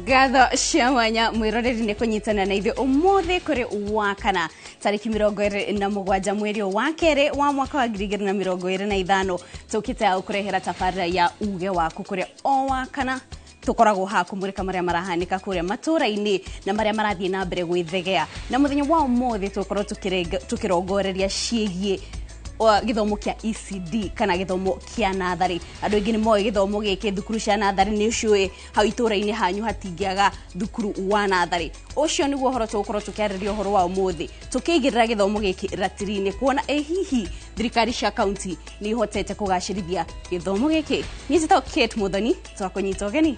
Gatho cia mwanya mwiroreri ni kunyitana na ithe umuthi kuri wakana tariki 27 mweri wa kere wa mwaka wa 2025 tukite au kurehera tabarira ya uge waku kuri o wakana tukoragwo ha kumurika maria marahanika kuria matura-ini na maria marathie na mbere gwithegea na muthenya wa umuthi tukorwo tukirongoreria ciegie githomo kia ECD kana githomo kia nathari andu ingi ni moe githomo giki thukuru cia nathari ni ucui hau itura-ini hanyu hatingiaga thukuru wa nathari ucio niguo horo tukorwo tukiariria horo wa umuthi tukigirira githomo giki ratiri-ini kuona hihi thirikari cia county ni hotete kugacirithia githomo giki ni zito Kate Muthoni twakunyita ugeni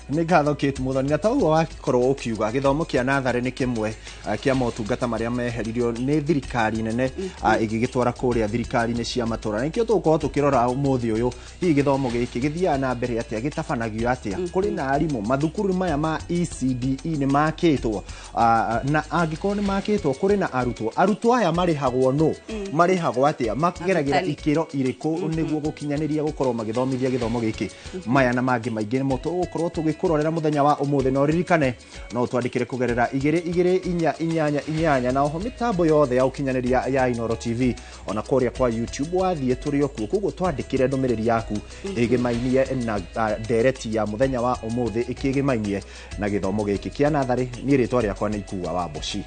ni ngatho Kate Muthoni na tawo wakorwo ukiuga githomo kia nathari ni kimwe kia motungata maria meheririo ni thirikari nene igigitwara kuria thirikari ni cia matura nikio tukorwo tukirora umuthi uyu hi githomo giki githia na mbere atia gitabanagio atia kuri na arimu mathukuru maya ma ECD ni makitwo na angikorwo ni makitwo kuri na arutwo aya marihagwo no marihagwo atia makigeragira ikiro iriku niguo gukinyaniria gukorwo magithomithia githomo giki maya na mangi maingi ni moto gukorwo kurorera muthenya wa umuthi no ririkane no twandikire kugerera 2288 na oho mitambo yothe ya ukinyaniria ya Inoro TV ona koria kwa YouTube wathie turio kuo twandikire ndomereri yaku igimainie na dereti ya muthenya wa umuthi ikigimainie na githomo giki kia nathari ni ritwa riakwa ni ikuwa wa Boshi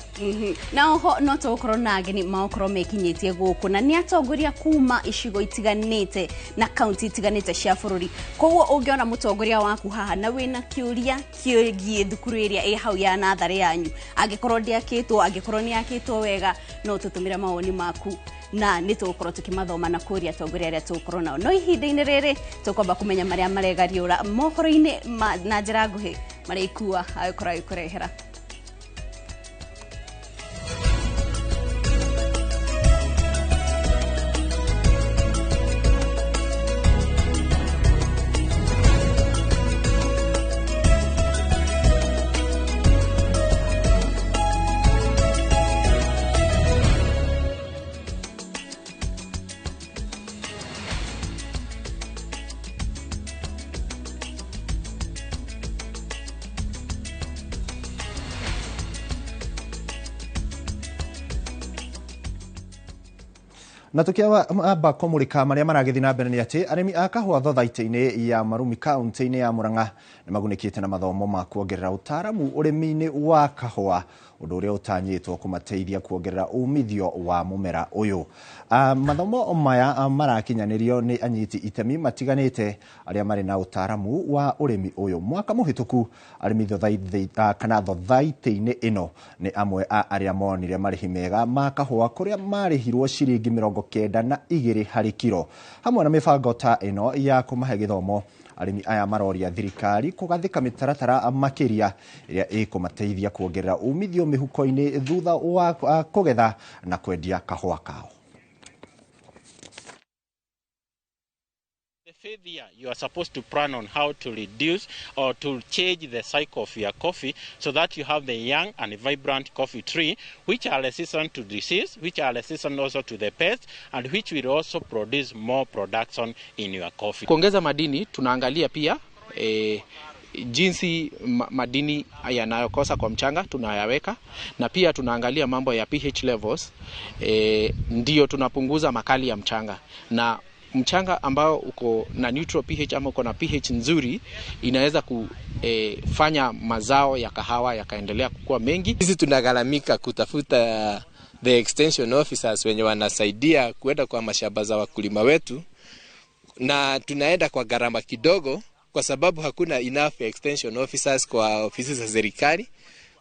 na oho no tukorwo na ageni maokoro mekinyitie guku na ni atongoria kuma icigo itiganite na county itiganite cia bururi koguo ungiona mutongoria waku haha na wina kiuria kiogie thukuru iria hau ya nathari yanyu angikorwo ndiakitwo angikorwo ni akitwo wega no tutumira maoni maku na nitukorwo tukimathoma na kuria atongoria aria tukorwo nao no ihinda-ini riri tukomba kumenya maria maregariura mohoro-ini na njira nguhi maria ikua agikora ikurehera na tukiwa aba komurika maria maragithi na mbere ni ati arimi akahwa thothaiti-ini ya Marumi county-ini ya Murang'a ni magunikite na mathomo ma kuongerera utaramu urimi-ini wa kahwa undu uria utanyitwo kumateithia kuongerera umithio wa mumera uyu mathomo maya marakinyanirio ni anyiti itemi matiganite aria mari na utaramu wa urimi uyu mwaka muhituku arimi thothaiti-ini ino ni amwe aria monire marihi mega ma kahwa kuria marihirwo ciringi 92 hari kiro hamwe na mibango ta ino ya kumahe githomo arimi aya maroria thirikari kugathika mitaratara makiria iria ikumateithia kuongerera umithio mihuko-ini thutha wa kugetha na kwendia kahwa kao. Fifth year, you are supposed to plan on how to reduce or to change the cycle of your coffee so that you have the young and vibrant coffee tree which are resistant to disease, which are resistant also to the pests, and which will also produce more production in your coffee. Kuongeza madini tunaangalia pia jinsi madini yanayokosa kwa mchanga tunayaweka na pia tunaangalia mambo ya pH levels ndio tunapunguza makali ya mchanga na mchanga ambao uko na neutral pH ama uko na pH nzuri inaweza kufanya mazao ya kahawa yakaendelea kukua mengi. Sisi tunagalamika kutafuta the extension officers wenye wanasaidia kuenda kwa mashamba za wakulima wetu na tunaenda kwa gharama kidogo kwa sababu hakuna enough extension officers kwa ofisi za serikali.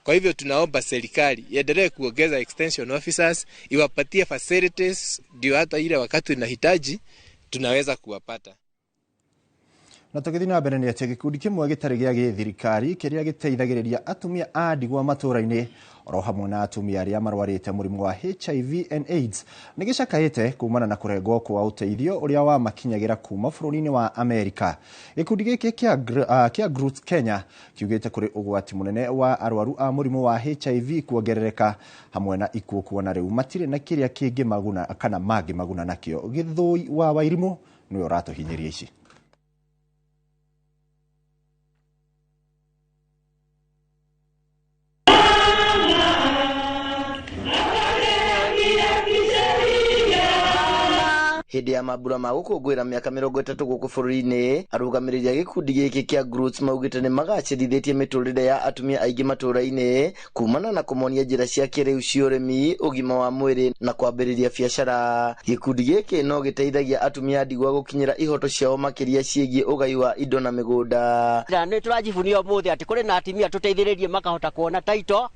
Kwa hivyo tunaomba serikali iendelee kuongeza extension officers, iwapatie facilities ndio hata ile wakati tunahitaji tunaweza kuwapata. Na tugithi na mbere ni ati gikundi kimwe gitari gia githirikari kiria giteithagiriria atumia a ndigwa matura-ini oro hamwe na atumia aria marwarite murimu wa HIV and AIDS nigicakaite kumana na kurengwo kwa uteithio uria wa makinyagira kuma bururi-ini wa Amerika. Gikundi giki kia Groots Kenya kiugite kuri ugwati munene wa arwaru a murimu wa HIV kuongerereka hamwe na ikuo kuona riu matire na kiria kingi maguna kana magi maguna nakio. Githui wa Wairimu niwe uratuhinyiria ici. hindi ya mambura ma gukungwira miaka 30 guku bururi-ini. Arugamiriria gikundi giki kia Groots maugite ni magacirithitie miturire ya atumia aingi matura-ini kumana na kumonia njira cia kiriu cia urimi, ugima wa mwiri na kwambiriria biacara. Gikundi giki no giteithagia atumia ndigwa gukinyira ihoto ciao makiria ciegie ugai wa indo na migunda. Ni turajivunia umuthi ati kuri na atumia tuteithiririe makahota kuona taito,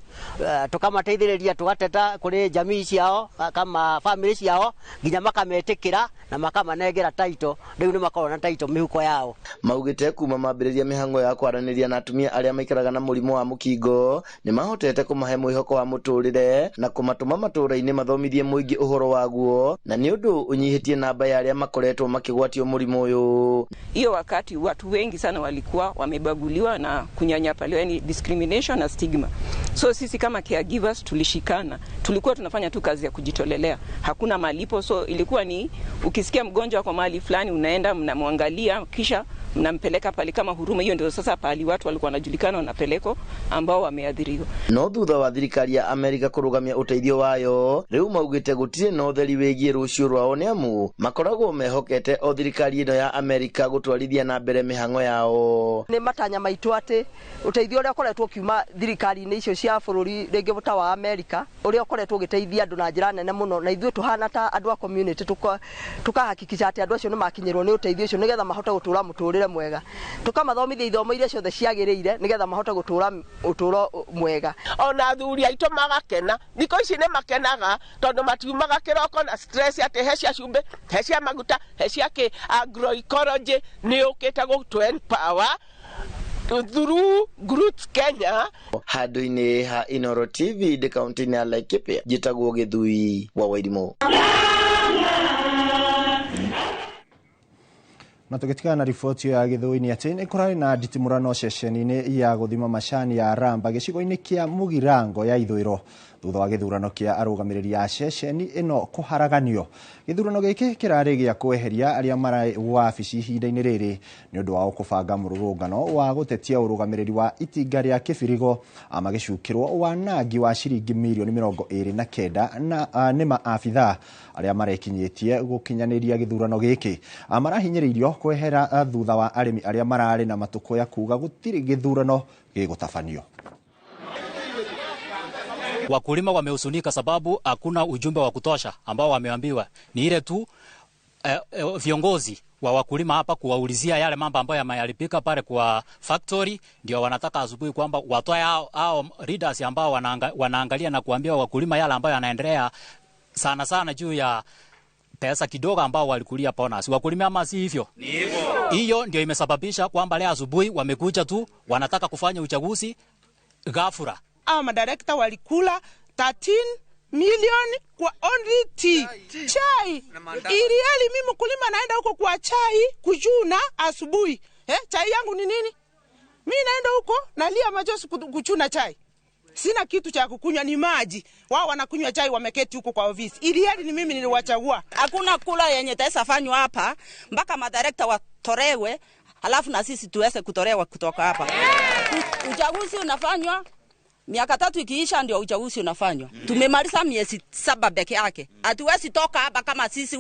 tukamateithiriria tugateta kuri jamii ciao kama family ciao nginya makametikira na makamanegera taito, riu ni makorona taito mihuko yao. Maugite kuma mambiriria mihango ya kwaraniria na atumia aria maikaraga na murimu wa mukingo ni mahotete kumahe mwihoko wa muturire na kumatuma matura-ini mathomithie muingi uhoro waguo, na ni undu unyihitie namba ya aria makoretwo makigwatio murimu uyu. Hiyo wakati watu wengi sana walikuwa wamebaguliwa na kunyanyapaliwa, yani discrimination na stigma. So sisi kama caregivers tulishikana, tulikuwa tunafanya tu kazi ya kujitolelea, hakuna malipo. So ilikuwa ni ukisikia mgonjwa kwa mahali fulani unaenda mnamwangalia kisha mnampeleka pale kama Huruma. Hiyo ndio sasa pali watu walikuwa wanajulikana wanapeleko ambao wameadhiriwa. No thutha wa thirikari ya Amerika kurugamia uteithio wayo, riu maugite gutire no theri wigie rucio rwao ni amu makoragwo mehokete o thirikari ino ya Amerika gutwarithia na mbere mihango yao. Ni matanya maitu ati uteithio uria koretwo kiuma thirikari-ini icio cia bururi ringi buta wa Amerika uria koretwo giteithia andu na njira nene muno, na ithuĩ tuhana ta andu a community tukahakikisha ati andu acio ni makinyirwo ni uteithio ucio nigetha mahote gutura muturire mwega, tukamathomithia ithomo iria ciothe ciagiriire nigetha mahote gutura uturo mwega. Ona athuri aitu magakena, thiko ici ni makenaga tondu matiumaga kiroko na stress ati hecia cumbe, hecia maguta, hecia ki agroecology ni ukite gutu empower through Groots Kenya. Handu-ini ha Inooro TV de kaunti-ini ya Laikipia, njitagwo Githui wa Wairimu. Na tukitikana na ripoti ya Githui-ini ati ni kurari na nditimurano ceceni-ini ya guthima macani ya Ramba gicigo-ini kia Mugirango ya ithwiro thutha wa githurano kia arugamiriri ya ceceni ino kuharaganio. Githurano giki kirari gia kweheria aria mara wabici ihinda-ini riri ni undu wa kubanga mururungano wa gutetia urugamiriri wa itinga ria Kibirigo magicukirwo wanangi wa ciringi milioni 29 na ni maabitha aria marekinyitie gukinyaniria githurano giki marahinyiririo kwehera thutha wa arimi aria marari na matuko ya kuga gutiri githurano gigutafanio. Wakulima wamehusunika sababu hakuna ujumbe wa kutosha ambao wameambiwa. Ni ile tu viongozi wa wakulima hapa kuwaulizia yale mambo ambayo yameharibika pale kwa factory, ndio wanataka asubuhi kwamba watoe hao leaders ambao wanaangalia na kuambia wakulima yale ambayo yanaendelea sana sana juu ya pesa kidogo ambao walikulia bonus. Wakulima ama si hivyo? Ni hivyo. Hiyo ndio imesababisha kwamba leo asubuhi wamekuja tu wanataka kufanya uchaguzi ghafla. Madirekta walikula 13 milioni kwa only tea. Chai. Iliali mimi mkulima naenda huko kwa chai kujuna asubuhi. Chai yangu ni nini? Mimi naenda huko nalia majosi kuchuna chai. Sina kitu cha kukunywa, ni maji. Wao wanakunywa chai wameketi huko kwa ofisi. Iliali ni mimi niliwachagua. Hakuna kula yenye tesa fanywa hapa mpaka madirekta watorewe, alafu na sisi tuweze kutorewa kutoka hapa. Uchaguzi unafanywa miaka 3 ikiisha ndio uchaguzi unafanywa. Tumemaliza miezi 7 peke yake. Hatuwezi toka hapa kama sisi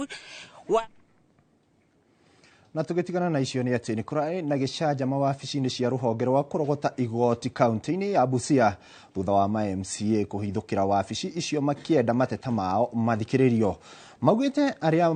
na tugitigana na icio ni ati ni kurai na gicaja mawabici-ini cia ruhonge rwa kurogota igoti kaunti-ini ya Busia thutha wa MCA kuhithukira wabici icio makienda mateta mao mathikiririo. Maugite aria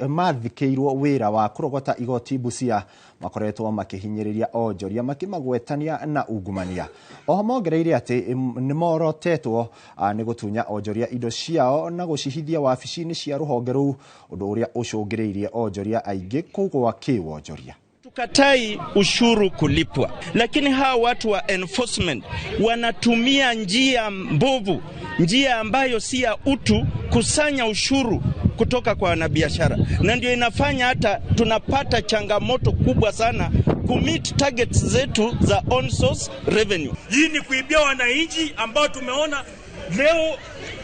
mathikirwo wira wa kurogota igoti Busia makoretwo makihinyiriria onjoria makimagwetania na ungumania. Oho mongereire ati ni morotetwo ni gutunya onjoria indo ciao na gucihithia wabici-ini cia ruhonge ruu, undu uria ucungiriirie onjoria aingi kugwa kiwonjoria. Tukatai ushuru kulipwa, lakini hawa watu wa enforcement wanatumia njia mbovu, njia ambayo si ya utu, kusanya ushuru kutoka kwa wanabiashara, na ndio inafanya hata tunapata changamoto kubwa sana kumit targets zetu za on source revenue. Hii ni kuibia wananchi ambao tumeona leo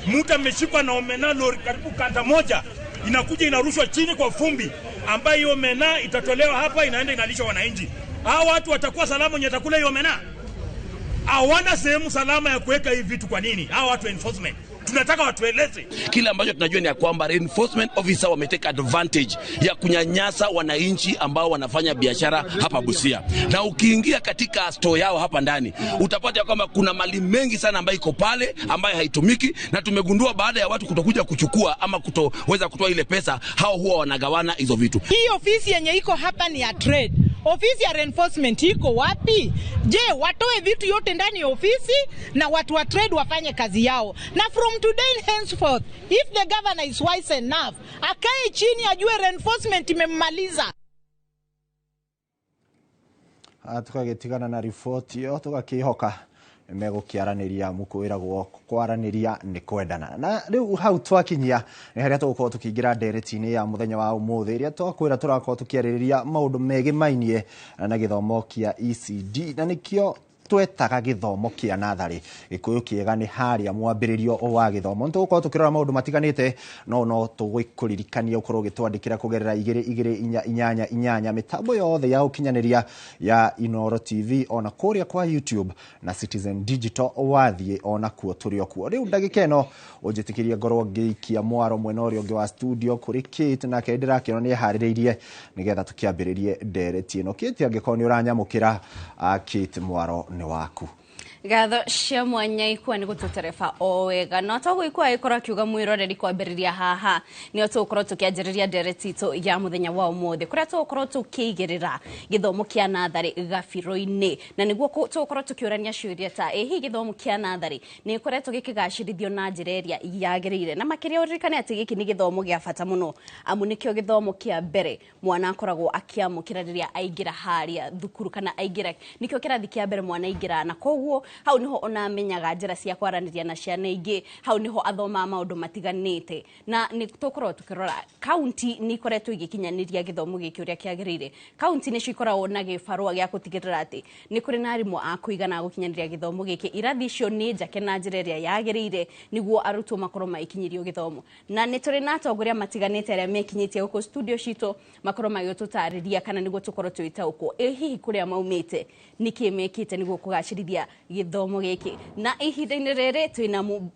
mtu ameshikwa na omena lori karibu kanta moja inakuja inarushwa chini kwa fumbi, ambayo hiyo omena itatolewa hapa inaenda inalisha wananchi. Hao watu watakuwa salama wenye atakula hiyo omena? Hawana sehemu salama ya kuweka hivi vitu. Kwa nini? Hao watu enforcement Tunataka watueleze. Kile ambacho tunajua ni ya kwamba reinforcement officer wameteka advantage ya kunyanyasa wananchi ambao wanafanya biashara hapa Busia. Na ukiingia katika store yao hapa ndani, utapata kwamba kuna mali mengi sana ambayo iko pale ambayo haitumiki, na tumegundua baada ya watu kutokuja kuchukua ama kutoweza kutoa ile pesa, hao huwa wanagawana hizo vitu. Hii ofisi yenye iko hapa ni ya trade. Ofisi ya reinforcement iko wapi? Je, watoe vitu yote ndani ya ofisi na watu wa trade wafanye kazi yao. Na from today henceforth, if the governor is wise enough, akae chini ajue reinforcement imemmaliza. Tukagetigana na ripoti yo tugakihoka megukiaraniria mukwiragwo kwaraniria ni kwendana na riu hau twakinyia ni haria tugukorwo tukiingira ndereti-ini ya muthenya wa umuthi iria twakwira turakorwo tukiaririria maundu megimainie na githomo kia ECD na nikio twetaga githomo kia nathari gikuyu kiega ni haria mwambiririo wa githomo ntugukorwo tukirora maundu matiganite no tugikuririkania ukorwo gitwandikira kugerera 2288 mitambo yothe ya ukinyaniria ya Inooro TV ona kuria kwa YouTube na Citizen Digital wathie ona kuo turio kuo riu ndagika ino unjitikirie ngorwo ngiikia mwaro mwena urio ngi wa studio kuri Kate na kendira kino ni haririirie nigetha tukiambiririe ndereti ino Kate angikorwo ni uranyamukira Kate mwaro ni waku. Gatho cia mwanya ikwa ni gututerefa o wega no to gwikwa ikora kiuga mwiroreri kwambiriria haha ni tukorwo tukianjiriria ndereti itu ya muthenya wa umuthi kuria tukorwo tukigirira githomo kia nathari gabiro-ini na niguo tukorwo tukiurania ciuria ta hi githomo kia nathari ni koretwo gikigacirithio na njireria yagirire na makiria uririkane ati giki ni githomo gia bata muno amu nikio githomo kia mbere mwana akoragwo akiamukirariria aingira haria thukuru kana aingira nikio kirathi kia mbere mwana aingira na koguo hau niho ona menyaga njira cia kwaraniria na ciana ingi hau niho athoma maundu matiganite na ni tukorwo tukirora county ni koretwo igikinyaniria githomo giki uria kiagirire county ni cikoragwo na gibarua gia gutigirira ati ni kuri na arimu akuigana gukinyaniria githomo giki irathi icio ni njake na njira iria yagirire niguo arutwo makorwo maikinyirio githomo na ni turi na atongoria matiganite aria mekinyitie guko studio cito makorwo magitutariria kana niguo tukorwo twita uko hihi kuria maumite niki mekite niguo kugacirithia githomo giki na ihinda-ini riri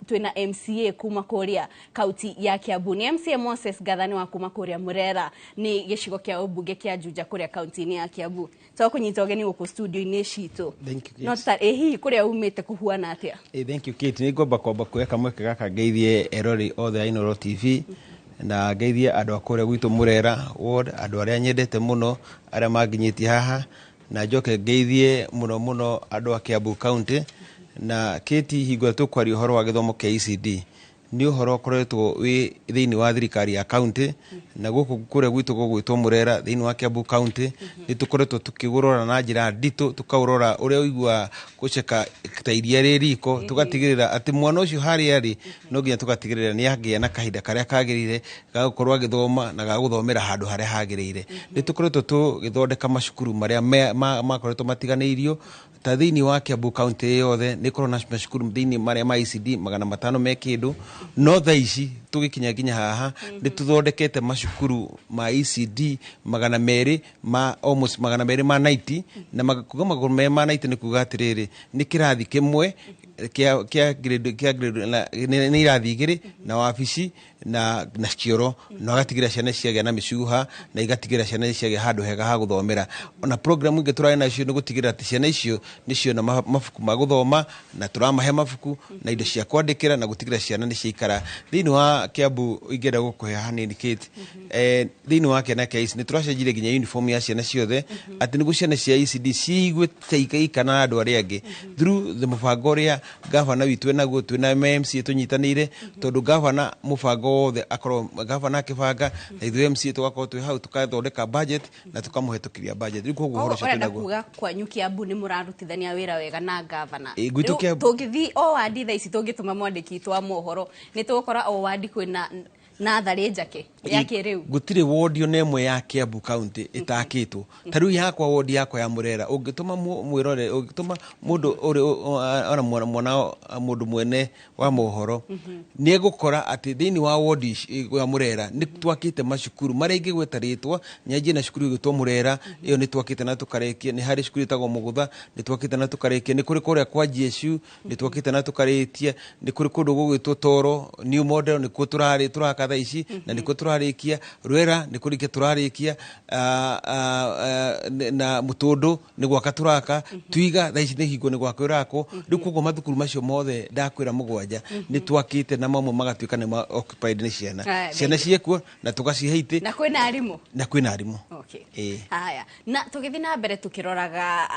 twina MCA kuma kuria kaunti ya Kiambu ni MCA Moses Gathani wa kuma kuria Murera ni gicigo kia ubunge kia Juja kuria kaunti-ini ya Kiambu to kunyita ugeni guku studio-ini citu no ta hihi kuria umite kuhuana atia thank you Kate ni ngomba kuweka mweke gaka geithie erori othe Inooro TV na geithie andu akuria gwitu Murera ward andu aria nyendete muno aria manginyitie haha na njoke geithie muno andu a Kiambu County na Kate hingwa tukwaria uhoro wa githomo kia ECD ni uhoro koretwo wi thiini wa thirikari ya county na guku kuria gwitu gugwitwo Murera thiini wa Kiambu County ni tukoretwo tukigurora na njira ndito tukaurora uria uigwa guceka ta iria ririko tugatigirira ati mwana ucio hari ari no nginya tugatigirira ni agia na kahinda karia kagirire ga gukorwa githoma na ga guthomera handu haria hagirire ni tukoretwo tugithondeka macukuru maria makoretwo matiganeirio ta thiini wa Kiambu County yothe ni korona macukuru thiini maria ma ECD 500 me kindu no thaici tugikinya ginya haha ni tuthondekete macukuru ma ECD 200 ma almost 200 ma 90 na magoma ma 90 ni kuga atiriri ni kirathi kimwe kia grade ni irathi igiri na wabici na cioro no gatigira ciana ciagia na micuha na igatigira ciana ciagia handu hega ha guthomera ona program ingi turari nacio ni gutigira ati ciana icio nicio na mafuku ma guthoma na turamahe mafuku na indo cia kwandikira na gutigira ciana ni ciikara thiini wa Kiambu ingenda gukuhe hanini Kate thiini wa Kenya case ni turacenjire ginya uniform ya ciana ciothe ati ni guciana cia ECD cigwe taikaikana andu aria angi through the mubango ria gavana witu naguo twina MMC tunyitanire tondu gavana mubango wothe akorwo gavana kibanga na ithuĩ MCA tugakorwo twi hau tukathondeka budget na tukamuhetũkiria budget rĩu koguo horo cio naguo kuga kwanyu Kiambu ni murarutithania wĩra wega na gavana gwitũ Kiambu tungithi o wadi tha ici tungituma mwandiki twa mohoro ni tugukora o wadi kwina na athari njake ya kiriu gutire ward yo nemwe ya Kiambu County itakitwo tariu yakwa ward yakwa ya Murera ungituma mwirore ungituma mundu ona mwana mundu mwene wa mohoro ni gukora ati thini wa ward ya Murera ni twakite mashukuru mari ingi gwetaritwa nyaje na shukuru gitwa Murera iyo ni twakite na tukarekia ni hari shukuru itago Mugutha ni twakite na tukarekia ni kuri kuria kwa GSU ni twakite na tukaretia ni kuri kundu gugitwo Toro new model ni ku turaka tha ici na ni ku turarikia Rwera ni kuri ke turarikia na Mutundu ni gwaka turaka Twiga tha ici ni hingo ni gwaka irako riu kugo mathukuru macio mothe ndakwira mugwanja ni twakite na mamwe magatuika ni occupied ni ciana ciekuo na tugaciheite na kwina arimu okay haya na tugithi na mbere tukiroraga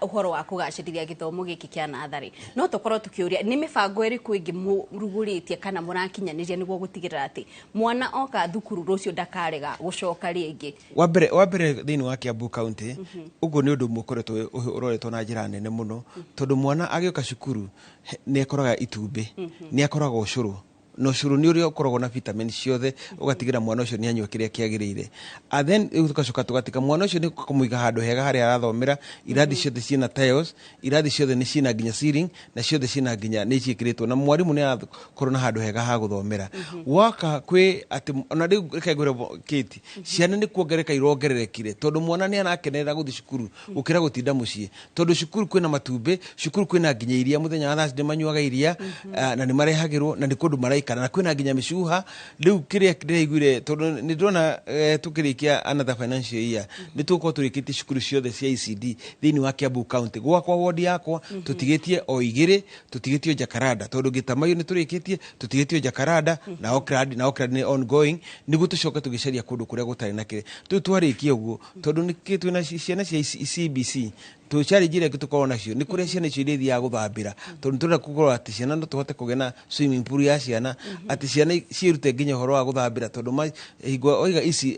uhoro wa kugacirithia githomo giki kia nathari no tukorwo tukiuria ni mibango iriku ingi muruguritie kana murakinyaniria niguo gutigirira ati mwana oka thukuru rucio ndakarega gucoka ringi wa mbere thini wa Kiambu County ugo ni undu mukoretwo uroretwo na njira nene muno tondu mwana agioka cukuru ni ekoraga itumbi ni ekoraga ucuru no curu ni urio korogwo na vitamin ciothe ugatigira mwana ucio ni anywa kiria kiagirire then ukacoka tugatika mwana ucio ni kumuiga handu hega hari arathomera irathi ciothe ciina tiles irathi ciothe ni ciina nginya ceiling na ciothe ciina nginya ni cikiritwo na mwarimu ni akorwo na handu hega ha guthomera waka kwi ati ona riu rekegure kiti ciana ni kuongereka irongererekire tondu mwana ni anakenerera guthi cukuru ukira gutinda mucii tondu cukuru kwina matumbi cukuru kwina nginya iria muthenya wa Thursday manyuaga iria na ni marehagirwo na ni kundu kana na kwina nginya micuha riu kiria ndiraiguire tondu ni ndona tukirikia another financial year ni tuko turikiti cukuru ciothe cia ECD thini wa Kiambu County gwakwa ward yakwa tutigitie o igire tutigitie Jacaranda tondu Gitamayo ni turikitie tutigitie Jacaranda na Oakland ni ongoing nigu tucoka tugicaria kundu kuria gutari na kire twarikie uguo tondu ni kitu na ciana cia CBC tu challenge ile tukorwo nacio ni kuria ciana icio iria guthambira tondu turenda kukorwo ati ciana no tuhote kugena swimming pool ya ciana ati ciana ciirute nginya horo wa guthambira tondu hingo oiga ici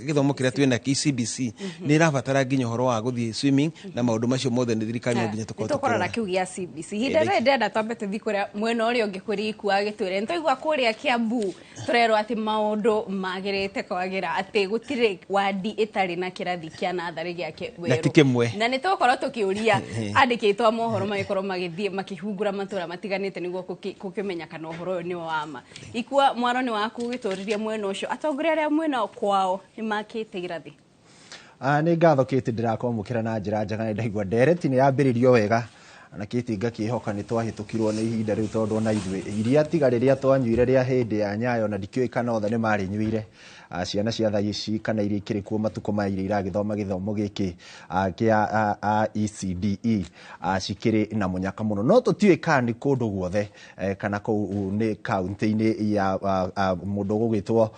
githomo kiria twina CBC ni rabatara nginya horo wa guthie swimming na maundu macio mothe ni thirikari nginya tukorora kiu gia CBC hindere ndenda twambe tuthi kuria mwena uri ungi kuri ikua gitwire ntoigwa kuria Kiambu turero ati maundu magirite kwagira ati gutire wadi itari na kirathi kia nathari giake weru na ni tukorwo tukiuria andikitwa mohoro magikorwo magithie makihungura matura matiganite niguo kukimenya kana uhoro uyu ni wama ikua mwaro ni waku gituriria mwena ucio atongoria aria mwena kwao ni makite irathi ni ngatho kiti ndirakomukira na njira njega ndaigua ndereti ni yambiririo wega na kiti ngakihoka ni twahitukirwo ni ihinda riu tondu na ithwe iria tigariria twanyuire ria hindi ya Nyayo na ndikioi kana othe ni mari nyuire ciana cia tha ici kana iria ikiri kuo matuko mairi iragithoma githomo giki kia ECDE cikiri na munyaka muno no tutiwe kana kundu guothe kana ku ni county-ini ya mundu gugitwo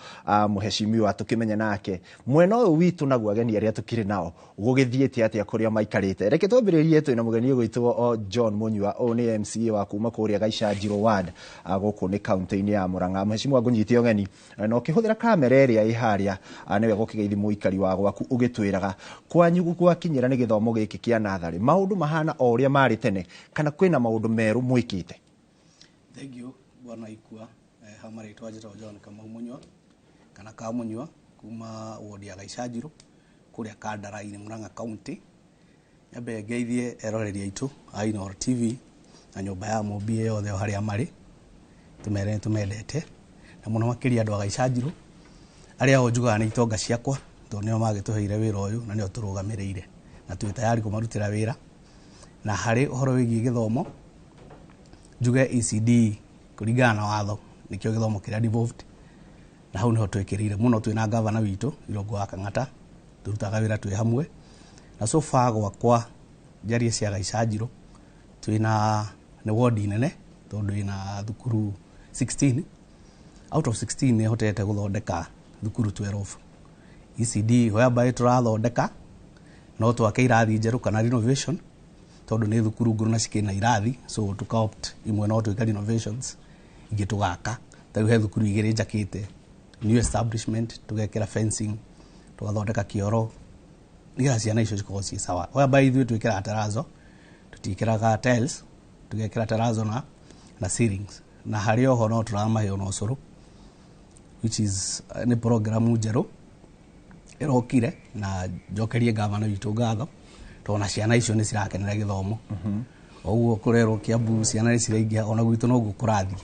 muheshimiwa tukimenya nake mwena uyu witu naguo ageni aria tukiri nao gugithiete atia kuria maikarite reke twambiririe twina mugeni gwitwo John Munyua o ni MCA wa kuma kuria Gaicajiro ward guku ni county-ini ya Murang'a mheshimiwa ngunyitie ogeni no kihuthira kamera iria iharia niwe gukigeithia muikari wa gwaku ugitwiraga kwanyu gwakinyira ni githomo giki kia nathari maundu mahana o uria mari tene kana kwina maundu meru mwikite thank you bwana ikua hamari twajira John kama Munyua kana ka Munyua kuma ward ya Gaicajiro kuria Kandara-ini Murang'a county yabe geithie eroreri aitu a Inooro TV na nyumba ya mobie yothe haria mari tumendete na muno makiria andu a Gaicajiro aria ojuga ni itonga ciakwa to nio magituheire wira uyu na nio turugamirire na twi tayari kumarutira wira na hari uhoro wigi githomo njuge ECD kuringana na watho nikio githomo kiria devolved na hau niho twikirire muno twina governor witu Irungu wa Kang'ata turutaga wira twi hamwe na so far gwakwa jaria cia Gaicajiro twina ne ward nene tondu ina thukuru 16 out of 16 ne hotete guthondeka thukuru 12 ECD whereby turathondeka no twake irathi njeru kana renovation tondu ni thukuru nguru na cikina irathi so tukaopt imwe no twika renovations ingi tugaka ta he thukuru igiri njakite new establishment tugekira fencing tugathondeka kioro niga ciana icio cikorwo ci sawa whereby ithuĩ twikira terazo tutikiraga tiles tugekira terazo na ceilings na hari oho no turamahe ona ucuru which is ni programu njeru irokire na njokerie gavana witũ ngatho tona ciana icio nĩ cirakenera gĩthomo oguo kurerwo Kiambu ciana nĩ ciraingĩha ona gwitũ no gũkũrathi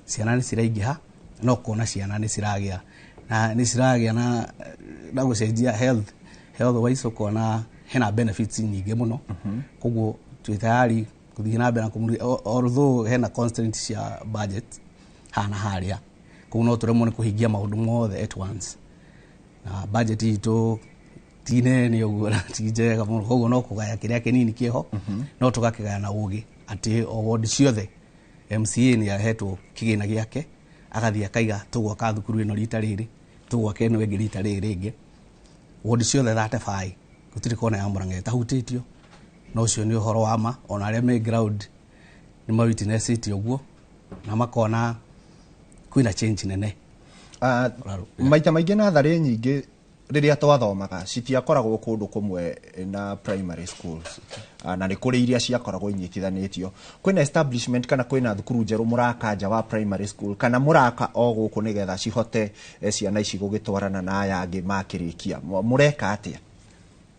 ciana nĩ ciraingĩha no kuona ciana nĩ ciragĩa na nĩ ciragĩa na gũcenjia health wise kuona hena benefits nyingĩ mũno koguo twĩ tayari gũthiĩ na mbere na kũmũria although hena constraints cia budget hana harĩa koguo no tũremwo nĩ kũhingia maũndũ mothe at once na budget itũ tinene ũguo na ti njega mũno koguo no kũgaya kĩrĩa kĩnini kĩho no tũgakĩgaya na ũgĩ atĩ o ward ciothe MCA nĩ ahetwo kĩgĩna gĩake agathiĩ akaiga tũgwaka thukuru ĩno rita rĩrĩ tũgwaka ĩno ĩngĩ rita rĩrĩ rĩngĩ ward ciothe 35 gũtirĩ kona ya Mũrang'a ĩtahutĩtio no ũcio nĩ ũhoro wa ma ona arĩa me ground nĩ mawitnessĩte ũguo na makona kwĩna change nene. Maita maingĩ natharĩ nyingĩ rĩrĩa twathomaga citiakoragwo kũndũ kũmwe na primary schools na nĩ kũrĩ iria ciakoragwo inyitithanĩtio. Kwĩna establishment kana kwĩna thukuru njerũ mũraka nja wa primary school kana mũraka o gũkũ nĩgetha cihote ciana ici gũgĩtwarana na aya angĩ makĩrĩkia mũreka atĩa?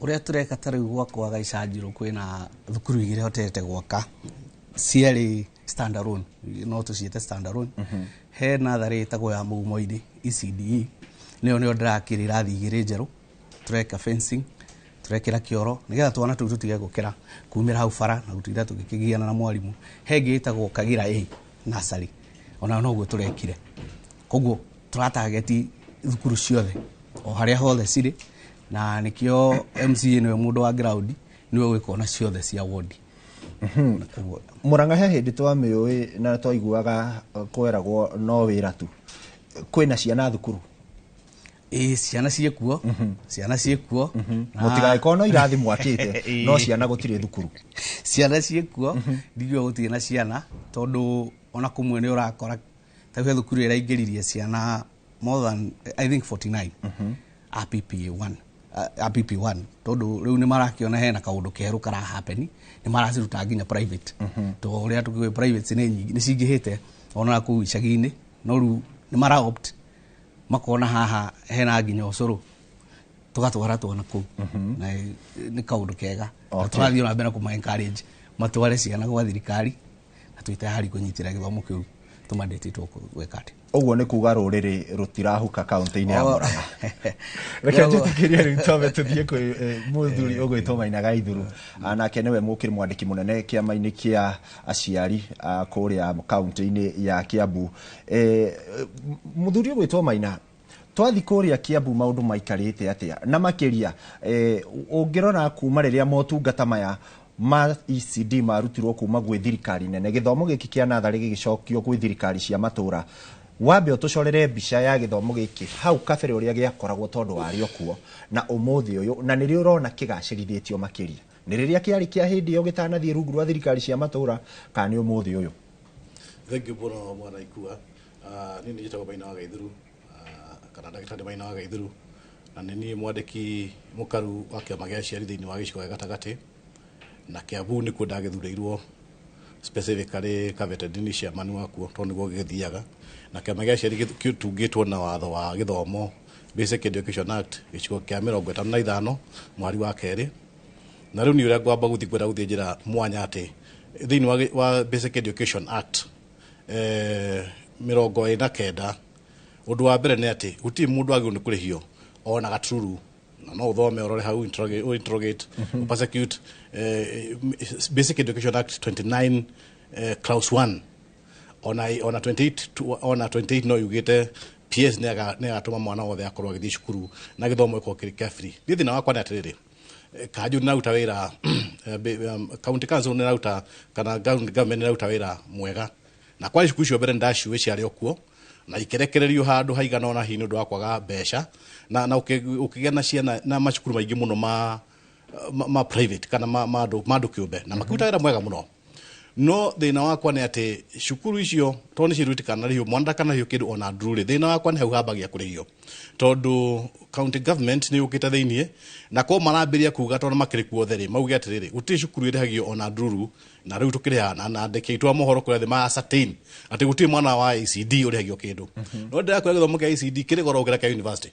Ũrĩa tũreka tarĩu gwakwa Gaicanjirũ kwĩna thukuru igĩrĩ hotete gwaka cierĩ standalone no tũciĩte standalone he natharĩ ĩtagwo ya Mũgumo-inĩ ECDE nĩyo ndĩrakĩrĩ irathi igĩrĩ njerũ tũreka fencing tũrekĩra kĩoro nĩgetha twana tũu tũtige gũkĩra kumĩra hau bara na gũtinda tũgĩkĩgiana na mwarimũ. He ĩngĩ ĩtagwo Kagira A nursery ona no guo tũrekire koguo tũratargeti thukuru ciothe o harĩa hothe cirĩ na nikio MCA niwe mundu wa ground niwe gwĩkona ciothe cia ward. Mũrang'a he hĩndĩ twamĩũĩ na twaiguaga kweragwo no wĩra tu kwĩna ciana thukuru ciana ciekuo ciana ciekuo mũtigagĩkorwo no irathi mwakĩte no ciana gũtirĩ thukuru ciana ciekuo ndigio gũtirĩ na ciana tondũ ona kũmwe nĩ ũrakora ta he thukuru ĩraingĩririe ciana more than I think 49 RPP1 tondũ rĩu nĩ marakĩona hena kaũndũ kerũ kara happen nĩ maraciruta nginya private to ũrĩa tũkiuga private nĩ nyingĩ nĩ cingĩhĩte ona kũu icagi-inĩ no rĩu nĩ mara opt makona haha hena nginya ũcũrũ tũgatwara twana kũu na nĩ kaũndũ kega tũrathiĩ na mbere kũma encourage matware ciana gwa thirikari na twĩtayari kũnyitĩra gĩthomo kĩu tũmandĩtĩtwo gwĩka atĩ. Ũguo nĩ kuga rũrĩrĩ rũtirahuka kaunti-inĩ ya Mũrang'a. Reke njĩtĩkĩrie rĩu twambe tũthiĩ kwĩ mũthuri ũgwĩtwo Maina Gaithuru nake nĩwe mũkĩrĩ mwandĩki mũnene kĩama-inĩ kĩa aciari kũrĩa kaunti-inĩ ya Kiambu. Mũthuri ũgwĩtwo Maina, twathi kũrĩa Kiambu maũndũ maikarĩte atĩa na makĩria ũngĩrora kuma rĩrĩa motungata maya ma ECD marutirwo kuma gwĩ thirikari nene gĩthomo gĩkĩ kĩa natharĩ gĩgĩcokio gwĩ thirikari cia matũra, wambe ũtũcorere mbica ya gĩthomo gĩkĩ hau kabere ũrĩa gĩakoragwo tondũ warĩ okuo na ũmũthĩ ũyũ na nĩrĩo ũrona kĩgacĩrithĩtio makĩria nĩ rĩrĩa kĩarĩ kĩa hĩndĩ ĩyo gĩtanathiĩ rungu rwa thirikari cia matũra kana nĩ ũmũthĩ ũyũ? Thank you mũno mwana ikua. Niĩ nĩ njĩtagwo Maina wa Gaithuru kana ndagĩtarĩ Maina wa Gaithuru na nĩ niĩ mwandĩki mũkaru wa kĩama gĩa aciari thĩinĩ wa gĩcigo gĩa gatagatĩ na Kiambu nĩkuo ndagĩthurĩirwo specifically kavetedini cia manu wakuo tondũ nĩguo gĩgĩthiaga na kĩama gĩa aciari gĩtungĩtwo na watho wa gĩthomo Basic Education Act gĩcigo kĩa 55 mweri wa kerĩ na rĩu nĩ ũrĩa ngwamba gũthiĩ njĩra mwanya atĩ thĩinĩ wa Basic Education Act 29 ũndũ wa mbere nĩ atĩ gũtirĩ mũndũ agĩrĩirwo nĩ kũrĩhio ona gatururu no ũthome ũrore hau interrogate prosecute Basic Education Act 29 clause 1 ona 28 no yugĩte PS nĩ agatũma mwana wothe akorwo agĩthiĩ cukuru na gĩthomo gĩkorwo kĩrĩ carefree. Niĩ thĩna wakwa nĩ atĩrĩrĩ, Kanjũ nĩ naruta wĩra county council nĩ naruta kana government nĩ naruta wĩra mwega na kwa cukuru icio mbere ndaciuĩ ciarĩ okuo na ikerekererio handũ haigana ona hihi nĩ ũndũ wa kwaga mbeca na ũkĩgĩa na ciana na macukuru maingĩ mũno ma private kana ma andũ kĩũmbe na makĩruta wĩra mwega mũno no thina wakwa nĩ atĩ cukuru icio to nĩ cirutikana rĩo mwana kana hiyo kĩndũ ona ndurĩ thina wakwa nĩ hau hambagia kũrĩhio tondu county government nĩ yũkĩte thĩiniĩ na ko marambĩria kuga tondũ makĩrĩ kuothe rĩ mauge atĩrĩrĩ gũtirĩ cukuru ĩrĩhagio ona ndururu na rĩu tũkĩrĩha na ndeke itwa mohoro kũrĩa thĩ ma ascertain atĩ gũtirĩ mwana wa ECD ũrĩhagio kĩndũ no ndĩrakũra gĩthomo kĩa ECD kĩrĩ goro gũkĩra kĩa university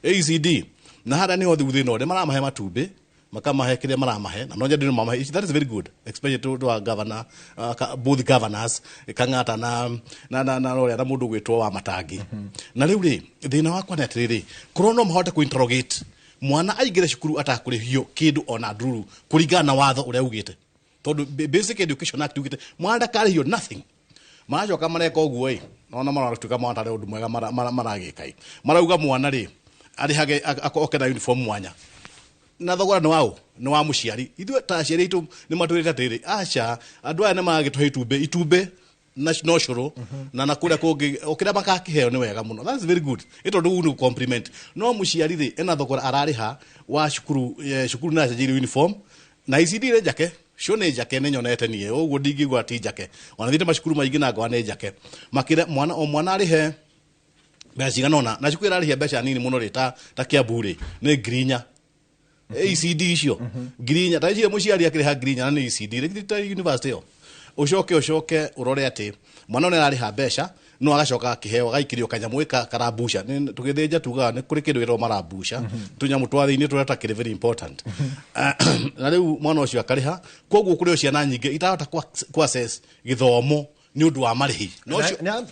ECD na harĩa nĩho thutha ĩno maramahe matumbĩ makamahe kĩrĩa maramahe na no nyendĩ mamahe that is very good especially to our governor both governors Kang'ata na rore na mũndũ gwĩtwo wa Matangi na rĩu rĩ thĩna wakwa nĩ atĩrĩrĩ korwo no mahote kũ-interrogate mwana aingĩre cukuru atakũrĩhio kĩndũ ona ndururu kũringana na watho ũrĩa ugĩte tondũ Basic Education Act ugĩte mwana ndakarĩhio nothing maracoka mareka ũguo no maratuĩka mwana tarĩ ũndũ mwega maragĩka marauga mwana rĩ arĩhage oke na uniform mwanya na thogora nĩ wa mũciari ithuĩ ta aciari aitũ nĩ matwĩrĩte atĩrĩ aca andũ aya nĩ maragĩtũhe itumbĩ na cũrũ na kũrĩa kũngĩ okĩrĩa makakĩheo nĩ wega mũno that's very good ĩtondũ nĩ compliment no mũciari rĩ ena thogora ararĩha wa cukuru na acenjeire uniform na ECD rĩ njake cio nĩ njake nĩ nyonete niĩ ũguo ndingĩigua ti njake ona thiĩte macukuru maingĩ na ngwa nĩ njake makĩra mwana arĩhe mbeca cigana ũna na cukuru ĩrarĩhia mbeca nini mũno rĩ ta Kĩambu rĩ nĩ ngirinya ECD icio ngirinya ta icio mũciari akĩrĩha ngirinya na nĩ ECD rĩ ta university ĩyo ucoke urore ati mwana nĩ ararĩha mbeca no agacoka akĩheo agaikĩrio kanyamũ karabusha tũgĩthĩnja tugaga nĩ kũrĩ kĩndũ gĩtagwo marabusha tũnyamũ twa thĩinĩ tũrĩa takĩrĩ very important na rĩu mwana ũcio akarĩha koguo kũrĩ ciana nyingĩ itahota ku access gĩthomo nĩ ũndũ wa marĩhi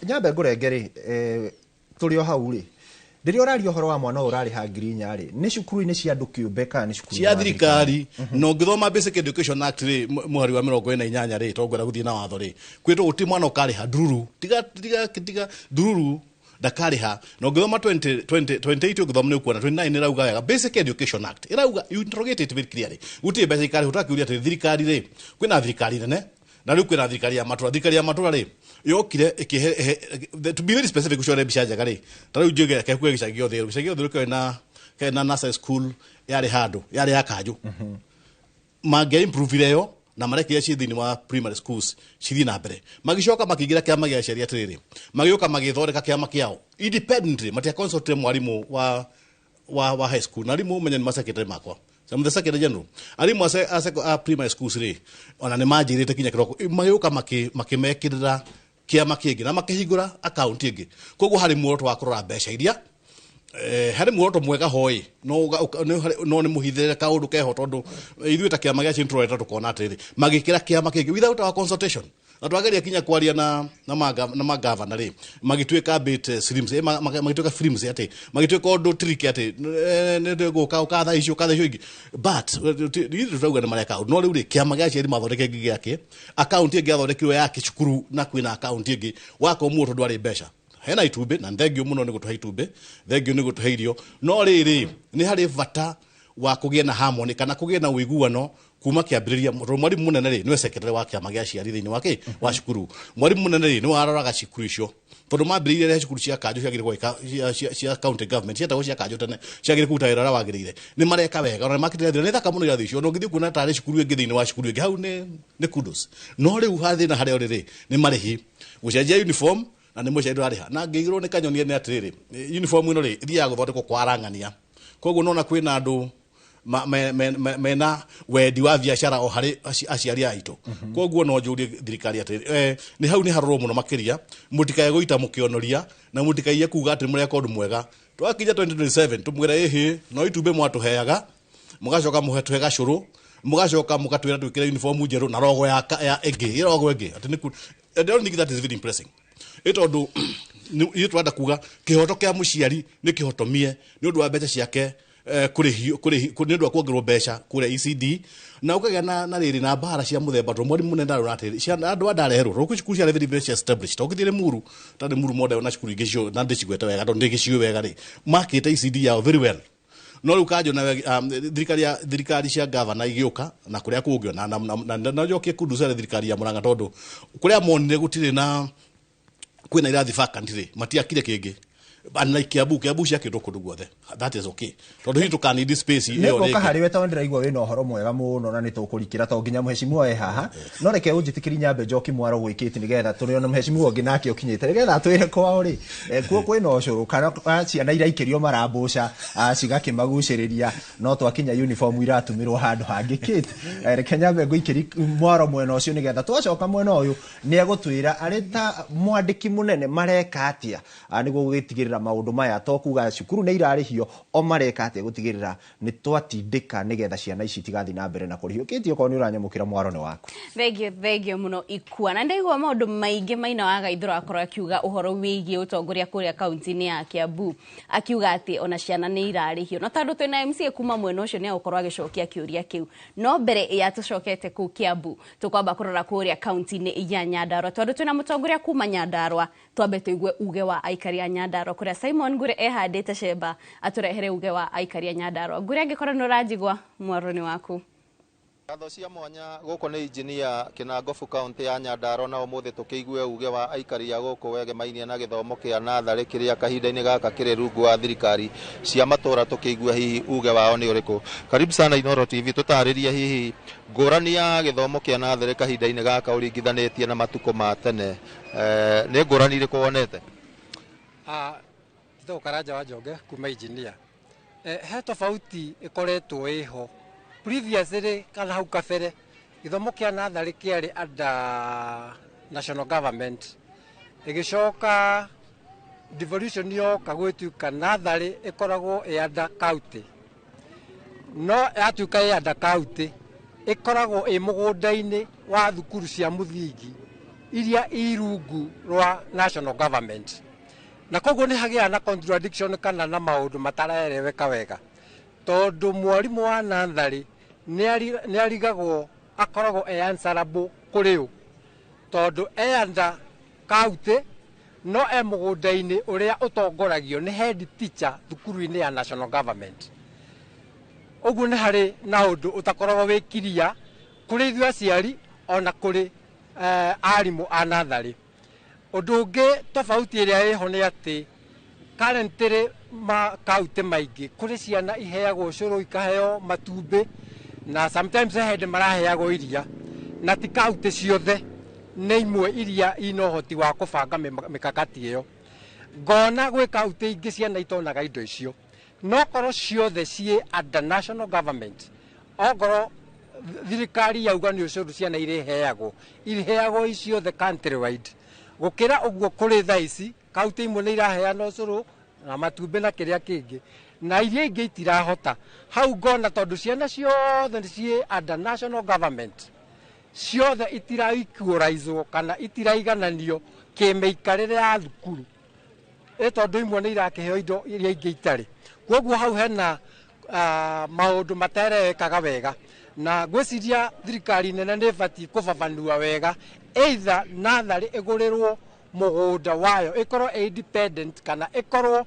nyambe ngũrengere tũrĩ o hau rĩ rĩrĩa ũraria ũhoro wa mwana ũrarĩha ngirinya rĩ nĩ cukuru-inĩ cia andũ kĩũmbe kana nĩ cukuru cia thirikari no ngĩthoma Basic Education Act rĩ mũhari wa 48 rĩ tongwenda gũthiĩ na watho rĩ kwĩtwo gũtirĩ mwana ũkarĩha ndururu tiga ndururu ndakarĩha no ngĩthoma 28 ũgĩthoma nĩ ũkuona 29 ĩrauga wega Basic Education Act ĩrauga you interrogate it very clearly gũtirĩ mbeca ikarĩhwo tũrakĩũria atĩ thirikari rĩ kwĩna thirikari nene na rĩu kwĩna thirikari ya matũra rĩ yokire to be very specific ushore mbica njega rĩ ta rĩu njũge kekwe gĩcagi othe kena nursery school yarĩ handũ yarĩ ya kanjũ mangĩ improve yo na marekire ciĩ thĩinĩ wa primary schools cithiĩ na mbere magĩcoka makĩingĩra kĩama gĩa aciari atĩrĩrĩ magĩũka magĩthondeka kĩama kĩao independently matia consult mwarimũ wa high school na arimũ menye nĩ macekretary makwa some the secretary general arimũ a primary schools rĩ ona nĩ manjĩrĩte kinya kĩroko magĩũka makĩmekĩrĩra kĩama kĩngĩ na makĩhingũra account ĩngĩ koguo harĩ muoroto wa kũrora mbeca iria harĩ muoroto mwega hoĩ no nĩ mũhithĩre kaũndũ keho tondũ ithuĩ ta kĩama gĩa Central tũkona atĩrĩ magĩkĩra kĩama kĩngĩ without our consultation na twageria kinya kwaria na magavana rĩ magĩtuĩka bit slims magĩtuĩka films atĩ magĩtuĩka ũndũ trick atĩ nĩ gũka ukatha icio ingĩ but ithuĩ tũrauga nĩ mareka no rĩu rĩ kĩama gĩa aciari mathondeke ĩngĩ gĩake account ĩngĩ athondekirwo ya kĩcukuru na kwĩna account ĩngĩ wako mũndũ ndwarĩ mbeca hena itumbĩ na thengio mũno nĩ gũtũhe itumbĩ thengio nĩ gũtũhe irio no rĩrĩ nĩ harĩ bata wa kũgĩa na harmony kana kũgĩa na ũiguano kuma kĩambĩrĩria mwarimũ mũnene rĩ nĩwe secretary wa kĩama gĩa aciari thĩinĩ wa cukuru mwarimũ mũnene rĩ nĩwe aroraga cukuru icio tondũ mambĩrĩirie cukuru cia kanjũ ciagĩrĩirwo cia county government cietagwo cia kanjũ tene ciagĩrĩirwo kũruta wĩra ũrĩa wagĩrĩire nĩ mareka wega ona makĩtĩra thĩra nĩ thaka mũno irathi icio no ngĩthiĩ kuona tarĩ cukuru ĩngĩ thĩinĩ wa cukuru ĩngĩ hau nĩ kudos no rĩu hathĩna harĩa rĩrĩ nĩ marĩhi gũcenjia uniform na nĩ mũciari ũrarĩha na ngĩigĩrwo nĩ kanyonia nĩ atĩrĩrĩ uniform ĩno rĩ ithiaga gũthondekwo kwa arang'ania koguo nona kwĩna andũ mena wendi wa biacara o harĩ aciari aitũ koguo no njũrie thirikari atĩrĩ nĩ hau nĩ harorwo mũno makĩria mũtikae gũita mũkĩonoria na mũtikaie kuga atĩ mũreka ũndũ mwega twakinya 2027 tũmwĩra ĩhĩ no itumbĩ mwatũheaga mũgacoka mũhetũhe gacũrũ mũgacoka mũgatwĩra twĩkĩre uniform njerũ na rogo ya ĩngĩ rogo ĩngĩ atĩ I don't think that is very impressive ĩtondũ nĩ twenda kuga kĩhoto kĩa mũciari nĩ kĩhotomie nĩ ũndũ wa mbeca ciake kũrĩhio nĩ ũndũ wa kuongererwo mbeca kũrĩa ECD na ũkagĩa na rĩrĩ na mbara cia mũthemba tondũ mwarimũ mũnene ndarora atĩrĩ andũ andareherwo rũkũ cukuru cia very very established togĩthire muru tondũ muru model na cukuru ingĩ cio na ndĩcigwete wega tondũ ndĩgĩciũ wega rĩ makĩte ECD yao very well no rĩu kanjũ na thirikari cia gavana igĩũka na kũrĩa kũngĩ na njokie kunducere thirikari ya Murang'a tondũ kũrĩa monire gũtirĩ na kwĩna irathi vacant rĩ matiakire kĩngĩ unlike Kiambu cia kindu kundu guothe, that is okay. Tondu hi tukani this space iyo reke hari weta ndiraigua wina uhoro mwega muno na nitukurikira to nginya muheshimiwa we haha no reke unjitikiri Nyambe Njoki Mwaro gwikiti nigetha turiona muheshimiwa ungi nake ukinyite nigetha twire kwao ri kuo kwina ucuru kana ciana iraikirio marambuca cigakimaguciriria no twakinya uniform iratumirwo handu hangi kit reke Nyambe gwikiri Mwaro mwena ucio nigetha twacoka mwena uyu ni egutwira ari ta mwandiki munene mareka atia niguo gugitigirira maundu maya to kuga cukuru ni irarihio o mareka atia gutigirira ni twatindika nigetha ciana ici tigathi na mbere na kurihukitio ko ni uranyamukira Mwaro ni waku thegio muno ikua na ndaigwa maundu maingi maina waga ithura akorwo akiuga uhoro wigie utongoria kuria kaunti-ini ya Kiambu akiuga ati ona ciana ni irarihio no tandu twina MCA kuma mwena ucio ni agukorwo agicokia kiuria kiu no mbere ya tucokete ku Kiambu tukwamba kurora kuria kaunti-ini ya Nyandarua tondu twina mutongoria kuma Nyandarua twambe tuigue uge wa aikari a Nyandarua kuria Simon Ngure ehandite cemba aturehere uge wa aikari a Nyandarua Ngure angikorwo no rajigwa Mwaro ni waku Ngatho cia mwanya guko ni engineer Kinangofu county ya Nyandarua na umuthi tukiigue uge wa aikari ya guko wege mainia na githomo kia nathari kiria kahinda-ini gaka kiri rungu wa thirikari cia matura tukiigue hihi uge wao ni uriku. Karibu sana Inooro TV tutaririe hihi ngurani ya githomo kia nathari kahinda-ini gaka uringithanitie na matuko ma tene ni ngurani iriku wonete? Tito Karanja wa Njonge kuma engineer he tofauti ikoretwo iho previously kana hau kabere githomo kia nathari kiari under national government igicoka devolution yo kagwetuka nathari ikoragwo under county no yatuka under county ikoragwo mugunda-ini wa thukuru cia muthingi iria irungu rwa national government na koguo ni hagia na contradiction kana na maundu matarereweka wega tondu mwarimu wa nathari ni arigagwo akoragwo answerable kuri u tondu under county no mugunda-ini uria utongoragio ni head teacher thukuru-ini ya national government uguo ni hari na undu utakoragwo wikiria kuri ithu aciari ona kuri arimu a nathari undu ungi tofauti iria iho ni ati currently ma county maingi kuri ciana iheagwo ucuru ikaheo matumbi na sometimes head maraheagwo iria na ti county ciothe ni imwe iria ina uhoti wa kubanga mikakati iyo ngona gwi county ingi ciana itonaga indo icio no korwo ciothe cie under national government ogoro thirikari yauga ni ucuru ciana iriheagwo icio the country wide gukira uguo kuri thaici county imwe ni iraheana ucuru na matumbi na kiria kingi na iria ingi itirahota hau ngona tondu ciana ciothe ni cie under national government ciothe itiraequalizwo kana itiraigananio kimeikarire ya thukuru tondu imwe ni irakiheo indo iria ingi itari koguo hau hena maundu materekaga wega na gwiciria thirikari nene ni bati kubabanua wega either nathari igurirwo mugunda wayo ikorwo independent kana ikorwo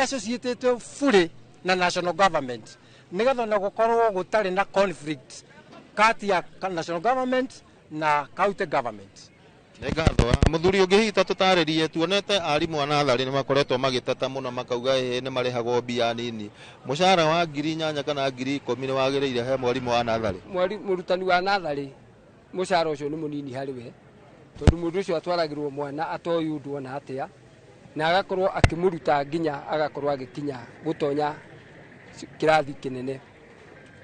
associated fully na national government nigetha na gukorwo gutari na conflict kati ya national government na county government. Ngatho muthuri ungihita tutaririe tuonete arimu a nathari ni makoretwo magiteta muno makauga ni marihagwo mbia nini mushara wa 8,000 kana 10,000 ni wagiriire he mwarimu wa nathari murutani wa nathari mushara ucio ni munini hariwe tondu mundu ucio atwaragirwo mwana atoyu ndu ona atia na agakorwo akimuruta nginya agakorwo agikinya gutonya kirathi kinene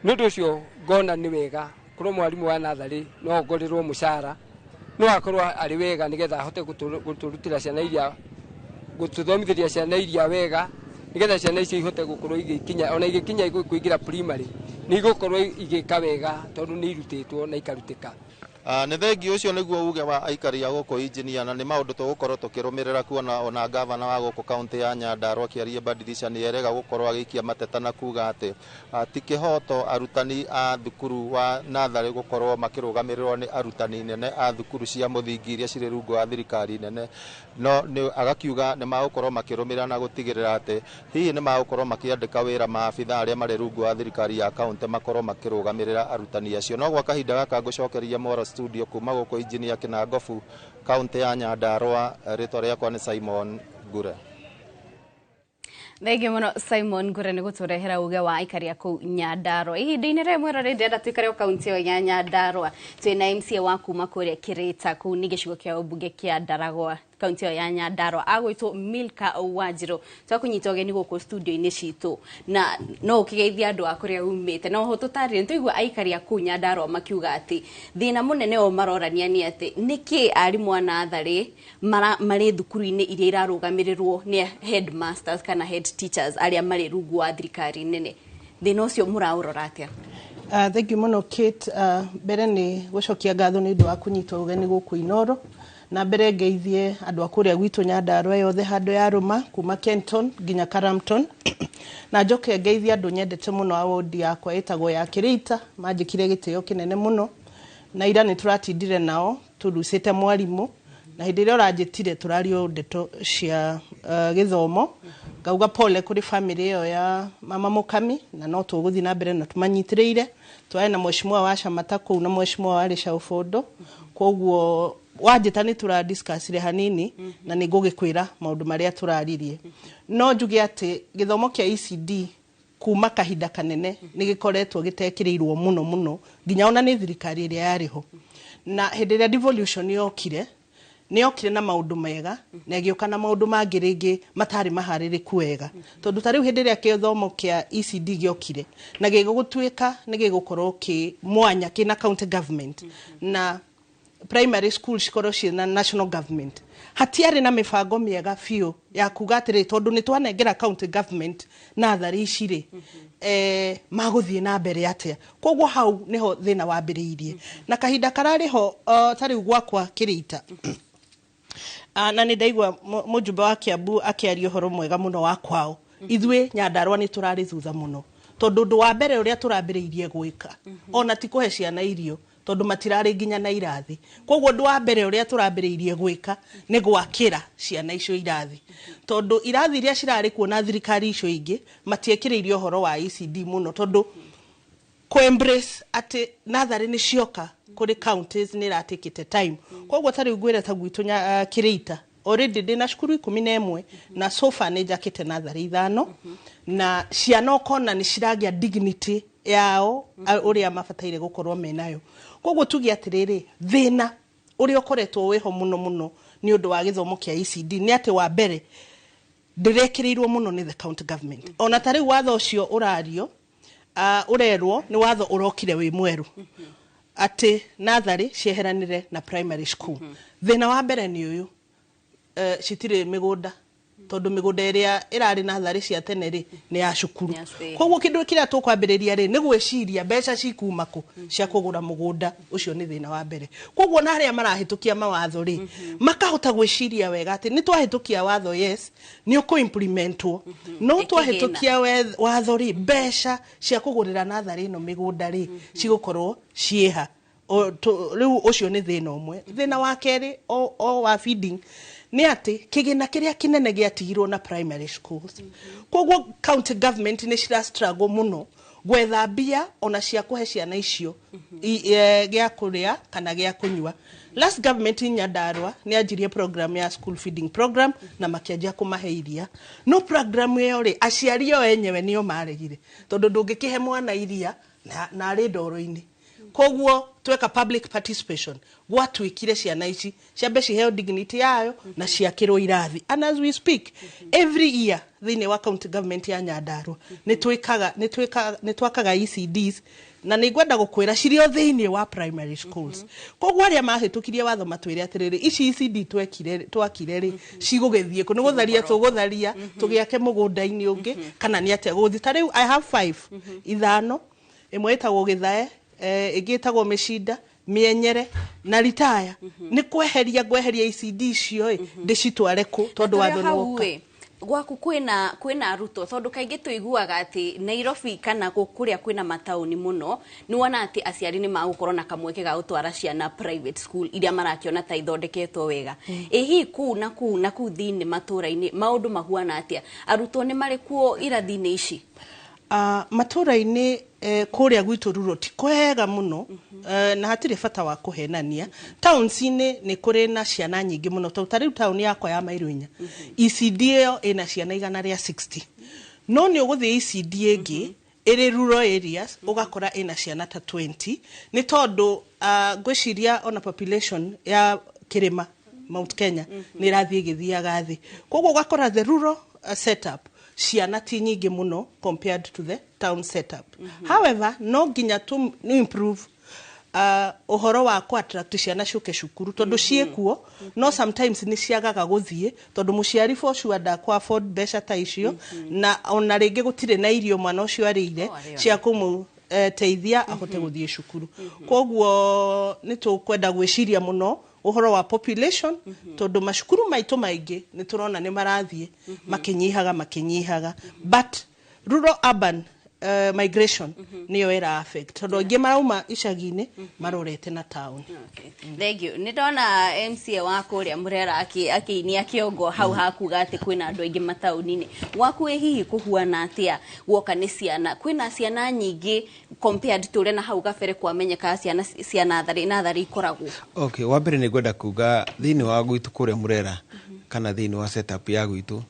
nundu ucio ngona ni wega kurwo mwarimu wa nathari no ngorirwo mushara no akorwo ari wega nigetha ahote guturutira ciana iria gututhomithiria ciana iria wega nigetha ciana icio ihote gukorwo igikinya ona igikinya kuingira primary ni igukorwo igika wega tondu ni irutitwo na ikarutika. Nĩ thengi ũcio nĩguo uge wa aikari a gũkũ engineer na nĩ maũndũ tũgũkorwo tũkĩrũmĩrĩra kuona ona gavana wa gũkũ kaunti ya Nyandarua Kĩarie Badilisha nĩ erega gũkorwo agĩikia mateta na kuga atĩ ti kĩhoto arutani a thukuru wa nathari gũkorwo makĩrũgamĩrĩrwo nĩ arutani nene a thukuru cia mũthingi iria cirĩ rungu wa thirikari nene no agakiuga nĩ magũkorwo makĩrũmĩrĩra na gũtigĩrĩra atĩ hihi nĩ magũkorwo makĩandĩka wĩra maabitha arĩa marĩ rungu wa thirikari ya kaunti makorwo makĩrũgamĩrĩra arutani acio no gwa kahinda gaka ngũcokeria Mwaro studio kuma guko engineer Kinangofu kaunti ya Nyandarua ritwa riakwa ni Simon Ngure. Thenge muno Simon Ngure ni guturehera uge wa ikaria ku Nyandarua. Ihinda-inĩ rĩmwe rĩrĩa tuikare o kaunti ya Nyandarua twina MCA wa kuma kuria Kirita ku ni gĩcigo kĩa ũmbunge kĩa Ndaragwa kaunti ya Nyandarua agwĩtwo Milka Wanjiru twakunyita ũgeni gũkũ studio-inĩ citũ na no ũkĩgeithia andũ a kũrĩa umĩte no ho tũtarire tũigua aikari a ku Nyandarua makiuga atĩ thĩna mũnene o marorania nĩ atĩ nĩkĩ arimũ a natharĩ marĩ thukuru-inĩ iria irarũgamĩrĩrwo nĩ headmasters kana head teachers arĩa marĩ rungu wa thirikari nene. Thĩna ũcio mũraũrora atĩa? Thank you muno Kate. Mbere nĩ gũcokia ngatho nĩ ũndũ wa kũnyita ũgeni gũkũ Inooro. Na mbere ngeithie andũ a kũrĩa gwitũ Nyandarua yothe handũ ya Rũma kuma Kenton nginya Karampton. Na njoke ngeithie andũ nyendete mũno a wodi yakwa ĩtagwo ya Kirita manjĩkire gĩtĩo kĩnene mũno. Na ira nĩ tũratindire nao tũrucĩte mwarimũ na hĩndĩ ĩrĩa ũranjĩtire tũrario ndeto cia gĩthomo. Ngauga pole kũrĩ family ĩyo ya mama Mũkami na no tũgũthiĩ na mbere na tũmanyitĩrĩire. Twae na mheshimiwa wa Shamata kũu na mheshimiwa wa Risha Ufondo. Koguo wajita ni tura discuss re hanini na ni ngũgĩkwĩra maũndũ marĩa tũraririe. No njuge atĩ gĩthomo kĩa ECD kuma kahinda kanene nĩ gĩkoretwo gĩtekĩrĩirwo mũno nginya ona nĩ thirikari ĩrĩa yarĩho. Na hĩndĩ ĩrĩa devolution yokire na maũndũ mega na ĩgĩũka na maũndũ mangĩ rĩngĩ matarĩ maharĩrĩku wega. Tondũ tarĩu hĩndĩ ĩrĩa gĩthomo kĩa ECD gĩokire na gĩgũtuĩka nĩ gĩgũkorwo kĩ mwanya kĩna county government na primary school cikorwo ciĩna national government. Hatiarĩ na mĩbango mĩega biũ ya kuga atĩrĩ tondũ nĩ twanengera county government natharĩ ici magũthiĩ na mbere atĩa. Koguo hau niho thĩna wambĩrĩirie. Na kahinda kararĩ ho tarĩu gwakwa Kirita. Na nĩ ndaigua mũjumbe wa Kiambu akĩaria ũhoro mwega mũno wa kwao. Ithuĩ Nyandarua nĩ tũrarĩ thutha mũno. Tondũ ũndũ wa mbere ũrĩa tũrambĩrĩirie gwĩka ona ti kũhe ciana irio tondũ matirarĩ nginya na irathi. Koguo ũndũ wa mbere ũrĩa tũrambĩrĩirie gwĩka nĩ gwakĩra ciana icio irathi. Tondũ irathi iria cirarĩ kuo na thirikari icio ingĩ matiekĩrĩirie ũhoro wa ECD mũno tondũ embrace atĩ natharĩ nĩ cioka kũrĩ counties nĩ iratikĩte time. Koguo tarĩu ngwĩre ta gwitũ Kirita already ndĩna cukuru 11 na so far nĩ njakĩte natharĩ 5 na ciana ũkona nĩ ciragĩa dignity yao ũrĩa mabataire gũkorwo menayo. Koguo tuge atĩrĩrĩ thĩna ũrĩa ũkoretwo wĩho mũno nĩ ũndũ wa gĩthomo kĩa ECD nĩ atĩ wa mbere ndĩrekĩrĩirwo mũno nĩ the county government. Ona tarĩu watho ũcio ũrario ũrerwo nĩ watho ũrokire wĩ mweru atĩ natharĩ cieheranire na primary school. Thĩna wa mbere nĩ ũyũ citirĩ mĩgũnda tondũ mĩgũnda ĩrĩa ĩrarĩ natharĩ cia tene nĩ ya cukuru. Koguo kĩndũ kĩrĩa tũkwambĩrĩria nĩ gwĩciria mbeca cikuma kũ cia kũgũra mũgũnda ũcio nĩ thĩna wa mbere. Koguo na arĩa marahĩtũkia mawatho makahota gwĩciria wega atĩ nĩ twahĩtũkia watho yes nĩ ũkũ-implementwo no twahĩtũkia watho mbeca cia kũgũrĩra natharĩ ĩno mĩgũnda cigũkorwo ciĩha. Rĩu ũcio nĩ thĩna ũmwe. Thĩna wa kerĩ o wa feeding nĩ atĩ kĩgĩna kĩrĩa kĩnene gĩatigirwo na primary schools. Koguo county government nĩ cira struggle mũno gwetha mbia ona cia kũhe ciana icio gĩa kũrĩa kana gĩa kũnyua. Last government Nyandarua nĩ anjirie program ya school feeding program na makĩanjia kũmahe iria. No program ĩyo aciari o enyewe nĩo maregire tondũ ndũngĩkĩhe mwana iria na arĩ ndoro-inĩ. Koguo tweka public participation gwatuĩkire ciana ici ciambe ciheo dignity yayo na ciakĩrwo irathi. And as we speak every year thĩinĩ wa county government ya Nyandarua nĩ twakaga ECDs na nĩ ngwenda gũkwĩra cirio thĩinĩ wa primary schools. Koguo arĩa mahĩtũkirie watho matwĩre atĩrĩrĩ ici ECD twakire cigũgĩthiĩ kũ nĩ gũtharia tũgũtharia tũgĩake mũgũnda-inĩ ũngĩ kana nĩ atĩa gũthiĩ. Tarĩu I have 5 ithano ĩmwe ĩtagwo Gĩthae ĩngĩ ĩtagwo Mĩcinda Mĩenyere na Ritaya. Nĩ ngweheria ECD icio ndĩcitware kũ tondũ watho nĩ woka. Gwaku kwĩna arutwo tondũ kaingĩ tũiguaga atĩ Nairobi kana kũrĩa kwĩna mataũni mũno nĩ wona atĩ aciari nĩ magũkorwo na kamweke ga gũtwara ciana private school iria marakĩona ta ithondeketwo wega. Hihi kuu na kuu thĩinĩ matũra-inĩ maũndũ mahuana atĩa? Arutwo nĩ marĩ kuo irathi-inĩ ici? Matũra-inĩ kũrĩa gwitũ rural ti kwega mũno na hatirĩ bata wa kũhenania. Towns-inĩ nĩ kũrĩ na ciana nyingĩ mũno tondũ tarĩu taũni yakwa ya Mairũ 4 ECD ĩyo ĩna ciana 160. no nĩ ũgũthiĩ ECD ĩngĩ ĩrĩ rural areas ũgakora ina ciana ta 20 nĩ tondũ ngwĩciria ona population ya Kĩrĩma Mount Kenya nĩ rathiĩ gĩthiaga thĩ koguo ũgakora the rural setup ciana ti nyingĩ mũno compared to the town setup. However, no nginya to improve uhoro wa ku attract ciana ciuke cukuru tondu ciekuo no sometimes ni ciagaga guthie tondu muciari for sure da ku afford beca ta icio na ona ringi gutire na irio mwana ucio arire cia kumu teithia ahote guthie cukuru. Koguo ni tukwenda gwiciria muno uhoro wa population tondu mashukuru maitu maingi ni turona ni marathie makinyihaga but rural urban migration niyo era affect tondu ingi marauma icagi-ini marorete na town. Thank you. Nidona MCA wako uria Murera akiinia kiongo hau hakuga ati kwina andu aingi matauni-ini waku hihi kuhuana atia woka ni ciana kwina ciana nyingi compared to uria na hau gabere kwamenyeka ciana nathari ikoragwo. Okay, wa mbere ni gwenda kuga thiini wa gwitu kuria Murera kana thiini wa setup ya gwitu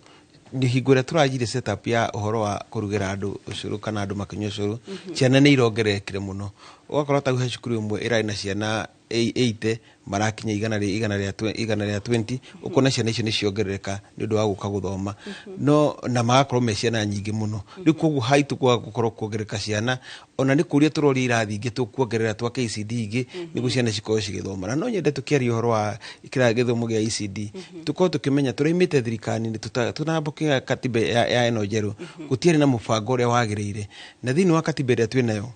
ni hingure turajire setup ya uhoro wa kurugira andu ucuru kana andu makinywa ucuru ciana ni irongererekire muno ugakora ta guhe cukuru imwe ira ina ciana 80 marakinya igana rĩa 20 ukona ciana icio ni ciongerereka ni undu wa guka guthoma no na magakorwo me ciana nyingi muno riu koguo haitu kwa gukorwo kuongerereka ciana ona ni kuria turori irathi ingi tukuongerera twa KCD ingi nigu ciana cikorwo cigithoma na no nyende tukiaria uhoro wa ikira githomo gia ECD tukorwo tukimenya turaimite thirikani ni tunambukia katiba ya eno njeru gutiari na mubango uria wagiriire na thiini wa katiba ria twinayo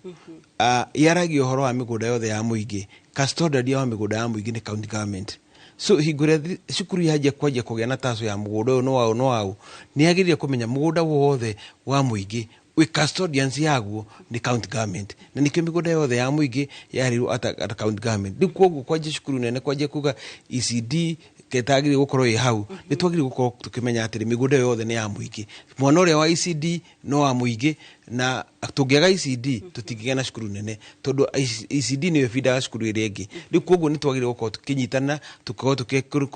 yaragi uhoro wa migunda yothe ya muingi custodian wa migunda ya muingi ni county government. So hingure cukuru yaje kwaje kugia na taso ya mugunda no wao ni agirire kumenya mugunda wothe wa muingi we custodians yaguo ni county government na nikyo migunda yothe ya muingi yarirwo ata county government ndi koguo kwaje cukuru nene kwaje kuga ECD ketagiri gukorwo i hau ni twagiri gukorwo tukimenya atiri migunda yothe ni ya muingi mwana uria wa ECD no wa muingi na tungiaga ECD tutingigena cukuru nene tondu ECD niyo feeder cukuru iri ingi ri koguo ni twagire gukorwo tukinyitana tukorwo tukikuru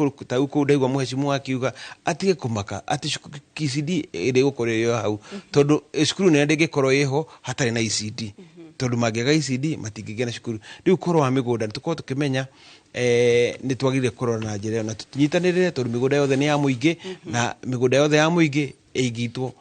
ku ndaigwa muhecimu akiuga atige kumaka ati ECD iri gukorwo yo hau tondu cukuru nene ndingikorwo iho hatari na ECD tondu magiaga ECD matingigena cukuru ri ukorwo wa migunda tukorwo tukimenya ni twagire korona na njira na tutinyitanirire tondu migunda yothe ni ya muingi na migunda yothe ya muingi igitwo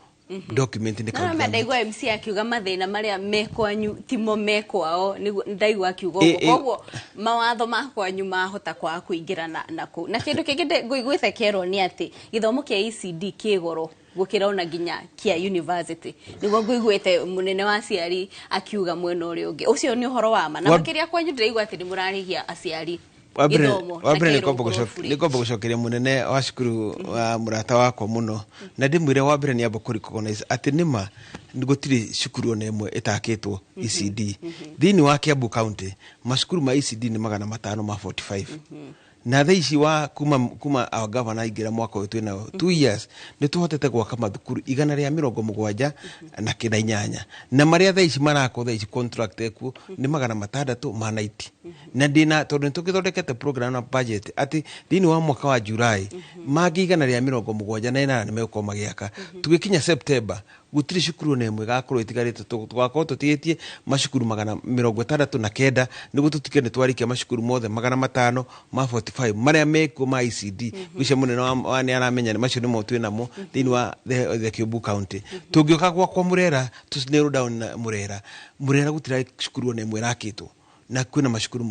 document ni kana ndaigwa MC akiuga mathina maria mekwanyu timo mekwao ndaigwa akiuga koguo mawatho makwanyu mahota kwa kuingira na kindu kingi ngwigwithe kero ni ati githomo kia ECD kigoro gukira ona ginya kia university niguo ngwigwite munene wa aciari akiuga mwena uria ungi ucio ni uhoro wa ma na makiria kwanyu ndaigwa ati ni murarigia aciari Wabere ni kombo gucokeria munene wa cukuru wa murata wakwa muno na ndimwire wabere ni abo recognize ati nima ngutiri cukuru ona imwe itakitwo ECD thiini wa Kiambu County macukuru ma ECD ni 545 na thaici wa kuma our governor ingira mwaka wetu na 2 years ni tuhotete gwaka mathukuru 170 na kidainyanya na maria thaici marako thaici contract eku ni 690 na ndina tondu tukithondekete program na budget ati thini wa mwaka wa July magi 170 na ni meko magiaka tugikinya September gutiri cukuru ne mwe gakorwo itigarite twakorwo tutietie macukuru 669 niguo tutikene twarikia macukuru mothe 545 maria meko ma ECD gwice munene wa ni aramenya ni macio ni mo twinamo thini wa the Kiambu County tungioka kwa Murera tusinero down Murera gutira cukuru ne mwe rakitwo na kwina mashukuru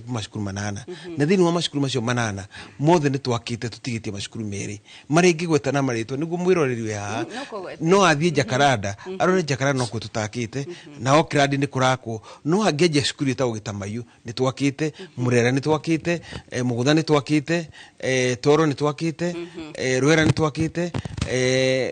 mashukuru manana na thini wa mashukuru macio manana mothe ni twakite tutigitie mashukuru meri maringi gwetana maritwa niguo mwiroreri ya no athie Jakaranda arore Jakaranda no kututakite na okradi ni kurako no ageje cukuru ta ugitamayu ni twakite Murera ni twakite Mugutha ni twakite Toro ni twakite Rwera ni twakite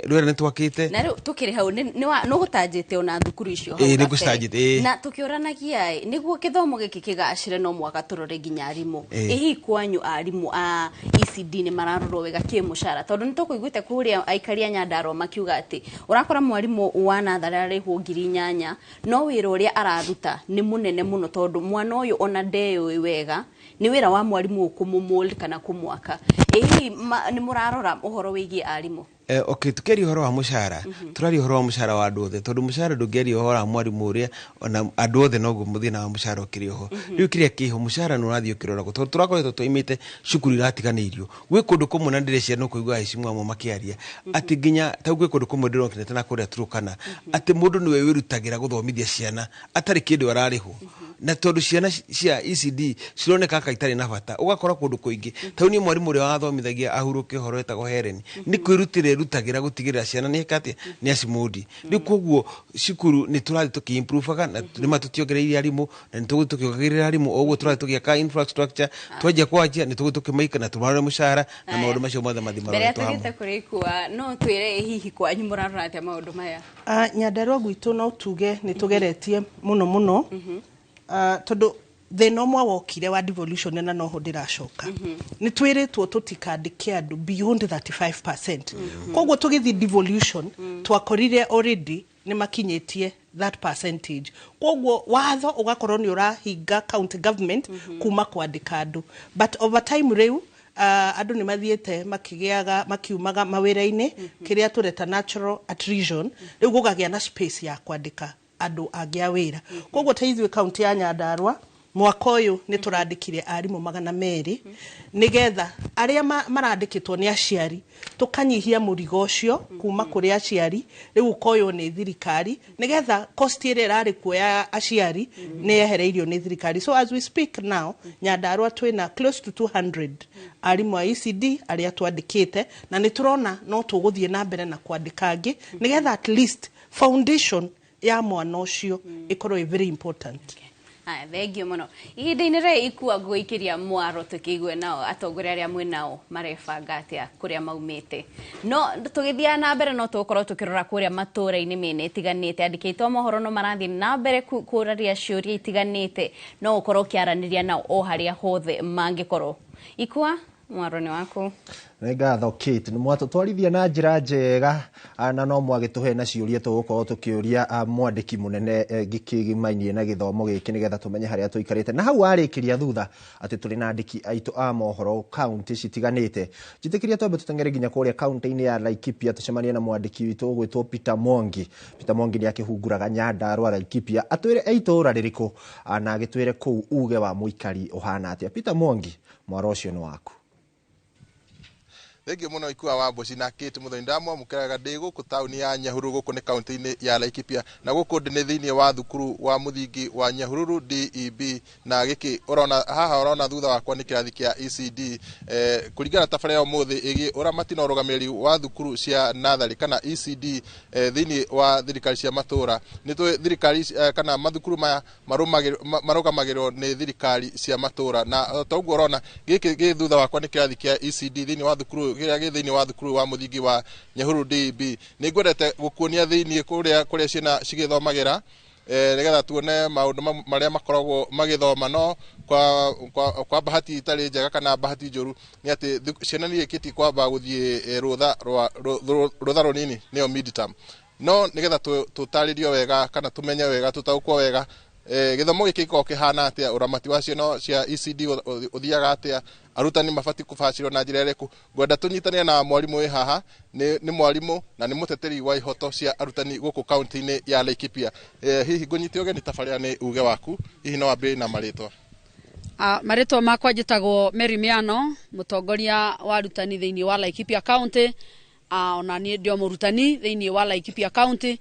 Rwera ni twakite na riu tukiri hau no gutanjite ona thukuru icio ni gustanjite na tukioranagia niguo kithomo giki kigacire no mwaka turore ginya arimu ihi kwanyu arimu a ECD ni mararorwo wega kimushara tondu nitukuiguite kuria aikaria Nyandarua makiuga ati urakora mwarimu wa nathari arihwo 8,000 no wira uria araruta ni munene muno tondu mwana uyu ona ndeyo wega ni wira wa mwarimu kumumul kana kumwaka ihi ni murarora uhoro wigi arimu okay tukeri horo wa mushara turari horo wa mushara wa andu othe tondu mushara ndungeri horo wa mwarimu uria ona andu othe no guthina wa mushara ukiri ho riu kiria kiho mushara no rathio kirora tondu turakoretwo tuimite cukuru iratiganirio gwi kundu kumwe na ndire ciana kuigua hecimu amo makiaria ati nginya ta gwi kundu kumwe ndirokinete na kuria turukana ati mundu niwe wirutagira guthomithia ciana atari kindu arariho na tondu ciana cia ECD cironeka kaitari na bata ugakora kundu kuingi tauni mwarimu uria wathomithagia ahuruke horo etagwo Helen ni kwirutire rutagira gutigirira ciana ni kati ni acimudi riu koguo cukuru ni turathi tukiimprovaga na ni matutiogereire arimu na ni tugutukiogereire arimu oguo turathi tugiaka infrastructure twaje kwajia ni tugutukimaika na tumare mushara na maundu macio mothe mathimaro mbere tugite kurikua no twire hihi kwa nyumurarora atia maundu maya Nyandarua gwitu no tuge ni tugeretie muno tondu thina mwa wokire wa devolution na no hodira shoka ni twiritwo tutikandike andu beyond 35%. Koguo tugithi devolution twakorire already ni makinyetie that percentage. Koguo watho ugakorwo ni urahinga county government kuma kwandika andu, but over time riu andu ni mathiete makigiaga makiumaga mawira-ini kiria tureta natural attrition riu gugagia na space ya kwandika andu agia wira. Koguo teithwe county ya Nyandarua mwaka uyu ni turandikire arimu 200 nigetha aria marandikitwo ni aciari tukanyihia murigo ucio kuma kuri aciari riu koyo ni thirikari nigetha cost ire rari kuoya aciari ni yehereirio ni thirikari. So as we speak now Nyandarua twina close to 200 arimu a ECD aria twandikite na ni turona no tuguthie na mbere na kwandika angi nigetha at least foundation ya mwana ucio ikorwo very important. Thengio muno ihinda-inĩ rĩ ikua gwĩkĩria mwaro tũkĩigwe nao atongoria arĩa mwĩ nao marebanga atia kũrĩa maumĩte no tũgĩthiaga na mbere no tũkorwo tũkĩrora kũrĩa matũũra-inĩ mĩena ĩtiganĩte andĩki a mohoro no marathiĩ na mbere kũraria ciũria itiganĩte no ũkorwo ũkĩaranĩria nao o harĩa hothe mangĩkorwo. Ikua mwaro nĩ waku. Ngatho Kate ni mwatutwarithia na njira njega na no mwagituhe na ciuria tugukorwo tukiuria mwandiki munene gikigimainie na githomo giki nigetha tumenye haria tuikarite na hau arikiria thutha ati tuli na andiki aitu a mohoro county citiganite jitikiria twambe tutengere ginya kuria county-ini ya Laikipia tucemanie na mwandiki witu gwitwo Peter Mwangi ni akihunguraga Nyandarua Laikipia atwire aitura ririko na agitwire kuu uge wa muikari uhana atia. Peter Mwangi mwaro ucio ni waku. Thengio muno Ikua wa Mboci na Kate Muthoni ndamwa mukeraga ndi guku tauni ya Nyahururu guku ni county-ini ya Laikipia na guku ndi ni thiini wa thukuru wa muthingi wa Nyahururu DEB na giki urona haha urona thutha wakwa ni kirathi kia ECD kuringana tabara ya umuthi igi uramati na urugamiriri wa thukuru cia nathari kana ECD thiini wa thirikari cia matura ni tu thirikari kana mathukuru maya marugamagirwo ni thirikari cia matura na toguo urona giki gi thutha wakwa ni kirathi kia ECD thiini wa thukuru kiria githini wa thukuru wa muthingi wa Nyahururu DEB ni ngwendete gukuonia thiini kuria ciana cigithomagira nigetha tuone maundu maria makoragwo magithoma no kwa bahati itari njega kana bahati njuru ni ati ciana ni ikiti kwamba guthie rutha runini nio midterm no nigetha tutaririo wega kana tumenye wega tutaukwo wega githomo giki ko kihana atia uramati wa ciana cia ECD uthiaga atia arutani mabati kubacirwo na njira ireku ngwenda tunyitane na mwarimu wi haha ni mwarimu na ni muteteri wa ihoto cia arutani guku county-ini ya Laikipia hihi ngunyite ogeni tafaria ni uge waku hihi no ambe na maritwa. Maritwa makwa njitagwo Mary Miano mutongoria wa arutani thiini wa Laikipia county ona ni ndio murutani thiini wa Laikipia county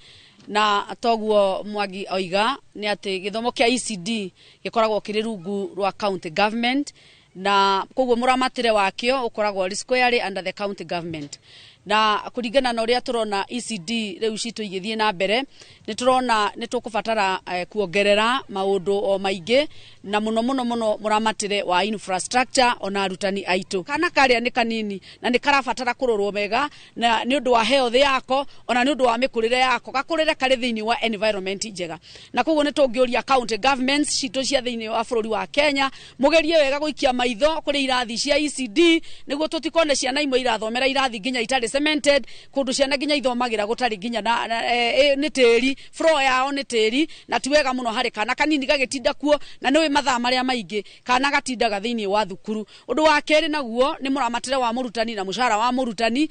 na toguo Mwangi oiga ni ati githomo kia ECD gikoragwo kiri rungu rwa county government na koguo muramatire wakio ukoragwo squarely under the county government na kuringana na uria turona ECD riu citu igithie na mbere ni turona ni tukubatara kuongerera maundu o maingi na muno muramatire wa infrastructure ona arutani aitu kana karia ni kanini na ni karabatara kurorwo mega na ni undu wa health yako ona ni undu wa mikurire yako gakurire kari thiini wa environment njega na koguo ni tungiuria county governments citu cia thiini wa bururi wa Kenya mugerie wega guikia maitho kuri irathi cia ECD niguo tutikone ciana imwe irathomera irathi nginya itari cemented kundu ciana ginya ithomagira gutari ginya ni tiri floor yao ni tiri na tiwega muno hari kana kanini gagitinda kuo na niwe mathaa maria maingi kana gatindaga thiini wa thukuru. Undu wa keri naguo ni muramatire wa murutani na mushara wa murutani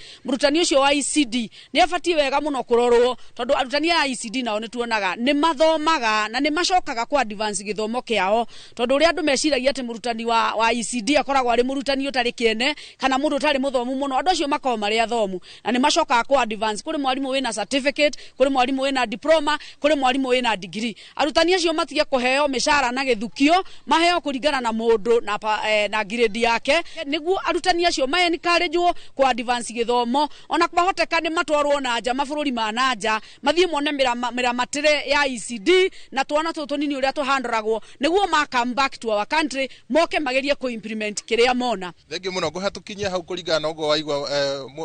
ucio wa ECD ni afatie wega muno kurorwo tondu arutani ya ECD nao ni tuonaga ni mathomaga na ni macokaga kwa advance githomo kiao tondu uri andu meciragia ati murutani wa ECD akoragwo ari murutani utari kiene kana mundu utari muthomu muno andu acio makao mari athomu na ni macokaga kwa advance kuri mwarimu wina certificate kuri mwarimu wina diploma kuri mwarimu wina degree. Arutani acio matige kuheo mishara na githukio maheo kuringana na mundu na grade yake niguo arutani acio ma encouragewo kwa advance githomo ona kwahoteka ni matwarwo na nja mabũrũri ma nanja mathie mone miramatire ya ECD na twana tutu nini uria tuhandoragwo niguo ma come back to our country moke magerie ku implement kiria mona. Thengi muno nguhatukinyia hau kuringana na ugo waigwa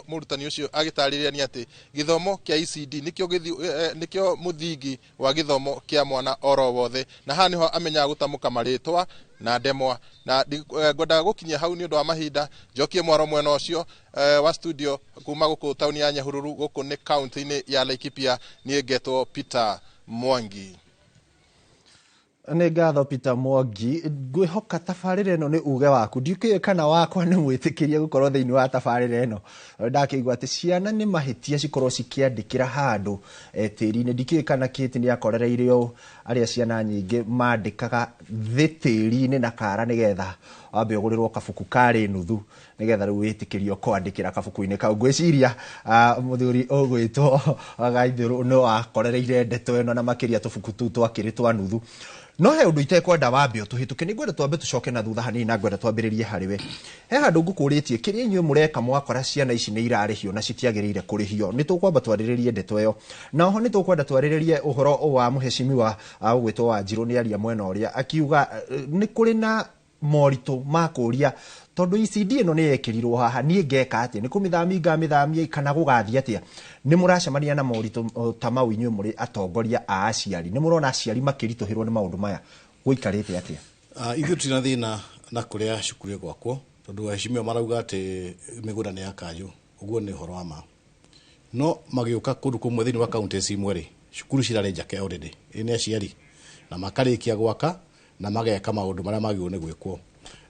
murutani ucio agitariria ni ati githomo kia ECD nikio muthingi wa githomo kia mwana oro wothe na hani ho amenya gutamuka maritwa na ndemwa na ngwenda gukinyia hau ni undu wa mahinda njokie mwaro mwena ucio wa studio kuma guku tauni ya Nyahururu guku ni county-ini ya Laikipia ni ngetwo Peter Mwangi. Nĩ ngatho Peter Mwangi ngwihoka tabarĩra ĩno nĩ uge waku ndiũkĩũĩ kana wakwa nĩ mwĩtĩkĩrie gũkorwo thĩinĩ wa tabarĩra ĩno ndakĩigua atĩ ciana nĩ mahĩtia cikorwo cikĩandĩkĩra handũ tĩri-inĩ ndiũkĩũĩ kana Kate nĩ akorereire ũũ arĩa ciana nyingĩ mandĩkaga thĩ tĩri-inĩ na kara nĩgetha wambe ũgũrĩrwo kabuku karĩ nuthu nĩgetha rĩu wĩtĩkĩrio kwandĩkĩra kabuku-inĩ kau. Ngwĩciria mũthuri ũgwĩtwo Gaithĩrũ no akorereire ndeto ĩno na makĩria tũbuku tũu twakĩrĩ twa nuthu. No he undu itekwenda wambe utuhituke ni ngwenda twambe tucoke na thutha hanini na ngwenda twambiririe hariwe he handu ngukuritie kiria inyuĩ mureka mwakora ciana ici ni irarihio na citiagiriire kurihio ni tukwamba twariririe ndeto iyo na oho ni tukwenda twariririe uhoro wa muheshimiwa ugwitwo Wanjiru ni aria mwena uria akiuga ni kuri na morito makuria tondu ECD ino ni yekirirwo haha nie ngeka atia ni kumithamia kana gugathia atia ni muracemania na morito ta mau inyuĩ muri atongoria a aciari ni murona aciari makirituhirwo ni maundu maya guikarite atia? Ithuĩ tina thina na kuria cukuru gwakwo tondu heshimiwa marauga ati migunda ni yakanjũ uguo ni horo wa ma no magiuka kundu kumwe thini wa county cimwe ri cukuru cirarĩ njake already ni aciari na makarikia gwaka na mageka maundu maria magĩrĩirwo ni gwĩkwo.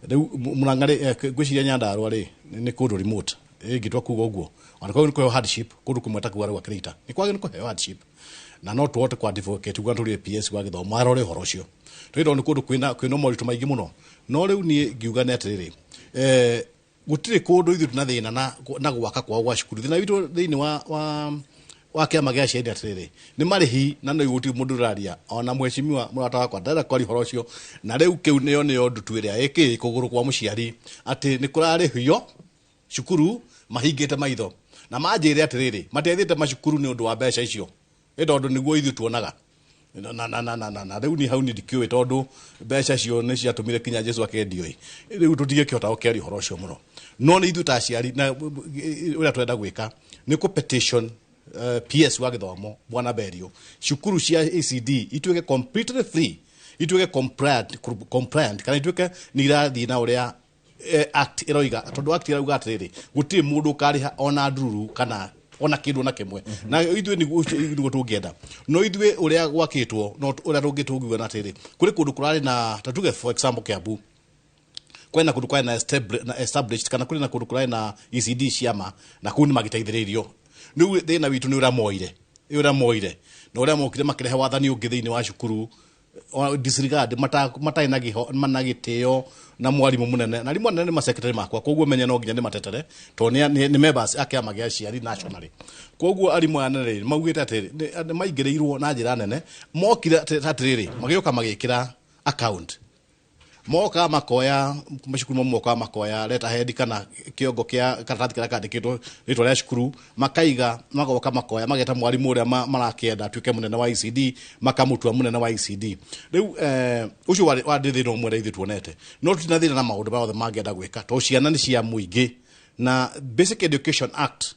Riu Murang'a ngwĩciria Nyandarua ri ni kundu remote ngitwa kuga uguo ona kwa nikuheo hardship kundu kumwe ta kuga creator ni kwage nikuheo hardship na no tuote kwa advocate uga turi PS wa githomo arore horo ucio twindo ni kundu kwina morito maingi muno no riu ni ngiuga ni atiriri gutire kundu ithu tuna thina na gwaka kwa gwa cukuru thina witu thiini wa kiama gia ciana atiriri ni marihi na no iguti mundu raria ona mweshimiwa murata wakwa ndara kwari horo ucio na riu kiu niyo ndutu iria iki kuguru kwa muciari ati ni kurarihio cukuru mahingite maitho na manjire atiriri matethite macukuru ni undu wa mbeca icio tondu niguo ithu tuonaga na riu ni hau ni ndikiwe tondu mbeca cio ni ciatumire kinya Jesu akendio riu tutige kihota ukeri horo ucio muno no ni ithu ta ciari na uria twenda gwika ni ku petition PS wa githomo bwana Berio cukuru cia ECD ituike completely free ituike compliant kana ituike ni irathi na uria act iroiga tondu act irauga atiriri gutire mundu kariha ona ndururu kana ona kindu na kimwe na ithuĩ niguo tungienda no ithuĩ uria gwakitwo no uria tungitugiwa na atiriri kuri kundu kurari na tatuge for example Kiambu kwena kundu kwena established kana kuri na kundu kurari na ECD ciama na kuni magiteithĩrĩrio niu thina witu ni ura moire no uria mokire makirehe wathani ungi thiini wa cukuru disregard matai na gitio na mwarimu munene na rimwe nene ma secretary makwa koguo menye no nginya ni matetere to ni members ake amagia ciari nationally koguo arimu anene maugite ati ni maingĩrĩirwo na njĩra nene mokire atiriri magĩoka magĩkĩra account moka makoya macukuru moka makoya letterhead kana kiongo kia karatathi kira kandikitwo ritwa ria cukuru makaiga magoka makoya mageta mwarimu uria marakienda tuike munene wa ECD makamutua munene wa ECD riu ucio wa ndithino mwere ithu tuonete no tutina thina na maundu mothe mangienda gwika to ciana ni cia muingi na Basic Education Act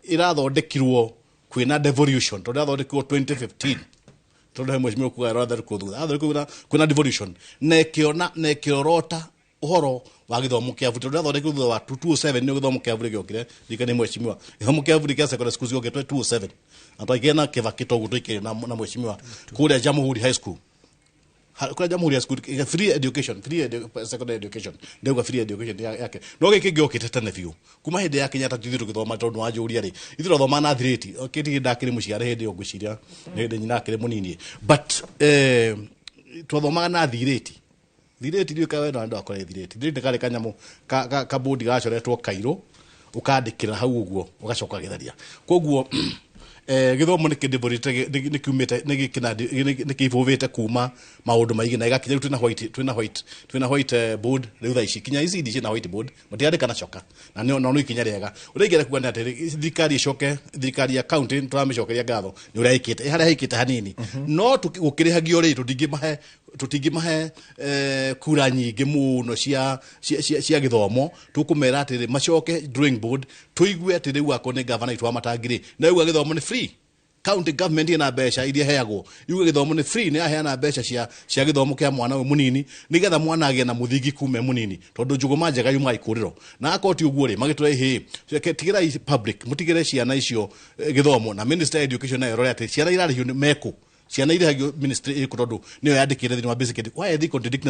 irathondekirwo kwina devolution to irathondekirwo 2015 tondu he mweshimiwa kuga rather kuthutha kuna devolution nekiona nekiorota uhoro wa githomo kia buri tondu thondeke thutha wa 207 ni githomo kia buri giokire dikane mweshimiwa githomo kia buri kia secondary school giokire 207 atagena kivaki togu tuikire na mweshimiwa kule Jamhuri High School kule Jamhuri High School free education secondary education ndio free education yake no giki giokite tene biu kuma hindi ya Kenyatta tuthiru githoma tondu wa njuri ari ithiru thoma na thiriti okiti ndakiri muciare hindi yo ngwiciria hindi nyina akiri munini but twathomaga na thiriti ndio kawe na ndo akore thiriti kale kanyamu ka board gacoretwo kairo ukandikira hau uguo ugacoka githaria koguo githomo nikiumite nikivuvite kuma maundu maingi na igakinya twina white board riu tha ici kinya ici ndici na white board mutiari kana coka na no ikinya riega uregera kuona ati thirikari icoke thirikari ya county turamicokeria ngatho ni uria ikite haria ikite hanini no tukirihagio ri tutingimahe kura nyingi muno cia githomo tukumera ati macoke drawing board tuigue ati riu akone governor itwa matangiri na riu githomo ni free county government ina mbeca iria heagwo yuge githomo ni free ni aheana mbeca cia githomo kia mwana we munini nigetha mwana agie na muthingi kume munini tondu njuguma njega yuma ikuriro na akoti uguo ri magitwe hi tigira public mutigire ciana icio githomo na minister education na rore ati ciana irarihio meku ciana irihagio ministry ikutondu niyo yandikire thini wa basic education why they contradict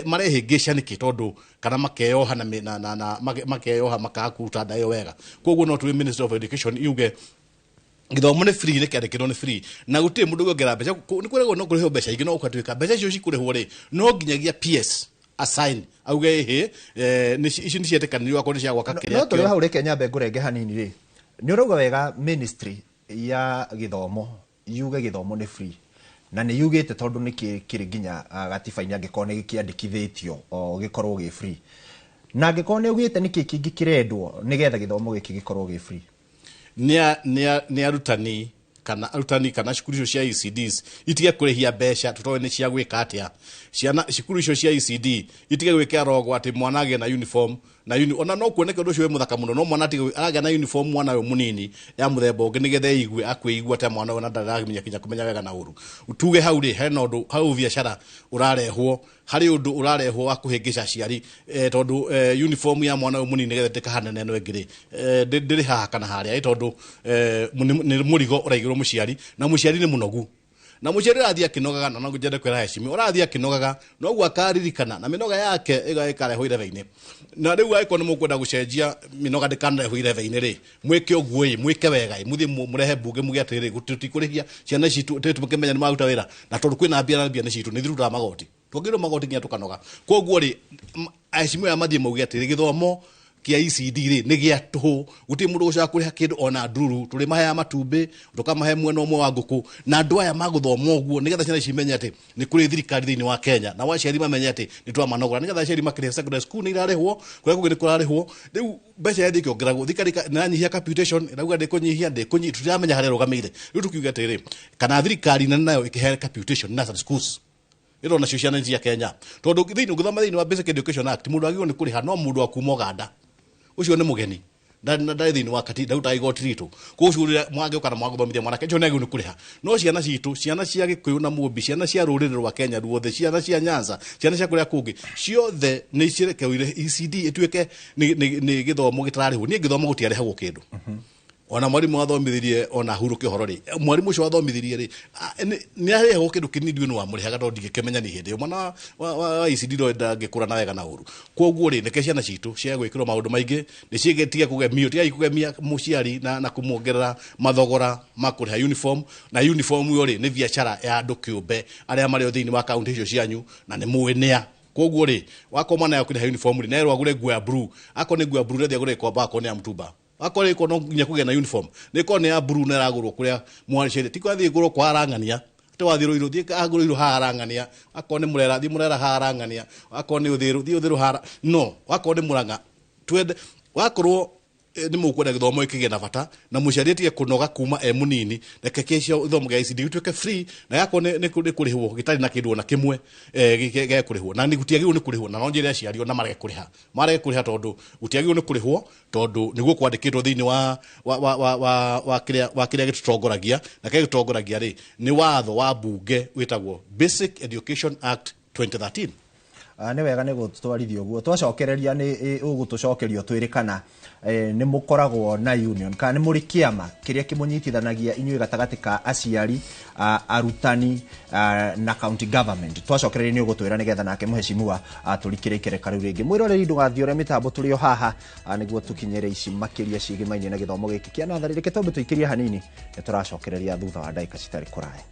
mare higisha niki tondu kana makeyoha na makeyoha makakuta ndayo wega koguo no tu minister of education yuge githomo ni free nekandikirwo ni free na gutie mundu gongera mbeca ni kurego no kuriho mbeca ingi no ukatwika mbeca icio cikurihwo ri no nginyagia PS assign auge he ici ni cietekanirwo akoni cia gwaka kiria no tuli haure Kenya mbe ngurenge hanini ri ni uruga wega ministry ya githomo yuge githomo ni free na ni yugite tondu ni kiri nginya gatiba-ini angikone gikiandikithitio o gikorwo gi free na angikone ugite ni kingi kirendwo nigetha githomo giki gikorwo gi free ni arutani kana cukuru icio cia ECDs itige kurihia mbeca tutoe ni cia gwika atia ciana cukuru icio cia ECD itige gwika rogo ati mwana age na uniform na ona no kuoneka undu ucio we muthaka muno no mwana ati araga na uniform mwana we munini ya muthemba ungi nigethe igwe akwiigua ta mwana ona ndaramenya kinya kumenya wega na uru utuge hau ri he no ndu hau biashara urarehwo hari undu urarehwo akuhingisha ciari tondu uniform ya mwana we munini nigethe ndikahanene no engiri ndiri haha kana haria tondu ni murigo uraigirwo muciari na muciari ni munogu na muciari rathia kinogaga na ngo jende kwera heshimi urathia kinogaga no gwa karirikana na minoga yake igakare ho ireve-ini na riu aiko ni mukwenda gucenjia minoga ndikana ho ireve-ini ri mwike oguo mwike wega muthie murehe bunge mugia atiri gutikurihia ciana citu tumukemenya ni maruta wira na tondu kwina mbia ni citu ni thiruta magoti twogiro magoti ngia tukanoga koguo ri heshimi ya mathie mugia atiri githomo kia ECD ri ni gia tuhu guti mundu gucoka kuriha kindu ona nduru tuli mahaya matumbi tukamahe mwena umwe wa nguku na andu aya maguthoma uguo nigetha ciana cimenya ati ni kuri thirikari thiini wa Kenya na waciari mamenye ati ni twa manogora nigetha ciari makire secondary school ni irarihwo kuria kugiri kurarihwo riu mbeca yathi kiongeragwo thikari na nyihia capitation irauga ndikunyihia tutiramenya haria rugamire riu tukiuga atiri kana thirikari nene nayo ikihe capitation nursery schools iro na ciana cia Kenya tondu thiini wa Basic Education Act mundu agirwo ni kuriha no mundu akuma Uganda ucio ni mugeni ndari thiini wa kati ndauta igoti ritu kucurira mwange kana mwagothomithia mwana kecho negu ni kuriha no ciana citu ciana cia Gikuyu na Mumbi ciana cia ruriri rwa Kenya ruothe ciana cia Nyanza ciana cia kuria kungi ciothe ni cirekeire ECD ituike ni githomo gitararihu ni githomo gutiarehagwo kindu ona mwarimu wathomithirie ona huruke horori mwarimu ucio wathomithirie ri ni arehwo kindu kinini ni wa murihaga ndo ndigikemenya ni hindi mwana wa ECD ro ndangikura na wega na uru koguo ri neke ciana citu cia gwikirwo maundu maingi ni cigetige kugemio tiga ikugemia muciari na kumuongerera mathogora makuriha uniform na uniform yo ri ni biashara ya andu kiumbe aria mari thiini wa county icio cianyu na ni muenea koguo ri wakoma na yakuriha uniform ri nairo agure nguo ya blue akone nguo ya blue rethia agure komba akone ya mtumba akore ko no nginya kuge na uniform ni ko ne ya blue na ragurwo kuria mwarichere ti kwathie ngurwo kwa arangania te wathiro iro thie agurwo iro ha arangania akone murera ha arangania akone uthiru ha no akone muranga twende wakorwo ni mukwenda githomo ikige na bata na muciarĩtie kunoga kuma munini na kekecio ithomo gya ECD gituike free na yako ni kurihwo gitari na kindu na kimwe ge kurihwo na ni gutiagirwo ni kurihwo na nonjere aciario na marege kuriha tondu gutiagirwo ni kurihwo tondu niguo kwandikitwo thiini wa kiria gitutongoragia na kile gitutongoragia ri ni watho wa bunge witagwo Basic Education Act 2013 nĩ wega nĩ gũtwarithia ũguo twacokereria nĩ ũgũtũcokerio twĩrĩ kana nĩ mũkoragwo na union kana nĩ mũrĩ kĩama kĩrĩa kĩmũnyitithanagia inyuĩ gatagatĩ ka aciari arutani na county government twacokereria nĩ ũgũtwĩra nĩgetha nake mũhecimiwa tũrikĩre ikereka rĩu rĩngĩ mwĩroreri ndũgathiĩ ũrĩa mĩtambo tũrĩ o haha nĩguo tũkinyĩre ici makĩria ciĩgĩmainie na gĩthomo gĩkĩ kĩa natharĩ reke twambe tũikĩrie hanini nĩ tũracokereria thutha wa ndagĩka citarĩ kũraya.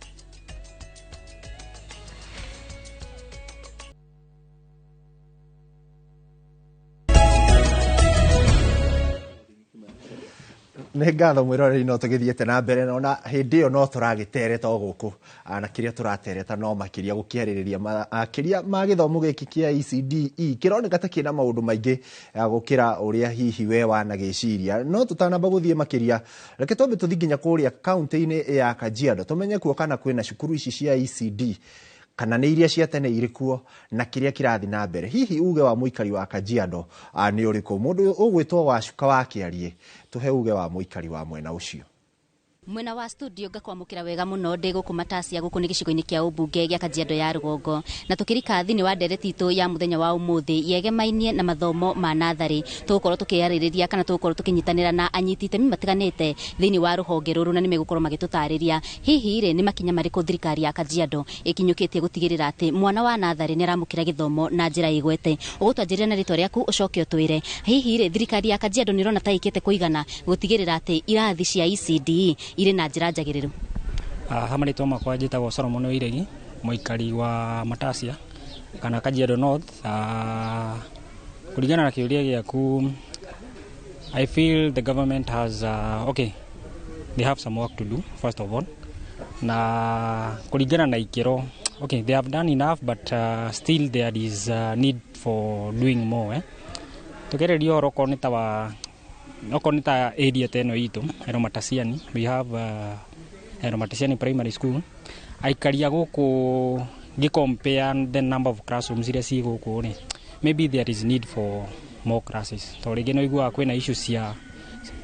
nĩ ngatho mwĩroreri no tũgĩthiĩte na mbere na hĩndĩ ĩyo no tũragĩtereta o gũkũ na kĩrĩa tũratereta no makĩria gũkĩarĩrĩria makĩria ma gĩthomo gĩkĩ kĩa ECDE kĩroneka ta kĩna maũndũ maingĩ gũkĩra ũrĩa hihi we wanagĩciria no tũtanamba gũthiĩ makĩria reke twambe tũthiĩ nginya kũrĩa kaunti-inĩ ya Kajiado tũmenye kuo kana kwĩna cukuru ici cia ECD kana nĩ iria cia tene irĩ kuo na kĩrĩa kĩrathiĩ na mbere hihi uge wa mũikari wa Kajiado nĩ ũrĩkũ mũndũ ũgwĩtwo Wacuka wa Kĩarie tuhe uge wa mũikari wa mwena ũcio. Mwena wa studio ngakwamũkĩra wega mũno ndĩ gũkũ Matacia gũkũ nĩ gĩcigo-inĩ kĩa ũmbunge gĩa Kajiado ya Rũgongo na tũkĩrika thĩinĩ wa ndereti itũ ya mũthenya wa ũmũthĩ yegemainie na mathomo ma natharĩ tũgũkorwo tũkĩarĩrĩria kana tũgũkorwo tũkĩnyitanĩra na anyiti itemi matiganĩte thĩinĩ wa rũhonge rũrũ na nĩmegũkorwo magĩtũtarĩria hihi rĩ nĩ makinya marĩkũ thirikari ya Kajiado ĩkinyũkĩtie gũtigĩrĩra atĩ mwana wa natharĩ nĩ aramũkĩra gĩthomo na njĩra ĩgwete ũgũtwanjĩrĩra na rĩtwa rĩaku ũcoke ũtwĩre hihi rĩ thirikari ya Kajiado nĩ ĩrona ta ĩkĩte kũigana gũtigĩrĩra atĩ irathi cia ECDE irĩ na njĩra njagĩrĩru. Hama rĩtwa makwa njĩtagwo Solomon Oiregi mũikari wa Matacia kana Kajiado North. Kũringana na kĩũria gĩaku I feel the government has they have some work to do first of all na kũringana na ikĩro they have done enough but still there is need for doing more tũkereria oroko nĩ ta area teno itu Eromatasiani we have Eromatasiani primary school aikaria gũkũ compare the number of classrooms iria ci gũkũ rĩ maybe there is need for more classes to rĩngĩ no igua kwĩna issues cia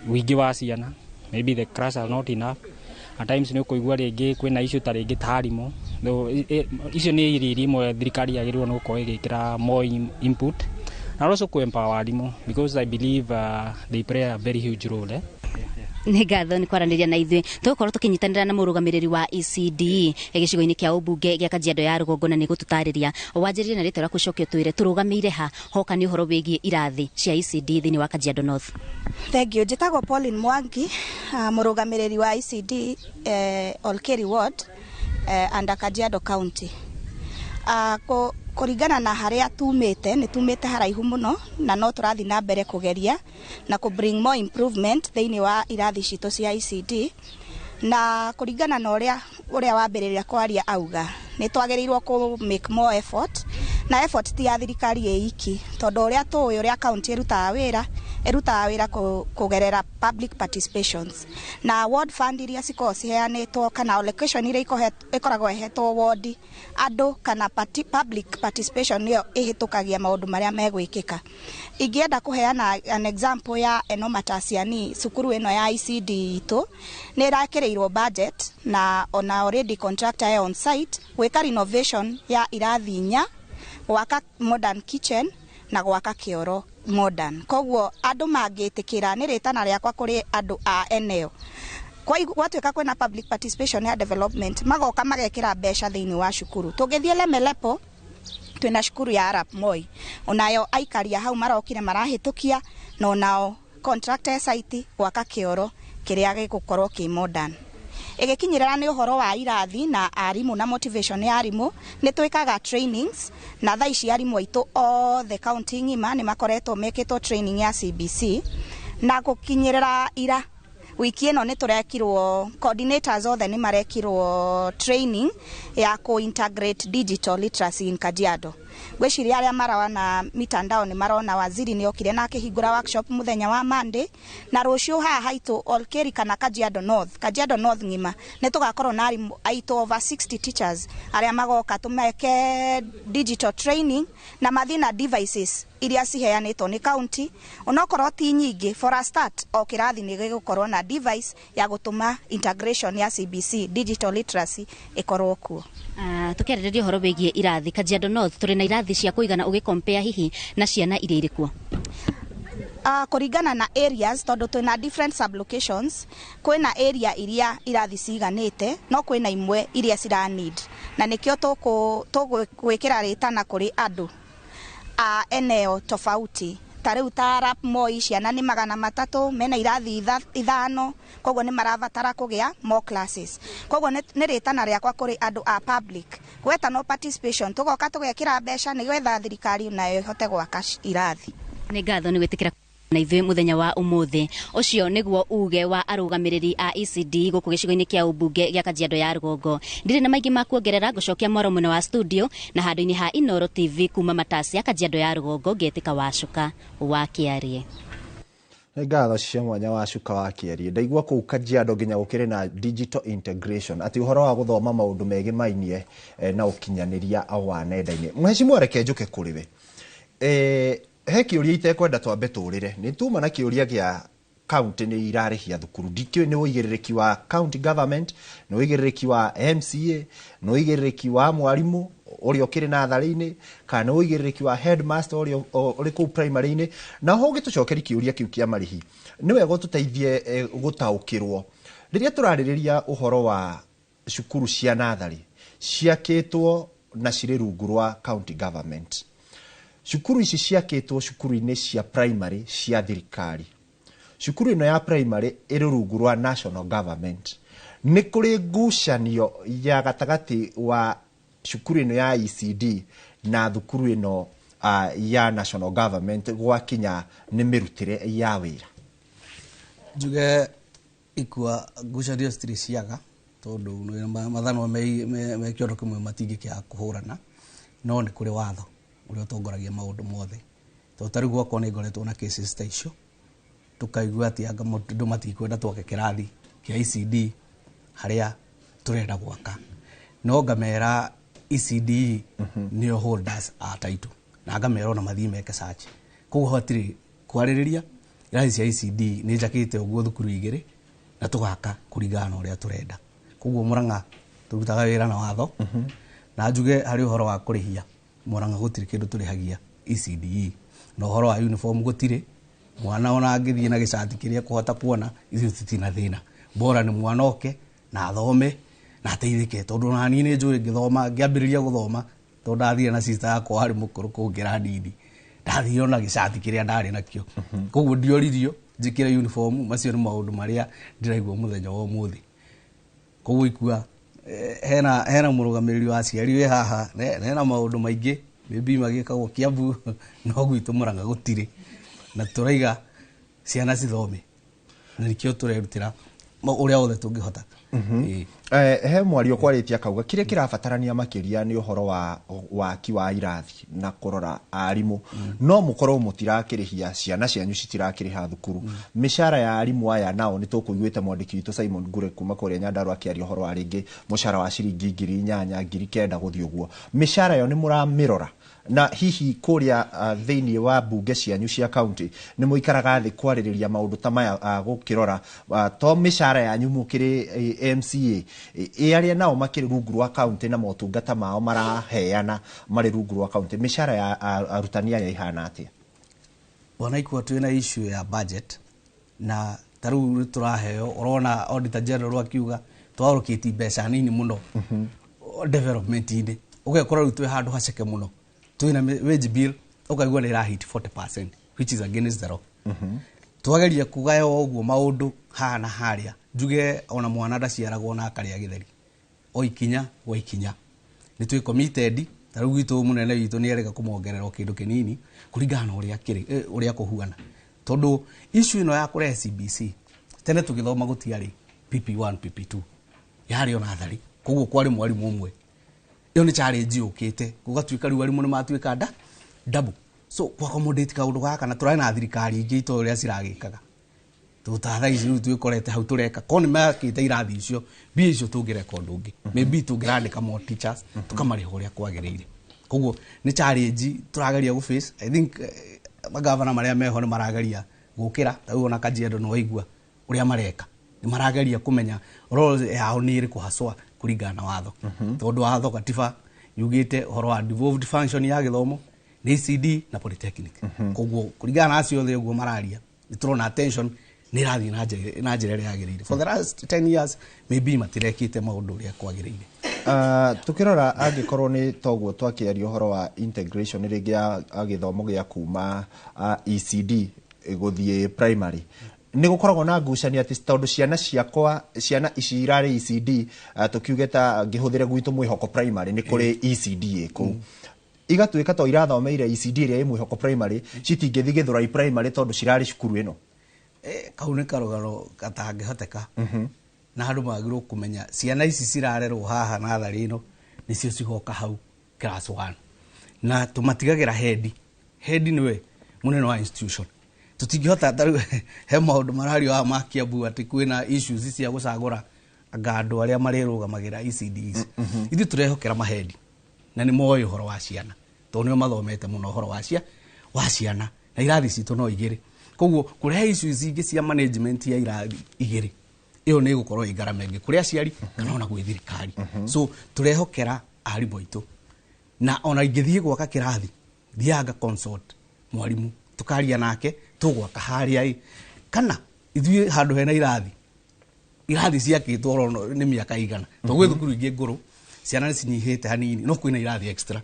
wĩingĩ wa ciana maybe the classes are not enough at times nĩ ũkũigua rĩngĩ kwĩna issue ta rĩngĩ ta arimũ icio nĩ iria imwe thirikari yagĩrĩirwo nĩ gũkorwo ĩgĩkĩra more input and also to empower them because I believe they play a very huge role. Nĩ ngatho nĩ kwaranĩria na ithuĩ tũgũkorwo tũkĩnyitanĩra na mũrũgamĩrĩri wa ECDE gĩcigo-inĩ kĩa ũmbunge gĩa Kajiado ya Rũgongo na nĩ gũtũtarĩria wanjĩrĩrie na rĩtwa rĩaku ũcoke ũtwĩre tũrũgamĩire ha hoka nĩ ũhoro wĩgiĩ irathi cia ECDE thĩinĩ wa Kajiado North. Thank you. Njĩtagwo Pauline Mwangi mũrũgamĩrĩri wa ECDE Olkeri Ward under Kajiado County. Kũringana na harĩa nĩ tumĩte haraihu mũno na no tũrathiĩ na mbere kũgeria na ku bring more improvement thĩinĩ wa irathi citũ cia ECD na kũringana na ũrĩa wambĩrĩria kwaria auga nĩ twagĩrĩirwo ku make more effort na effort ti ya thirikari ĩiki tondũ ũrĩa tũĩ ũrĩa county ĩrutaga wĩra kũgerera public participations na ward fund iria cikoragwo ciheanĩtwo kana allocation iria ikoragwo ihetwo ward andũ kana public participation nĩyo ĩhĩtũkagia maũndũ marĩa megwĩkĩka. Ingĩenda kũheana an example ya Eromatasiani cukuru ĩno ya ECD itũ nĩ ĩrakĩrĩirwo budget na ona already contractor on site gwĩka renovation ya irathi 4 gwaka modern kitchen na gwaka kĩoro modern. Koguo andũ mangĩtĩkĩra nĩ rĩtana rĩakwa kũrĩ andũ a eneo gwatuĩka kwĩna public participation ya development magoka magekĩra mbeca thĩinĩ wa cukuru. Tũngĩthiĩ Lemelepo twĩna cukuru ya Arap Moi onayo aikaria hau marokire marahĩtũkia na onao contractor site gwaka kĩoro kĩrĩa gĩgũkorwo kĩ modern. Ĩgĩkinyĩrĩra nĩ ũhoro wa irathi na arimũ na motivation ya arimũ nĩ twĩkaga trainings na thaa ici arimũ aitũ othe county ng'ima nĩ makoretwo mekĩtwo training ya CBC na gũkinyĩrĩra ira wiki ĩno nĩ tũrekirwo coordinators othe nĩ marekirwo training ya integrate digital literacy in Kajiado. Gwĩciria arĩa maraona mitandao nĩ marona waziri nĩ okire na akĩhingũra workshop mũthenya wa Monday na rũciũ haha haitũ Olkeri kana Kajiado North ng'ima nĩ tũgakorwo na arimũ aitũ over 60 teachers arĩa magoka tũmeke digital training na mathi na devices iria ciheanĩtwo nĩ county onokorwo ti nyingĩ for a start o kĩrathi nĩ gĩgũkorwo na device ya gũtũma integration ya CBC digital literacy ĩkorwo kuo. Tũkĩarĩrĩria ũhoro wĩgiĩ irathi Kajiado North tũrĩ na irathi cia kuigana ugicompare hihi na ciana iria irikuo? Kuringana na areas tondu twina different sublocations, kwina area iria irathi ciganite no kwina imwe iria cira need, na nikio tugwikira ritana kuri andu a eneo tofauti. Tariu ta Arap Moi ciana ni 300 mena irathi 5, koguo ni maravatara kugia more classes. Koguo ni ritana riakwa kuri andu a public gweta no participation, tugoka tugekira mbeca ni gwetha thirikari nayo ihote gwaka irathi. Ni ngatho ni gwitikira na ithuĩ muthenya wa umuthi. Ucio niguo uge wa arugamiriri a ECD guku gicigo-ini kia ubunge gia Kajiado ya Rugongo. Ndire na maingi ma kuongerera gucokia mwaro mwena wa studio na handu-ini ha Inoro TV kuma matasi ya Kajiado ya Rugongo ngetika Wacuka wa Kiarie. Ngatho cia mwanya Wacuka wa Kiarie. Ndaigua kuu Kajiado nginya gukire na digital integration ati uhoro wa guthoma maundu megimainie na ukinyaniria wa nenda-ini. Mheshimiwa reke njuke kuriwe. He kiuria itekwenda twambe turire ni tuma na kiuria gia county ni irarihia thukuru ndikio ni uigiririki wa county government ni uigiririki wa MCA ni uigiririki wa mwarimu uri okire na thari-ini kana uigiririki wa headmaster uri ku primary-ini na ho gitucokeri kiuria kiu kia marihi ni wego tuteithie gutaukirwo riria turaririria uhoro wa cukuru cia nathari ciakitwo na cire rungu rwa county government. Shukuru ici ciakitwo cukuru-ini cia primary cia thirikari. Shukuru ino ya primary iri rungu rwa national government. Ni kuri ngucanio ya gatagati wa shukuru ino ya ECD na thukuru ino ya national government gwa kinya ni mirutire ya wira. Njuge ikua ngucanio citiri ciaga tondu mathano me kiondo kimwe matingikia kuhurana no ni kuri watho uri utongoragia maundu mothe to tari gwakwa ni ngoretwo na cases ta icio tukaigua ati anga mundu matikwenda twoke kirathi kia ECD haria turenda gwaka no ngamera ECD nio holders a title na ngamera ona mathii meke search koguo hatiri kwaririria irathi cia ECD ni njakite uguo thukuru igiri na tugaka kuringana uria turenda koguo Murang'a turutaga wira na watho na njuge hari uhoro wa kurihia Murang'a gutiri kindu turihagia ECD no horo wa uniform gutiri mwana ona angithie na gicati kiria kuhota kuona ithu titina thina bora ni mwana oke na athome na ateithike tondu na ni njuri ngithoma ngiambiriria guthoma tondu ndathire na sister yakwa ari mukuru kungira ndindi ndathire na gicati kiria ndari nakio koguo ndioririo njikira uniform macio ni maundu maria ndiraigua muthenya wa umuthi koguo ikua hena murugamiriri wa ciari we haha hena maundu maingi maybe magikagwo Kiambu no gwitu Murang'a gutire na turaiga ciana cithome na nikio turerutira uria wothe tungihota. He mwario kwaritia kauga kiria kirabatarania makiria ni uhoro wa waki wa irathi na kurora arimu no mukorwo mutirakirihia ciana cianyu citirakiriha thukuru mishara ya arimu aya nao ni tukuiguite mwandiki witu Simon Ngure kuma kuria Nyandarua akiaria uhoro wa ringi mushara wa ciringi 8,000 9,000 guthii uguo mishara yo ni muramirora na hihi kuria thiini wa bunge cianyu cia county ni muikaraga thi kwaririria maundu ta maya gukirora to mishara yanyu mukiri MCA aria nao makiri rungu rwa county na motungata mao maraheana mari rungu rwa county mishara ya arutani ya ihana atia wana ikwa twina issue ya budget na taru turaheo urona auditor general akiuga twarukiti mbeca nini muno development inde ugekora rutwe handu haceke muno twina wage bill ukaigua ni rahit 40% which is against the law twageria kugayo uguo maundu hana haria njuge ona mwana ndaciaragwo na akaria githeri o ikinya wa ikinya ni twi committed taru gitu munene witu ni erega kumongerera kindu kinini kuringana uria kiri uria kuhuana tondu issue ino ya kure CBC tene tugithoma gutiari PP1 PP2 yari ona thari koguo kwari mwarimu umwe iyo ni challenge ukite gugatwika riu arimu ni matwika double so kwa accommodate kaundu gaka na turai na thirikari ingi ito uria ciragikaga tutatha ici twikorete hau tureka koni makite irathi icio bi icio tungireka undu ungi maybe tungirandika more teachers tukamariha uria kwagiriire koguo ni challenge turageria gu face I think magavana maria meho ni marageria gukira tau ona Kajiado no igua uria mareka ni marageria kumenya role yao ni iri kuhaswa kuringana watho tondu watho katiba yugite horo wa devolved function ya githomo ni ECD na polytechnic koguo kuringana na acio othe uguo mararia niturona attention ni rathi na njira ria yagirire for the last 10 years maybe matirekite maundu uria kwagirire. Tukirora angikorwo ni toguo twakiaria uhoro wa integration ringi ya githomo gia kuma ECD guthie primary ni gukoragwo na ngucania ati tondu ciana ici irari ECD tukiugeta ngihuthire gwitu mwihoko primary ni kuri ECD ku igatuika to irathomeire ECD ria mwihoko primary citingithie githurai primary tondu cirari cukuru ino kau ni karugaro katangihoteka na andu magirwo kumenya ciana ici cirarerwo haha nathari ino nicio cigoka hau class 1 na tumatigagira head niwe munene wa institution tutingihota taru he maundu marario ha makiambu ati kwina issues cia gucagura angandu aria marirugamagira ECDs ithi turehokera mahedi na ni moyo horo wa ciana to nio mathomete muno horo wa ciana na irathi citu no igire koguo kurehe issues ingi cia management ya irathi igire iyo ni gukorwo igarama ingi kuria ciari kana ona gwi thirikari so turehokera arimu aitu na ona ingithie gwaka kirathi thianga consult mwarimu tukaria nake tugwaka haria kana ithuĩ handu hena irathi ciakitwo ni miaka igana to gwe thukuru ingi nguru ciana cinyihite hanini no kwina irathi extra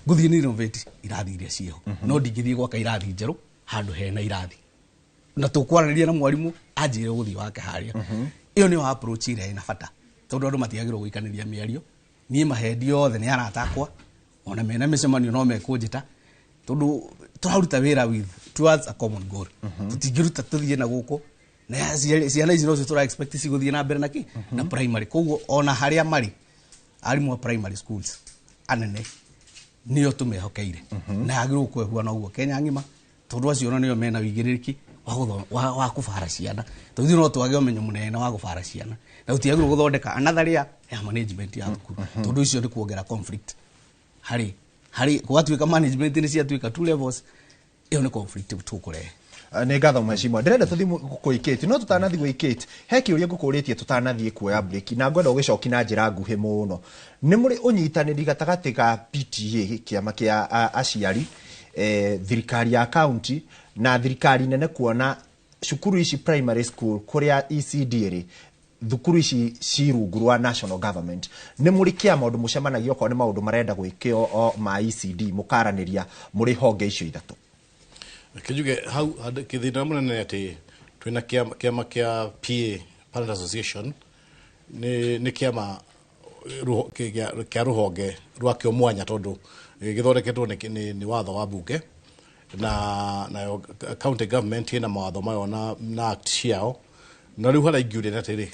nguthie ni renovate irathi iria cieho no ndingithie gwaka irathi njeru handu hena irathi na tukwaraniria na mwarimu anjire guthie wake haria iyo ni wa approach ire ina bata tondu andu matiagirwo guikaniria miario ni mahedi yothe ni aratakwa ona mena micemanio no mekunjita tondu turaruta wira with towards a common goal tutingiruta tuthie na guku na ciana ici no tura expect ciguthie na mbere naki na primary koguo ona haria mari arimu primary schools anene niyo tumehokeire na agirwo kwehua na uguo Kenya ngima tondu acio niyo mena wigiririki wa kubara ciana tuthi no twage umenyo munene wa kubara ciana na utiagirwo guthondeka another ya management ya thukuru tondu icio ni kuongera conflict hari gwatuika management ni ciatuika two levels iyo ni conflict tukurehe ni ngatho mheshimiwa ndirenda tuthi kuiketi no tutanathi guiketi he kiuria ngukuritie tutanathie kuoya break na ngwenda ugicoki na njira nguhi muno ni muri unyitaniri gatagati ga PTA kiama kia aciari thirikari ya county na thirikari nene kuona cukuru ici primary school kuria ECD ri thukuru ici cirungu rwa national government ni muri kia maundu mucemanagio ko ni maundu marenda gwikio ma ECD mukaraniria muri honge icio ithatu kijuge hau kithina munene ati twina kiama kia PA Parent Association ni kiama kia ruhonge rwa kio mwanya tondu githondeketwo ni watho wa bunge na county government ina mawatho mayo na act ciao na riu hara ingiure na tiri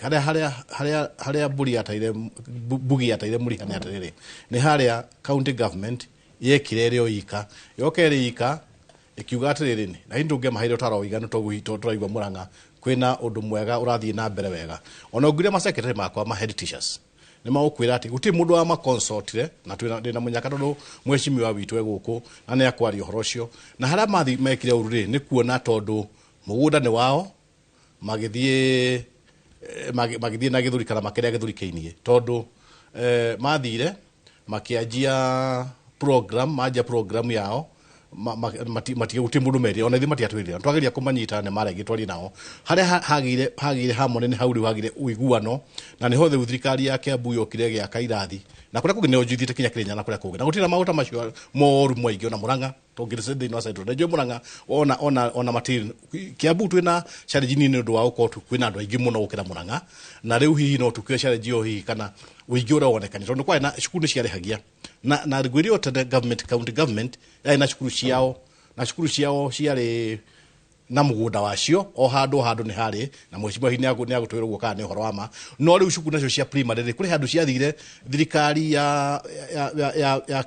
haria buri ataire bugi ataire muri hana atire ni haria county government yekire rio ika yokere ika ikiuga atire ni na indunge mahaire taro iganu to turaigwa Murang'a kwina undu mwega urathie na mbere wega ona ngire ma secretary makwa ma head teachers ni maukwira ati guti mundu wa ma consultire na twina ndina munyaka tondu mweshimiwa witu eguku na ne akwari uhoro cio na haria mathi mekire ururi ni kuona tondu mugunda ni wao magithie na githuri kana makeria githuri keinie tondu mathire makiajia program yao matige guti mundu meri ona ithi matiatwirira twageria kumanyita ne maregi twari nao haria hagire hamone ni hauri wagire uiguano na ni hothe thirikari yake abuyo kirege ya kairathi na kuria kugine ojithite kinya Kenya na kuria kugina gutira mauta macio moru mwaigi ona Murang'a tongire thini wa side ndio Murang'a ona matiri kiabu twina challenge nini ndu wa ukotu kwina andu aingi muno gukira Murang'a na riu hihi no tukio challenge yo hihi kana uigi ura wonekani tondu kwa na cukuru ciarehagia na rigwirio tende government county government na cukuru ciao ciare na mugunda wacio o handu ni hari na mheshimiwa hinya agutwirwo guka ni horo wama no riu cukuru nacio cia primary kuri handu ciathire thirikari ya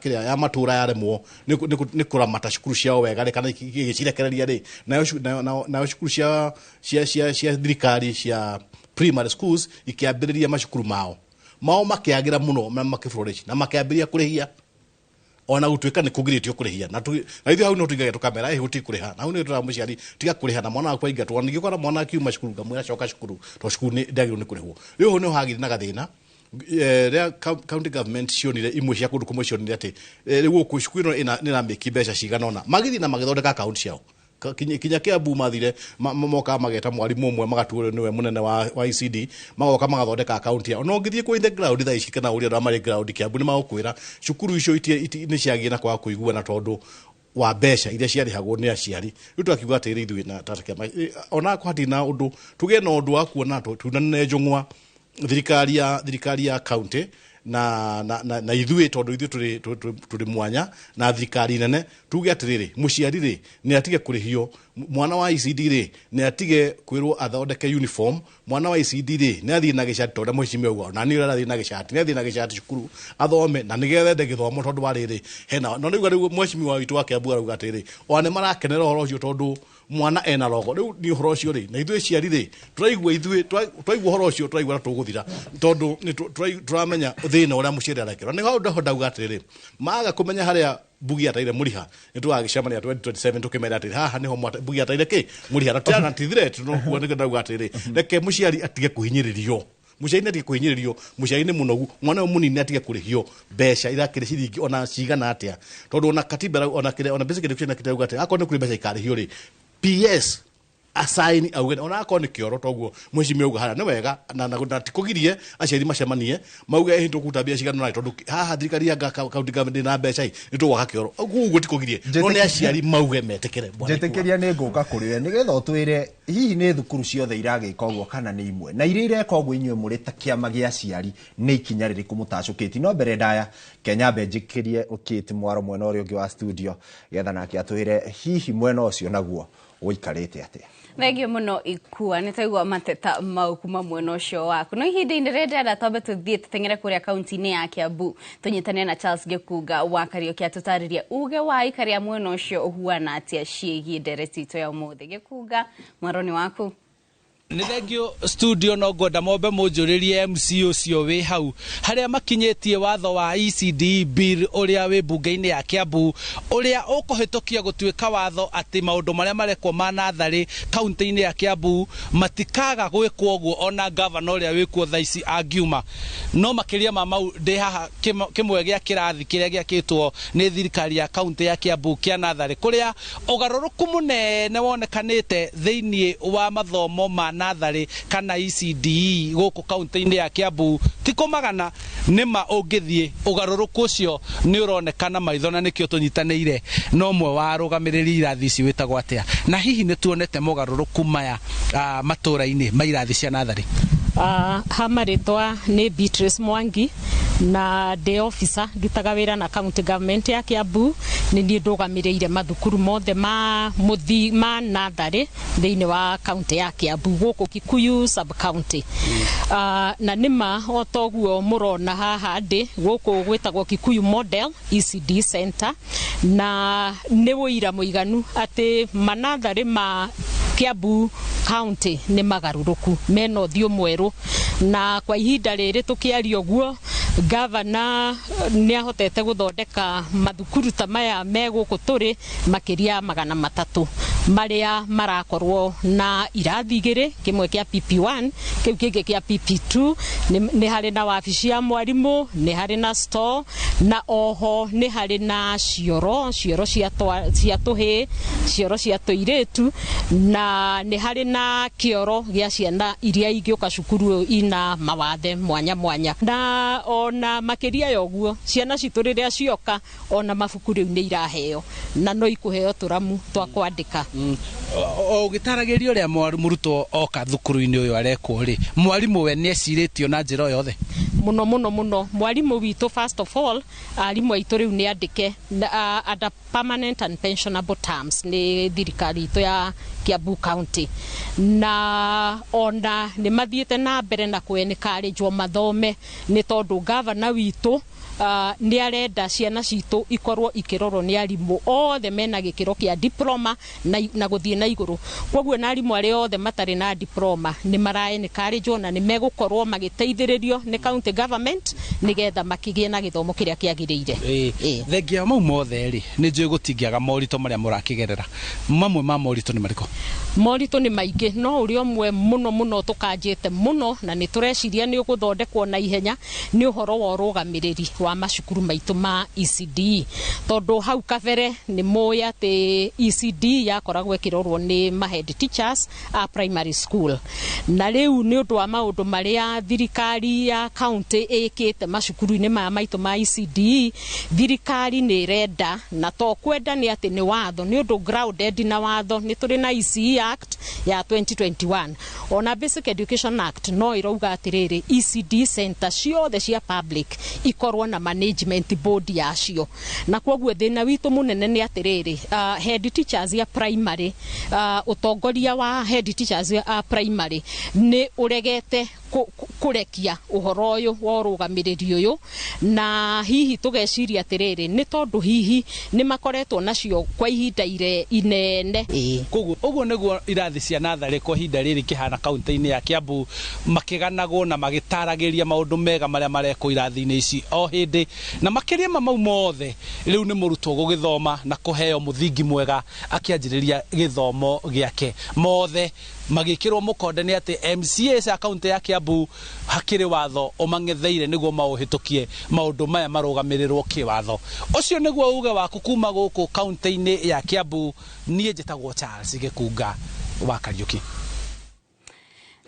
kiria ya matura yaremwo ni kuramata cukuru ciao wega kana gicirekereria ri na cukuru cia thirikari cia primary schools ikiambiriria macukuru mao makiagira muno makiflourish na makiambiria kurihia ona gutwika ni kugiritio kurihia na ithu hau no tuigage tukamera huti kuriha na hau ni tura muciari tiga kuriha na mwana wakwa ingatwa ningikora mwana akiuma cukuru ngamwira coka cukuru to cukuru ni ndagiro ni kurihwo riu ho ni hagire na gathina ria county government cionire imwe cia kundu kumwe cionire ati riu ku cukuru ina na make mbeca ciganona magithi na magithondeka account ciao kinya kia bu mathire moka mageta mwarimu umwe magatuo niwe munene wa ICD magoka magathondeka account yao no ngithie ku in the ground tha ici kana uria ramari ground kia bu ni magukwira cukuru icio ni ciagie na kwa kuigua na tondu wa mbeca iria ciarihagwo ni aciari riu twakiuga atiri ithui na tatakia ona kwati na undu tuge na undu wa kuona tunanene njungwa thirikari ya county na ithui tondu ithui turi mwanya na thirikari nene tuge atiriri muciari ri ni atige kurihio mwana wa ICD ri ni atige kwirwo athondeke uniform mwana wa ICD ri ni athii na gicati tondu mwicimio ugo na ni urathi na gicati ni athii na gicati cukuru athome na nigethe githomo tondu wa riri hena no riu mwicimio wa witu wake abu arauga atiri one marakenera horo ucio tondu mwana ena rogo riu ni horo ucio ri na ithui ciari ri turaigua horo ucio turaigua tuguthira tondu ni turamenya thina uria muciari arekera ni ho ndauga atiri maga kumenya haria bugi ataire muriha nitwagicamania 2027 tukimera atiri haha niho bugi ataire ki muriha na tena tithire tunokuo ndauga atiri reke muciari atige kuhinyiririo muciari atige kuhinyiririo muciari ni munogu mwana munini atige kurihio mbeca irakire ciringi ona cigana atia tondu ona katiba ona basic education kitauga atiri akone kuri mbeca ikarihio ri PS assign auge ona akone kioro toguo mwicimio uga hara ni wega na tikugirie aciari macemanie mauge hindu kutabia cigana na tondu haha thirikari ya county government na mbeca ni tugwaka kioro uguo tikugirie no ni aciari mauge metekere njetekeria ni nguka kuri we nigetha utwire hihi ni thukuru ciothe iragika uguo kana ni imwe na iria ireka uguo inywe muri ta kiama gia aciari ni ikinya ririku mutacukiti no mbere ndaya Kenya benjikirie ukiti mwaro mwena uri ungi wa studio getha nake atwire hihi mwena ucio naguo uikarite atia Thengio muno ikua nitaigua mateta mau kuma mwena ucio waku no ihinda-ini rĩrĩa twambe tuthie tutengere kuria kaunti-ini ya Kiambu tunyitane na Charles Gikuga wa Kariuki atutaririe uge wa ikaria mwena ucio uhuana atia ciĩgie ndereti ito ya umuthi. Gikuga mwaroni waku Ni thengio studio no ngwenda mombe munjuririe MC ucio wi hau haria makinyetie watho wa ECD bill uria wi bunge-ini ya Kiambu uria ukuhitukia gutuika watho ati maundu maria marekwo ma nathari kaunti-ini ya Kiambu matikaga gwikwo uguo ona governor uria wikuo thaici angiuma no makiria ma mau ndi haha kimwe gia kirathi kiria giakitwo ni thirikari ya kaunti ya Kiambu kia nathari kuria ugaruruku munene wonekanite thiini wa mathomo ma nathari kana ECD guku kaunti-ini ya Kiambu tiko magana nima ungithie ugaruruku ucio ni uronekana maitho na nikio tunyitaniire no mwe wa rugamiriri irathi ici witagwo atia na hihi ni tuonete mugaruruku maya matura-ini ma irathi cia nathari hamaritwa ni Beatrice Mwangi na de officer gitaga wira na county government ya Kiambu ni ndi ndugamireire mathukuru mothe ma muthi ma nathari thiini wa county ya Kiambu guku Kikuyu sub county na nima otoguo murona haha ndi guku gwitagwo Kikuyu model ECD center na ni wira muiganu ati manathari ma Kiambu county ni magaruruku meno thio mweru na kwa ihinda riri tukiario guo governor ni ahotete guthondeka mathukuru ta maya meguku turi makiria 300 maria marakorwo na irathi igiri kimwe kia PP1 kiu kingi kia PP2 ni hari na wabici ya mwarimu ni hari na store na oho ni hari na cioro cia tuhi cioro cia tuiretu na ni hari na kioro gia ciana iria ingioka cukuru ina mawathe mwanya mwanya na ona makiria yoguo ciana citu riria cioka ona mabuku riu ni iraheo na no ikuheo turamu twa kwandika ugitaragirio ria muruto oka thukuru-ini uyu arekwo ri mwarimu we ni eciritio na njira yothe muno mwarimu witu first of all arimu aitu riu ni andike under permanent and pensionable terms ni thirikari itu ya Kiambu county na ona ni mathiete na mbere na kwenikarijwo mathome ni tondu governor witu ni arenda ciana citu ikorwo ikirorwo ni arimu othe mena gikiro kia diploma na guthie na iguru koguo na arimu ari othe matari na diploma ni maraenikarijwo na ni megukorwo magiteithiririo ni county government nigetha makigie na githomo kiria kiagiriire thengia mau mothe ri ni njui gutingiaga morito maria murakigerera mamwe ma morito ni mariko moritũ nĩ maingĩ no ũrĩa ũmwe mũno tũkanjĩte mũno na nĩ tũreciria nĩ ũgũthondekwo na ihenya nĩ ũhoro wa ũrũgamĩrĩri wa macukuru maitũ ma ECD tondũ hau kabere nĩ mũĩ atĩ ECD yakoragwo ĩkĩrorwo nĩ ma head teachers a primary school na rĩu nĩ ũndũ wa maũndũ marĩa thirikari ya county ĩkĩte macukuru-inĩ maya maitũ ma ECD thirikari nĩ ĩrenda na to kwenda nĩ atĩ nĩ watho nĩ ũndũ grounded na watho nĩ tũrĩ na ECE Act ya 2021 ona Basic Education Act no irauga atiriri ECD center ciothe cia public ikorwo na management board yacio na kwoguo thina witu munene ni atiriri head teachers ya primary utongoria wa head teachers ya primary ni uregete kurekia uhoro uyu wa urugamiriri uyu na hihi tugeciria atiriri ni tondu hihi ni makoretwo nacio kwa ihinda inene koguo uguo niguo irathi cia nathari kwa ihinda riri kihana kaunti-ini ya Kiambu makiganagwo na magitaragiria maundu mega maria mareko irathi-ini ici o hindi na makiria mau mothe riu ni murutwo gugithoma na kuheo muthingi mwega akianjiriria githomo giake mothe magikirwo mukonde ni ati MCA cia kaunti ya Kiambu hakiri watho umangetheire niguo mauhitukie maundu maya marugamirirwo kiwatho ucio niguo uge waku kuma guku kaunti-ini ya Kiambu nie njitagwo Charles Gikunga wa Kariuki.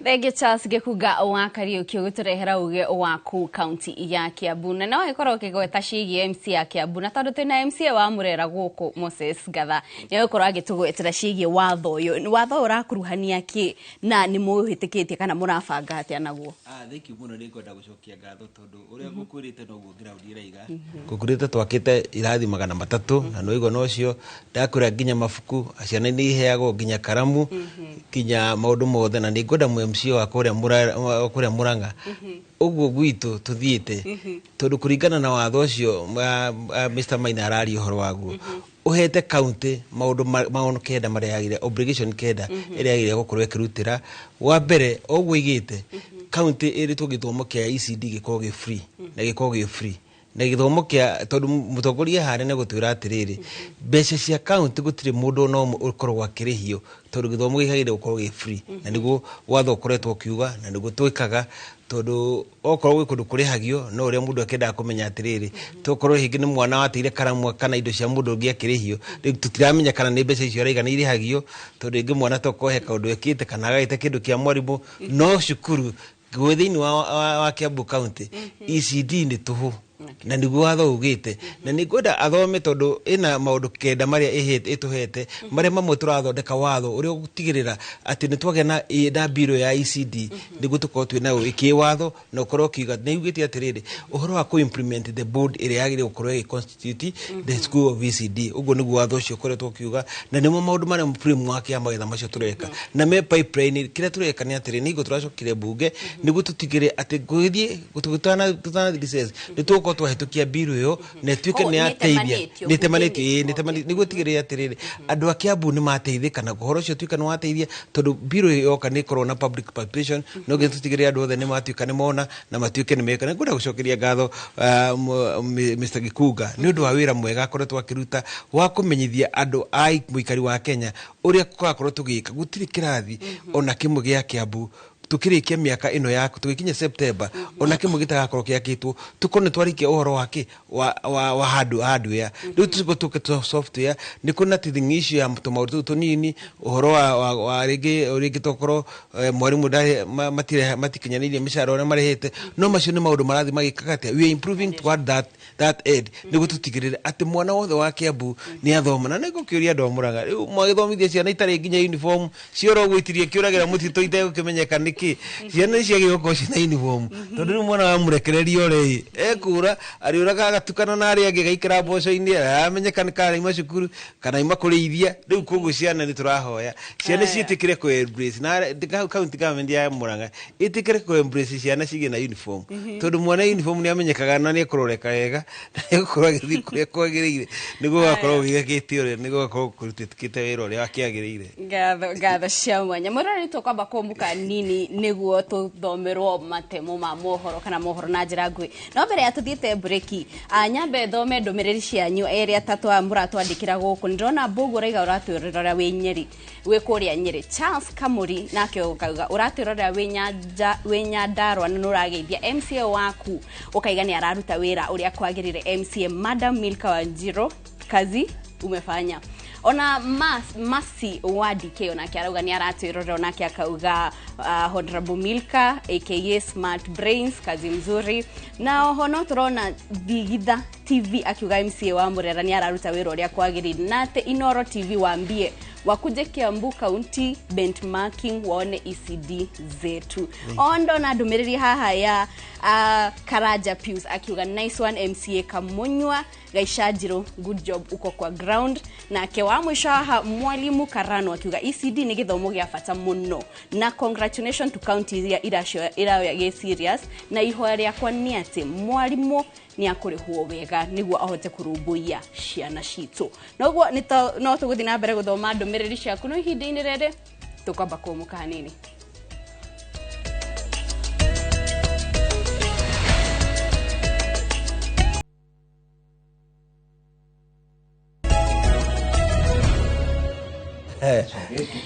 Thenge Charles Gikunga wa Kariuki guturehera uge waku kaunti ya Kiambu na no ikorwo kigweta ciigi MC ya Kiambu na tondu twina MC wa Murera guku Moses Gatha ni ukorwo agitugwetera ciigi watho uyu watho urakuruhania ki na ni muhitikitie kana murabanga atia naguo thank you muno ni kwenda gucokia ngatho tondu uria gukurite no guo ground iraiga gukurite twakite irathi 300 na no igo no cio ndakura nginya mafuku aciana ni iheagwo nginya karamu kinya maundu mothe na ni ngoda MC wa kuria Murang'a uguo gwitu tuthiite tondu kuringana na watho ucio Mr Maina arari uhoro waguo uhete county maundu kenda maria yagire obligation kenda iria yagire gukorwo ikirutira wa mbere uguo igite county iri tugithomo kia ECD gikorwo gi free na gikorwo gi free na githomo kia tondu mutongoria hare ne gutwira atiriri mbeca cia county gutire mundu no ukorwo akirihio tondu githomo gihagire gukorwo gi free na niguo watho ukoretwo kiuga na niguo twikaga tondu okorwo gikundu kurihagio no uria mundu akenda kumenya atiriri tokorwo hingi ni mwana watire karamu kana indo cia mundu ngi akirihio tutiramenya kana ni mbeca icio araiga ni irihagio tondu ingi mwana tokohe kaundu ekite kana agaite kindu kia mwarimu no cukuru gwithini wa Kiambu County ECD ni tuhu na niguo watho ugite na nigwenda athome tondu ina maundu kenda maria ituhete maria mamwe turathondeka watho uria gutigirira ati ni twage na biro ya ECD niguo tukorwo twina iki watho na ukorwo kiuga ni ugite atiriri uhoro wa implement the board iria yagire gukorwo constitute the school of ECD uguo niguo watho ucio ukoretwo kiuga na nimo maundu maria framework ya magetha macio tureka na me pipeline kire tureka ni atiriri nigo turacokire bunge niguo tutigire ati gwithie gututana recess ni tuko twahitukia biru yo na tuike ni ateithia niguo tigire atiriri andu a Kiambu ni mateithika na guhoro cio tuika ni wateithia tondu biru yo kana ikorwo na public participation no gitutigire andu othe ni matuika ni mona na matuike ni meka na ngwenda gucokeria ngatho Mr Gikunga ni undu wa wira mwega akoretwo akiruta wa kumenyithia andu ai muikari wa Kenya uria kwakorwo tugika gutiri kirathi ona kimwe gia Kiambu tukirikia miaka ino yaku tugikinya September ona kimwe gitagakorwo kiakitwo tukone twarikia uhoro wake wa hardware riu tuko software ni kuna teething issue ya maundu tunini uhoro wa rigi tokorwo mwarimu ndari matikinyanirie mishara ona marehete no macio ni maundu marathi magikagate we are improving toward that aid niguo tutigirire ati mwana wothe wa Kiambu ni athoma na niguo kiuria andu a Murang'a riu mwagithomithia ciana itari nginya uniform cioro gwitirie kiuragira mutito ite kimenyeka ciana cia gĩoko cina uniform tondu ni mwana wa murekererio ri ekura ariuraga agatukana na ari angi gaikira mboco-ini amenyeka ni kana ima cukuru kana ima kurithia riu koguo ciana ni turahoya ciana ciitikire ku embrace na county government ya Murang'a itikire ku embrace ciana cige na uniform tondu mwana uniform ni amenyekaga na ni kuroreka wega na gukorwo agithii kuria kwagiriire niguo gakorwo gigakitio ri niguo gakorwo kurutikite wira uria wakiagiriire gatho cia mwanya murari tukwamba kumbuka nini niguo tuthomerwo matemo ma mohoro kana mohoro na njira ngui no mbere ya tuthiete breki nyambe thome ndumiriri cianyu area tatu muratwandikira guku ndona Mbugu raiga uratwirora wi Nyeri wi kuria Nyeri Charles Kamuri nake ukauga uratwirora wi Nyandarua na nurageithia MCA waku ukaiga ni araruta wira uria kwagirire MCA Madam Milka Wanjiru kazi umefanya ona Masi Wadike ona kiarauga ni aratwirora ona kiakauga Honorable Milka aka Smart Brains kazi mzuri na hono turona Thigitha TV akiuga MCA wa Murera ni araruta wira uria kwagirire nate Inoro TV waambie wakuje Kiambu County benchmarking waone ECD zetu ondo na ndumiriri haha ya Karaja Pius akiuga nice one MCA Kamunywa Gaishajiro good job uko kwa ground na kewa mwisho haha Mwalimu Karano akiuga ECD ni githomo gia bata muno na congratulations to county ya irayo ya serious na ihoya riakwa ni ati mwalimu ni akurihwo wega niguo ahote kurumbuia ciana citu noguo no tuguthi na mbere guthoma ndumiriri ciaku no ihinda-ini riri tukamba kumuka hanini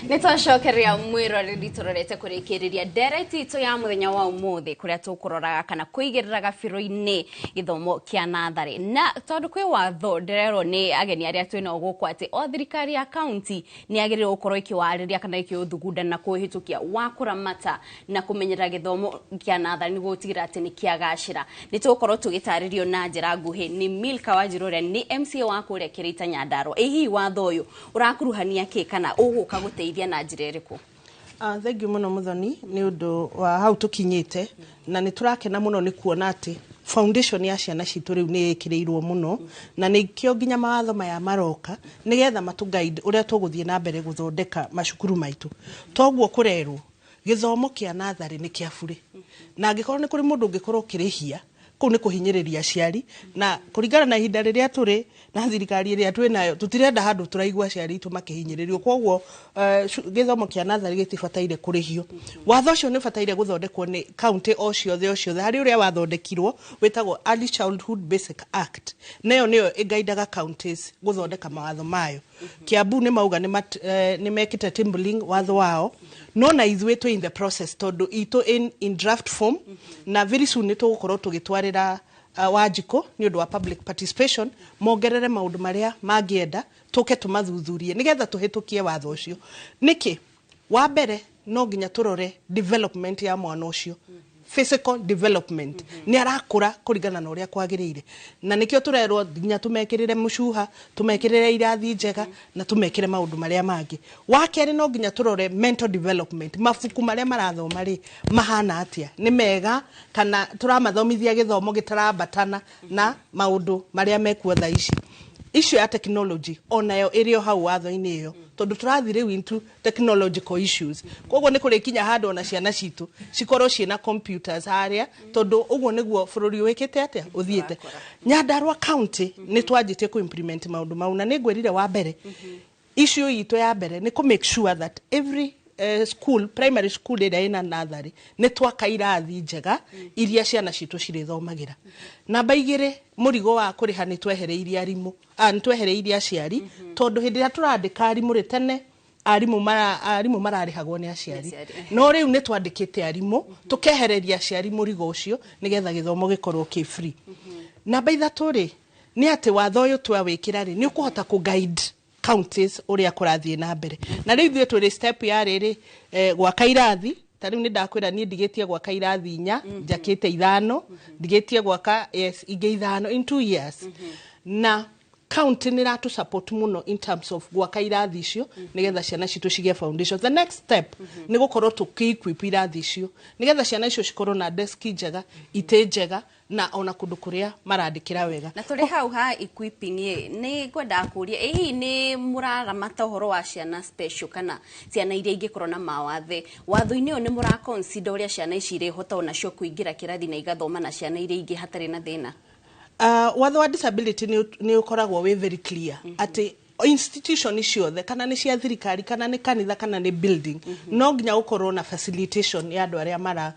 Nitwacokeria mwiroreri turorete kurikiriria ndereti itu ya muthenya wa umuthi kuria tukuroraga kana kuigirira gabiro-ini githomo kia nathari na tondu kwi watho nderero ni ageni aria twina guku ati o thirikari ya county ni agirire gukorwo ikiwariria kana ikiuthugunda na kuhitukia wa kuramata na kumenyera githomo kia nathari ni gutigira ati ni kiagacira nitukorwo tugitaririo na njira nguhi ni Milka Wanjiru ni MCA wa kuria Kirita Nyandarua ehi watho uyu urakuruhania ki kana uguka guteithia na njira iriku thank you muno muthoni ni undu wa hau tukinyite na ni turakena muno ni kuona ati foundation ya ciana citu riu ni ikireirwo muno na ni kio nginya mawatho maya maroka nigetha matu guide uria tuguthie na mbere guthondeka macukuru maitu toguo kurerwo githomo kia nathari ni kia bure na angikorwo ni kuri mundu ungikorwo kirihia ku ni kuhinyiriria aciari na kuringana na ihinda riria turi na thirikari iria twinayo tutirenda handu turaigua aciari itu makihinyiririo koguo githomo kia nathari gitibataire kurihio watho ucio ni bataire guthondekwo ni county o ciothe hari uria wathondekirwo wetagwo Early Childhood Basic Act nayo niyo igaidaga counties guthondeka mawatho mayo Kiambu ni mauga ni mekite timbling watho wao no na ithuĩ tũ in the process tondu itu in draft form na very soon ni tugukorwo tugitwarira Wanjiko ni undu wa public participation mongerere maundu maria mangienda tuke tumathuthurie nigetha tuhitukie watho ucio niki wa mbere no nginya turore development ya mwana ucio physical development ni arakura kuringana na uria kwagirire na nikio turerwo nginya tumekirire mucuha tumekirire irathi njega na tumekire maundu maria mangi wa keri no nginya turore mental development mafuku maria marathoma ri mahana atia ni mega kana turamathomithia githomo gitarabatana na maundu maria mekuo tha ici issue ya technology onayo irio hau watho-ini iyo tondu turathire into technological issues koguo ni kurikinya handu ona ciana citu cikorwo ciina computers haria tondu uguo niguo bururi wikite atia uthiete Nyandarua county ni twanjitie ku implement maundu mau na ni ngwerire wa mbere issue itu ya mbere ni ku make sure that every school primary school ira ina nathari ni twaka irathi njega iria ciana citu cirithomagira namba igire murigo wa kuriha ni twehereirie arimu ni twehereirie aciari tondu hindi ya turandika arimu ritene arimu mararihagwo ni aciari no riu ni twandikite arimu tukehereria aciari murigo ucio nigetha githomo gikorwo ki free namba ithatu ri ni ati watho uyu twawikira ri ni ukuhota ku guide counties uria kurathie na mbere na riu thwe tuli step ya riri gwaka irathi tariu ni ndakwira ni ndigetie gwaka irathi 4 njakite 5 ndigetie gwaka inge 5 in 2 years na county ni ratu support muno in terms of gwaka irathi icio nigetha ciana citu cigie foundation the next step ni gukorwo tuki-equip irathi icio nigetha ciana icio cikorwo na desk njega ite njega na ona kundu kuria marandikira wega na tuli hau ha equipping ni kwenda kuria ehi ni muraramata horo wa ciana special kana ciana iria ingikorwo na mawathe watho-ini ni mura consider uria ciana ici iri hota ona cio kuingira kirathi na igathoma na ciana iria ingi hatari na thina watho wa disability ni ukoragwo we very clear ati institution ciothe kana nĩ cia thirikari kana nĩ kanitha kana nĩ building no nginya ukorwo na facilitation ya andũ arĩa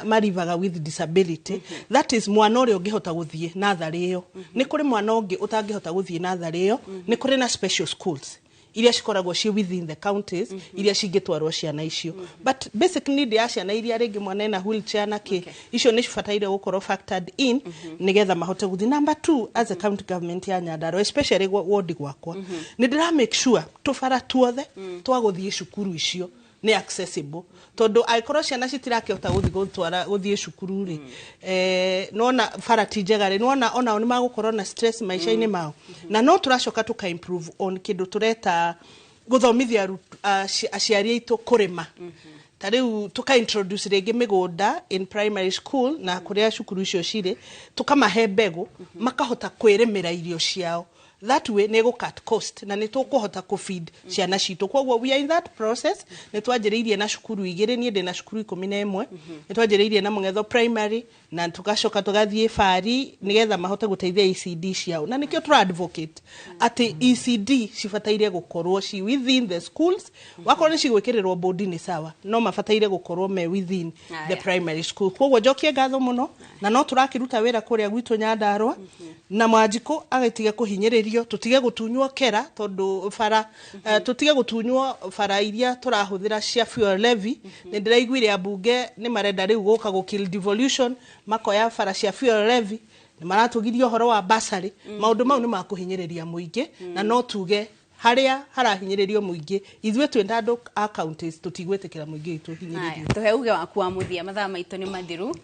marivaga with disability that is mwana ũrĩa ũngĩhota gũthiĩ natharĩ ĩyo nĩ kũrĩ mwana ũngĩ ũtangĩhota gũthiĩ natharĩ ĩyo nĩ kũrĩ na special schools iria cikoragwo ci within the counties iria cingĩtwarwo ciana icio but basic need ya ciana iria rĩngĩ mwana ena wheelchair na icio nĩ cibataire gũkorwo factored in nigetha mahote gũthiĩ. Number 2 as a county government ya Nyandarua especially ward gwakwa nĩ ndĩra make sure tũbara tuothe twagũthiĩ cukuru icio nĩ accessible tondu aikorwo ciana citirakĩhota gũthiĩ cukuru ri nona farati njega ri nona ona nĩ magũkorwo na stress maisha-inĩ mao na no tũracoka tuka improve on kĩndũ tureta gũthomithia aciari aitũ kũrĩma tariu tuka introduce rĩngĩ mĩgũnda in primary school na kũrĩa cukuru icio cirĩ tukamahe mbegũ makahota kwĩrĩmĩra irio ciao that way nego cut cost na nĩtũkũhota kũfeed ciana citũ kwoguo we are in that process nĩtwanjĩrĩirie na cukuru igĩrĩ niĩ ndĩ na cukuru 11 nĩtwanjĩrĩirie na Mũngetho primary na tugacoka tugathiĩ Fari nigetha mahote gũteithia ECD ciao na nĩkĩo tũra advocate atĩ ECD cibataire gũkorwo ci within the schools wakorwo cigwĩkĩrĩrwo board-inĩ sawa no mabataire gũkorwo me within the primary school kwoguo njokie ngatho mũno na no tũrakĩruta wĩra kũrĩa gwitũ Nyandarua na Mwanjikũ agĩtiga kũhinyĩrĩrio tutige gũtunywo kera tondu bara tutige gũtunywo bara iria tũrahũthĩra cia fuel levy nĩ ndĩraiguire ambunge nĩ marenda rĩu gũka gũkill devolution makoya bara cia fuel levy nĩ maratũgiria ũhoro wa basarĩ maũndũ mau nĩ makũhinyĩrĩria mũingĩ na no tuge haria harahinyĩrĩrio mũingĩ ithuĩ twenda andũ a counties tutigwĩtĩkĩra mũingĩ tuhinyĩrĩrio tuhe uge waku wa muthia mathaa maitũ nĩ mathiru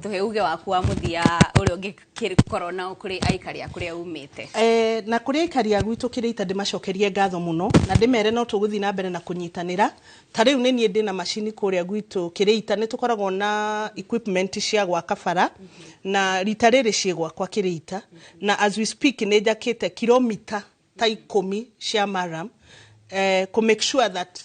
tuhe uge waku wa muthia ũrĩa ũngĩkorwo na kũrĩ aikari a kũrĩa umĩte na kũrĩ aikari a gwitũ Kĩrĩita ndĩmacokerie ngatho mũno na ndĩmere no tũgũthiĩ na mbere na kũnyitanĩra ta rĩu nĩ niĩ ndĩ na macini kũrĩa gwitũ Kĩrĩita nĩ tũkoragwo na equipment cia gwaka bara na rita rĩrĩ ciĩ gwakwa Kĩrĩita na as we speak nĩ njakĩte kilomita ta 10 cia maram to make sure that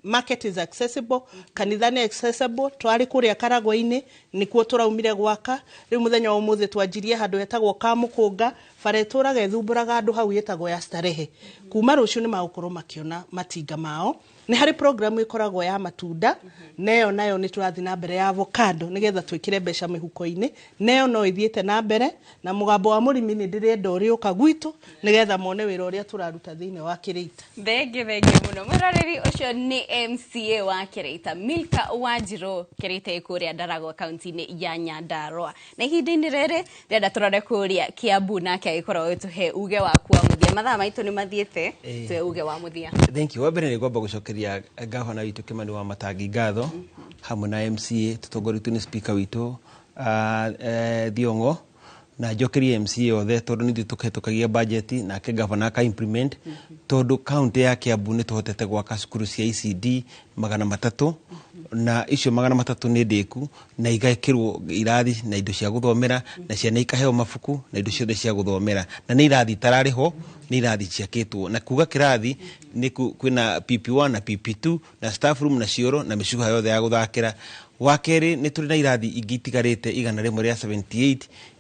market is accessible kanitha nĩ accessible twari kũrĩa Karagwa-inĩ nĩkuo tũraumire gwaka rĩu mũthenya wa ũmũthĩ twanjirie handũ hetagwo Kamũkũnga bara ĩtũraga ĩthumbũraga andũ hau yetagwo ya Starehe kuma rũciũ nĩ magũkorwo makĩona matinga mao nĩ harĩ program ĩkoragwo ya matunda nayo nĩ tũrathiĩ na mbere ya avocado nĩgetha twĩkĩre mbeca mĩhuko-inĩ nayo no ĩthiĩte na mbere na mũgambo wa mũrĩmi nĩ ndĩrenda ũrĩũka gwitũ nĩgetha mone wĩra ũrĩa tũraruta thĩinĩ wa Kĩrĩita. Thengi mũno mwĩroreri ũcio nĩ MCA wa Kĩrĩita Milka Wanjirũ Kĩrĩita kũrĩa Ndaragwa kaunti-inĩ ya Nyandarua na ihinda-inĩ rĩrĩ ndĩrenda tũrore kũrĩa Kiambu nake agĩkorwo gĩtũhe uge waku wa muthia mathaa maitũ nĩ mathiĩte tuhe uge wa muthia. Thank you. Wambere nĩ ngwamba gũcokeria gavana witũ Kimani wa Matangi ngatho hamwe na MCA tũtongoretio nĩ speaker witũ Thiong'o na njokerie MCA othe tondũ nĩ tũkĩhetũkagia budget na ke gavana aka implement tondũ county ya Kiambu nĩ tũhotete gwaka cukuru cia ECD 300 na icio 300 nĩ ndĩku na igekĩrwo irathi na indo cia gũthomera na ciana ikaheo mabuku na indo ciothe cia gũthomera na nĩ irathi tararĩho nĩ irathi ciakĩtwo na kuga kĩrathi nĩ kwĩna PP1 na PP2 na staff room na cioro na mĩcuha yothe ya gũthakĩra. Wa kerĩ nĩ tũrĩ na irathi ingĩ itigarĩte 178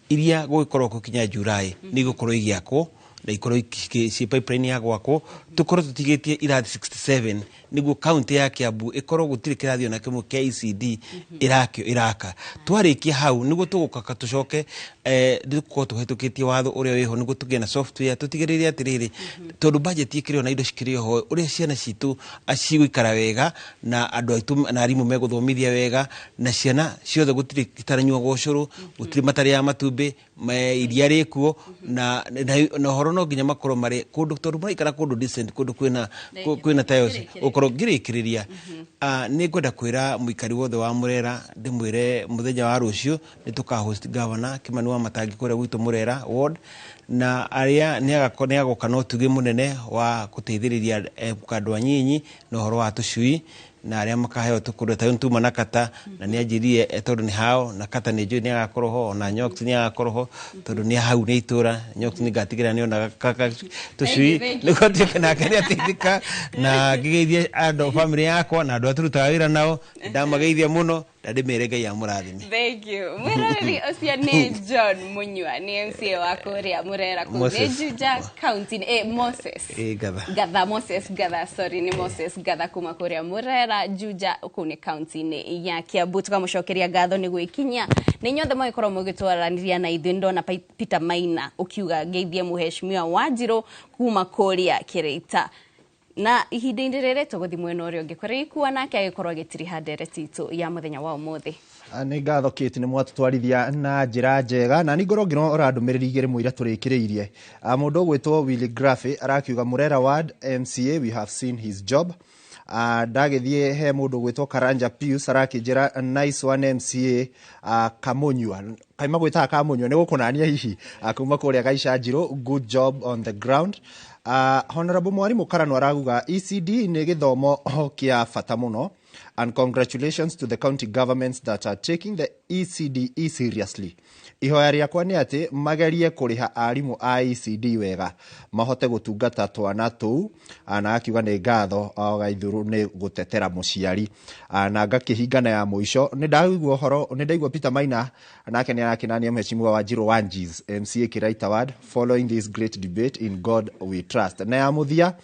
iria gũgĩkorwo gũkinya Julai nĩ gũkorwo igĩakwo na ikorwo ci pipeline ya gwakwo tukorwo tutigĩtie irathi 67 niguo county ya Kiambu ikorwo gũtirĩ kĩrathi ona kĩmwe kĩa ECD iraka twarĩkia hau niguo tũgũka tũcoke ndĩkorwo tũhetũkĩtie watho ũrĩa wĩho niguo tũgĩe na software tũtigĩrĩre atĩrĩrĩ tondũ budget ikĩrĩo na indo cikĩrĩo ho ũrĩa ciana citũ cigũikara wega na andũ aitũ na arimũ megũthomithia wega na ciana ciothe gũtirĩ itaranyuaga ũcũrũ gũtirĩ matarĩ ya matumbĩ iria rĩkuo na ũhoro no nginya makorwo marĩ kũndũ tondũ maraikara kũndũ decent kũndũ kwĩna tiles ũkorwo ngĩrĩkĩrĩria nĩ ngwenda kwĩra mũikari wothe wa Murera ndĩmwĩre mũthenya wa rũciũ nĩ tũkahost gavana Kimani wa Matangi kũrĩa gwitũ Murera ward na arĩa nĩ agoka na ũtugi mũnene wa gũteithĩrĩria andũ anyinyi na ũhoro wa tũcui na arĩa makaheo tũkũrũ ta Ntuma na Kata na nĩ anjirie tondũ nĩ hao na Kata nĩ njũĩ nĩ agakorwo ho na Nyox nĩ agakorwo ho tondũ nĩ hau nĩ itũra Nyox nĩ ngatigĩra nĩ ona tũcui nĩ gũtuĩka nake nĩ ateithĩka na ngĩgeithie andũ family yakwa na andũ atũrutaga wĩra nao ndamageithia mũno ndade mere Ngai amurathime. Thank you. Mwiroreri ucio ni John Munyua ni MCA wa kuria Murera ku ni Juja County Moses Gatha Moses Gatha sorry ni Moses Gatha kuma kuria Murera Juja ku ni county ni ya Kiambu tukamucokeria gatho ni gwikinya ni nyothe mwikoro mugitwaraniria na ithu ndona Peter Maina ukiuga ngeithie muheshimiwa Wanjiru kuma kuria Kireita na ihinda-inĩ rĩrĩ tũgũthi mwena ũrĩa ũngĩ kũrĩa ikuwa nake agĩkorwo agĩtiriha ndereti itũ ya mũthenya wa ũmũthĩ. Nĩ ngatho Kate nĩ mwatũtwarithia na njĩra njega na nĩ ngoro ngĩro ũrandũmĩrĩri igĩrĩ mũira tũrĩkĩrĩirie. Mũndũ ũgwĩtwo Willy Graffe arakiuga Murera Ward MCA we have seen his job. Ndagĩthiĩ he mũndũ ũgwĩtwo Karanja Pius arakĩnjĩra nice one MCA Kamunyua kaima gwĩtaga Kamunyua nĩ gũkũnania hihi kuma kũrĩa Gaicajirũ good job on the ground. Honorable Mwarimũ Karanu araguga ECD nĩ gĩthomo kĩa bata mũno and congratulations to the county governments that are taking the ECDE seriously. Ihoya rĩakwa nĩ atĩ magerie kũrĩha arimũ a ECD wega mahote gũtungata twana tũu na akiuga nĩ ngatho Gaithũrũ nĩ gũtetera mũciari na ngakĩhingana ya mũico nĩ ndaigua Peter Maina nake nĩ arakinania mheshimiwa Wanjiru Wanjis MCA Kireita Ward following this great debate in God we trust. Na ya muthia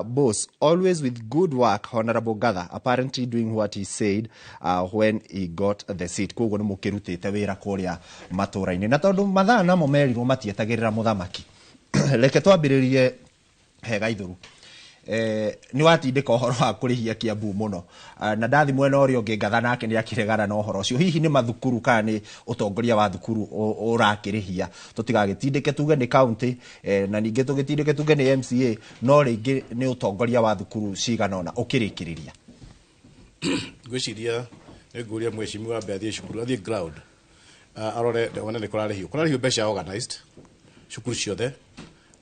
boss always with good work Honorable Gatha apparently doing what he said when he got the seat. Koguo nĩ mũkĩrutĩte wĩra kũrĩa matũra-inĩ na tondũ mathaa namo merirwo matietagĩrĩra mũthamaki reke twambĩrĩrie he Gaithũrũ. Nĩ watindĩka ũhoro wa kũrĩhia Kiambu mũno na ndathi mwena ũrĩa ũngĩ Gatha nake nĩ akĩregana na ũhoro ũcio. Hihi nĩ mathukuru kana nĩ ũtongoria wa thukuru ũrakĩrĩhia? Tũtigagĩtindĩke tuge nĩ county na ningĩ tũgĩtindĩke tuge nĩ MCA no rĩngĩ nĩ ũtongoria wa thukuru cigana ũna ũkĩrĩkĩrĩria. Ngwĩciria nĩ ngũria mheshimiwa ambe athiĩ cukuru athiĩ ground arore wona nĩ kũrarĩhio mbeca organized cukuru ciothe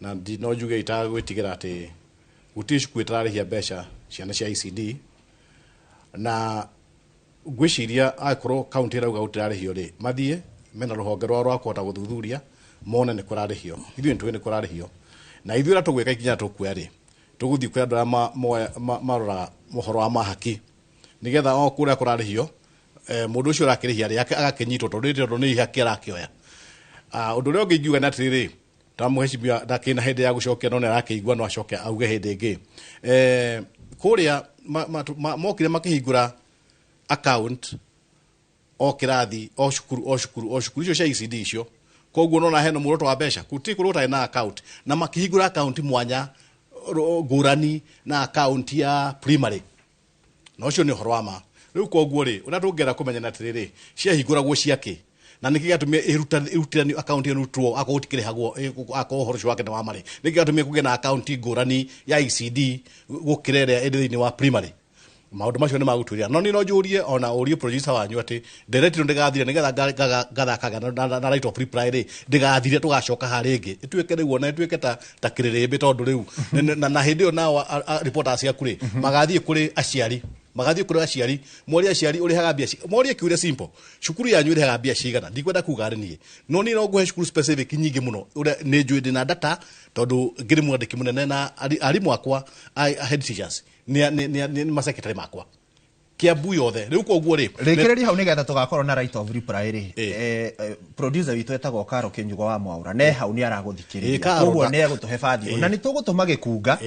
na no njuge itagwĩtigĩra atĩ gũtirĩ cukuru ĩtararĩhia mbeca ciana cia ECD na ngwĩciria akorwo county ĩrauga gũtirarĩhio rĩ mathiĩ mena rũhonge rwa kũhota gũthuthuria mone nĩ kũrarĩhio. Ithuĩ nĩ tũĩ nĩ kũrarĩhio na ithuĩ tũgwĩka ikinya tũkuoya rĩ tũgũthiĩ kwĩ andũ arĩa maroraga mohoro wa mahaki nĩgetha o kũrĩa kũrarĩhio mũndũ ũcio ũrakĩrĩhia rĩ agakĩnyitwo tondũ nĩ ihaki arakĩoya. Ũndũ ũrĩa ũngĩ ingiuga nĩ atĩrĩrĩ ta mheshimiwa ndakĩna hĩndĩ ya gũcokia no nĩ arakĩigua no acoke auge hĩndĩ ĩngĩ kũrĩa mokire makĩhingũra account o kĩrathi o cukuru icio cia ECD icio. Koguo nona hena muoroto wa mbeca gũtirĩ kũrĩa ũtarĩ na account na makĩhingũra account mwanya ngũrani na account ya primary na ũcio nĩ ũhoro wa ma. Rĩu koguo rĩ ũrĩa tũngĩenda kũmenya na atĩrĩrĩ ciahingũragwo ciake na nĩkĩ gĩatũmia ĩrutĩrani account ĩno rutwo akorwo tikĩrĩhagwo akorwo ũhoro ũcio wake nĩ wa marĩ nĩkĩ gĩatũmia kũgĩa na account ngũrani ya ECD gũkĩra ĩrĩa ĩrĩ thĩinĩ wa primary. Maũndũ macio nĩ magũtuĩria no no njũrie ona ũrie producer wanyu atĩ ndereti ĩno ndĩgathire nĩgetha gathakaga na right of reply rĩ ndĩgathire tũgacoka harĩ ĩngĩ ĩtuĩke rĩu ona ĩtuĩke ta kĩrĩrĩmbĩ tondũ rĩu na hĩndĩ ĩyo nao reporters ciaku rĩ magathiĩ kũrĩ aciari moria aciari ũrĩhaga mbia moria kiuria simple cukuru yanyu ĩrĩhaga mbia cigana ndikwenda kuga niĩ no nĩ no ngũhe cukuru specific nyingĩ mũno ũrĩa nĩ njũĩ ndĩna data tondũ ngĩrĩ mwandĩki mũnene na arimũ akwa head teachers nĩ masecretary makwa Kiambu yothe rĩu koguo rĩ rĩkĩrĩria hau nĩgetha tũgakorwo na right of reply rĩ producer witũ etagwo Karo Kĩnjugo wa Mwaura ne hau nĩ aragũthikĩrĩria koguo nĩ egũtũhe bathi na nĩ tũgũtũma gĩkunga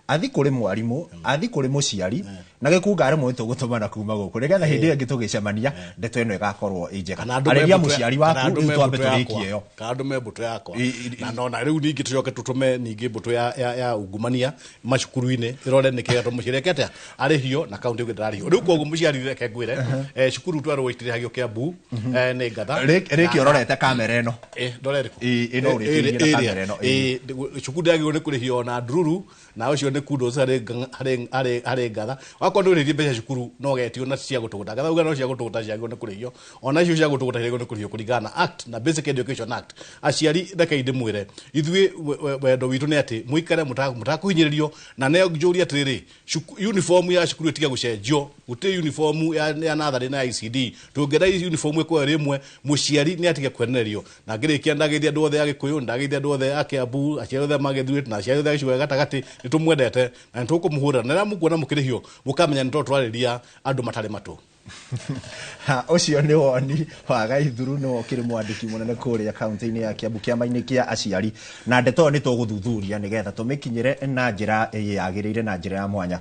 athi kũrĩ mwarimũ athi kũrĩ mũciari na gĩkunga arĩ mũndũ tũgũtũmana kuma gũkũ nĩgetha hĩndĩ ĩyo gĩtũgĩcemania ndeto ĩno ĩgakorwo ĩnjega arĩria mũciari waku rĩu twambe tũrĩkie ĩyo kana ndũme mbũtũ yakwa na nona rĩu ningĩ tũcoke tũtũme ningĩ mbũtũ ya ungumania macukuru-inĩ ĩrore nĩkĩ mũciarekete arĩhio na kaunti ĩgĩtararĩhio rĩu mũciari reke ngwĩre cukuru twarwo itirĩhagio Kiambu nĩ Gatha rĩkĩ ũrorete kamera ĩno ndorerĩkũ ĩno ũrĩkĩrĩrie na kamera ĩno cukuru ndagĩrĩirwo nĩ kũrĩhio na ndururu na ũcio nĩ kudos harĩ Gatha wakorwo nĩ ũrĩhie mbeca cukuru no getio na cia gũtũgũta Gatha uga no cia gũtũgũta ciagĩrĩirwo nĩ kũrĩhio ona icio cia gũtũgũta ciagĩrĩirwo nĩ kũrĩhio kũringana na act na Basic Education Act. Aciari reke ndĩmwĩre ithuĩ wendo witũ nĩ atĩ mũikare mũtakũhinyĩrĩrio na nĩ njũria atĩrĩrĩ uniform ya cukuru ĩtiga gũcenjio gũtirĩ uniform ya nathari na ICD tũngĩra uniform ĩkwo rĩmwe mũciari nĩ atige kwenererio na ngĩrĩkia ndagĩithia andũ othe ya Gĩkũyũ ndagĩithia andũ othe ya Kiambu aciari othe magĩthuĩte na aciari othe gĩcigo gatagatĩ nĩ tũmwendete na nĩ tũkũmũhũra na rĩrĩa mũkuona mũkĩrĩhio mũkamenya nĩ tũrarĩria andũ matarĩ matũ. Ucio ni woni wa Gaithuru no kiri mwandiki munene kuria kaunti-ini ya Kiambu kiama-ini kia aciari na ndeto ni tuguthuthuria nigetha tumikinyire na njira yagirire na njira ya mwanya.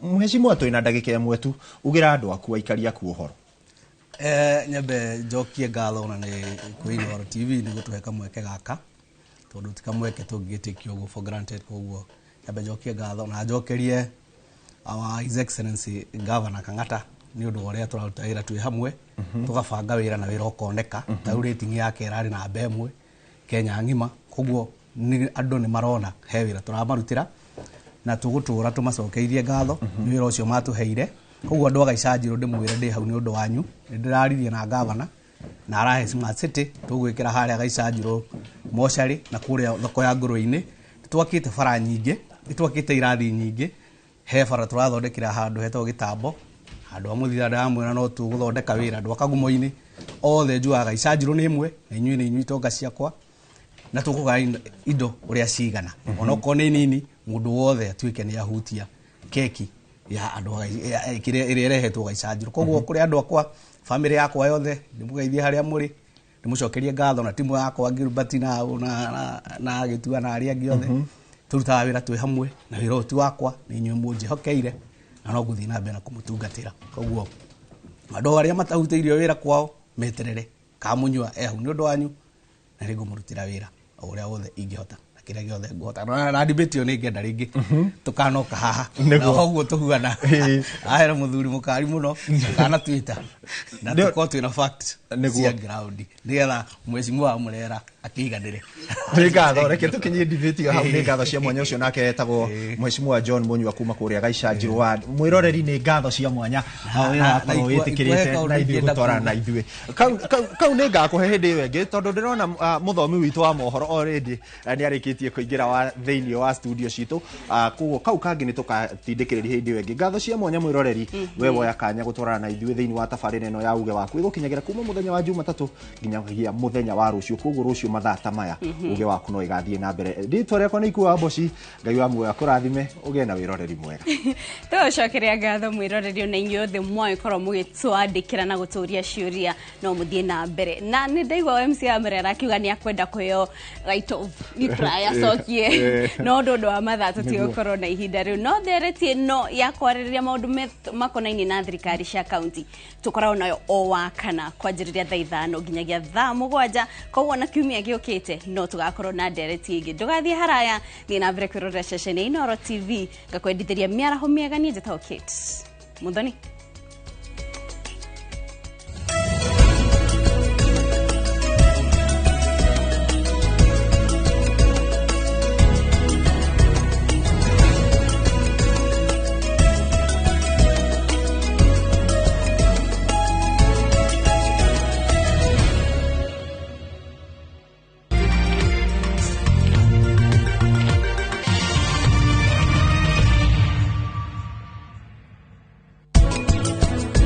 Mheshimiwa twina ndagika imwe tu ugira andu aku aikaria ku uhoro. Nyambe njokie ngatho na ni kwi Inooro TV ni gutuhe kamweke gaka tondu ti kamweke tungitikio go for granted koguo nyambe njokie ngatho na njokerie our His Excellency Governor Kang'ata ni undu uria turaruta wira twi hamwe tugabanga wira na wira ukoneka ta rating yake irari na mbemwe Kenya ngima koguo ni andu ni marona he wira turamarutira na tugutura tumacokeirie ngatho ni wira ucio matuheire koguo andu agaicajiro ndimwire ndi hau ni undu wanyu ndiraririe na Governor na arahe Smart City tugwikira haria gaicajiro moshari na kuria thoko ya Nguru-ini twakite bara nyingi twakite irathi nyingi he bara turathondekira handu hetwo gitambo handu amuthira ndamwira no tuguthondeka wira andu akagumo-ini othe njuaga icajiro ni imwe na inyui ni inyui tonga ciakwa na tukuga indo uria cigana ona kone nini mundu wothe atuike ni ahutia keki ya andu iria irehetwo gaicajiro koguo kuri andu akwa family yakwa yothe ndimugeithie haria muri ndimucokerie ngatho na timu yakwa Gilbert na Gitua na aria angi othe turutaga wira twi hamwe na wira uti wakwa ni inyui munjihokeire na no guthii na mbere na kumutungatira koguo andu aria matahuteirio wira kwao meterere kamunyua hau ni undu wanyu na rigo murutira wira uria wothe ingihota na kiria giothe ngota na debate ni ngenda ringi tukanoka haha na koguo tuhuana ahera muthuri mukari muno kana Twitter na tuko twina fact cia ground nigetha mheshimiwa Murera akiganire ni ngatho reke tukinyie debate hau ni ngatho cia mwanya ucio nake etagwo mheshimiwa John Munyua kuma kuria gaicajiro wa mwiroreri ni ngatho cia mwanya akorwo itikirite na ithuĩ gutwara na ithuĩ kau ni ngakuhe hindi wengi tondu ndirona muthomi witu wa mohoro already ni arikitie kuingira wa thiini wa studio citu koguo kau kangi ni tukatindikiriria hindi wengi ngatho cia mwanya mwiroreri we woya kanya gutwara na ithuĩ thiini wa tabarĩra ino ya uge waku igukinyagira kuma muthenya wa Jumatatu nginyagia muthenya wa rucio koguo rucio mathaa ta maya uge waku no igathie na mbere nditwa riakwa ni ikuwa Mboci Ngai wa muoyo akurathime uge na wiroreri mwega tucokeria ngatho mwiroreri na inyuĩ othe mwakorwo mugitwandikira na guturia ciuria no muthie na mbere na ni ndaigua MC Murera akiuga ni akwenda kuyo right of prior sokie no ndondo wa mathaa tutigukorwo na ihinda riu no theretie no ya kwarĩrĩria maundu makonaini na thirikari cia county tukorwo nayo o wakana kwanjĩrĩria thaa 5 nginyagia thaa 7 koguo na kiumia giukite no tugakorwo na ndereti ingi ndugathie haraya ni na mbere kwirorera ceceni Inooro TV ngakwendithĩria miaraho miega ni njĩtagwo Kate Muthoni.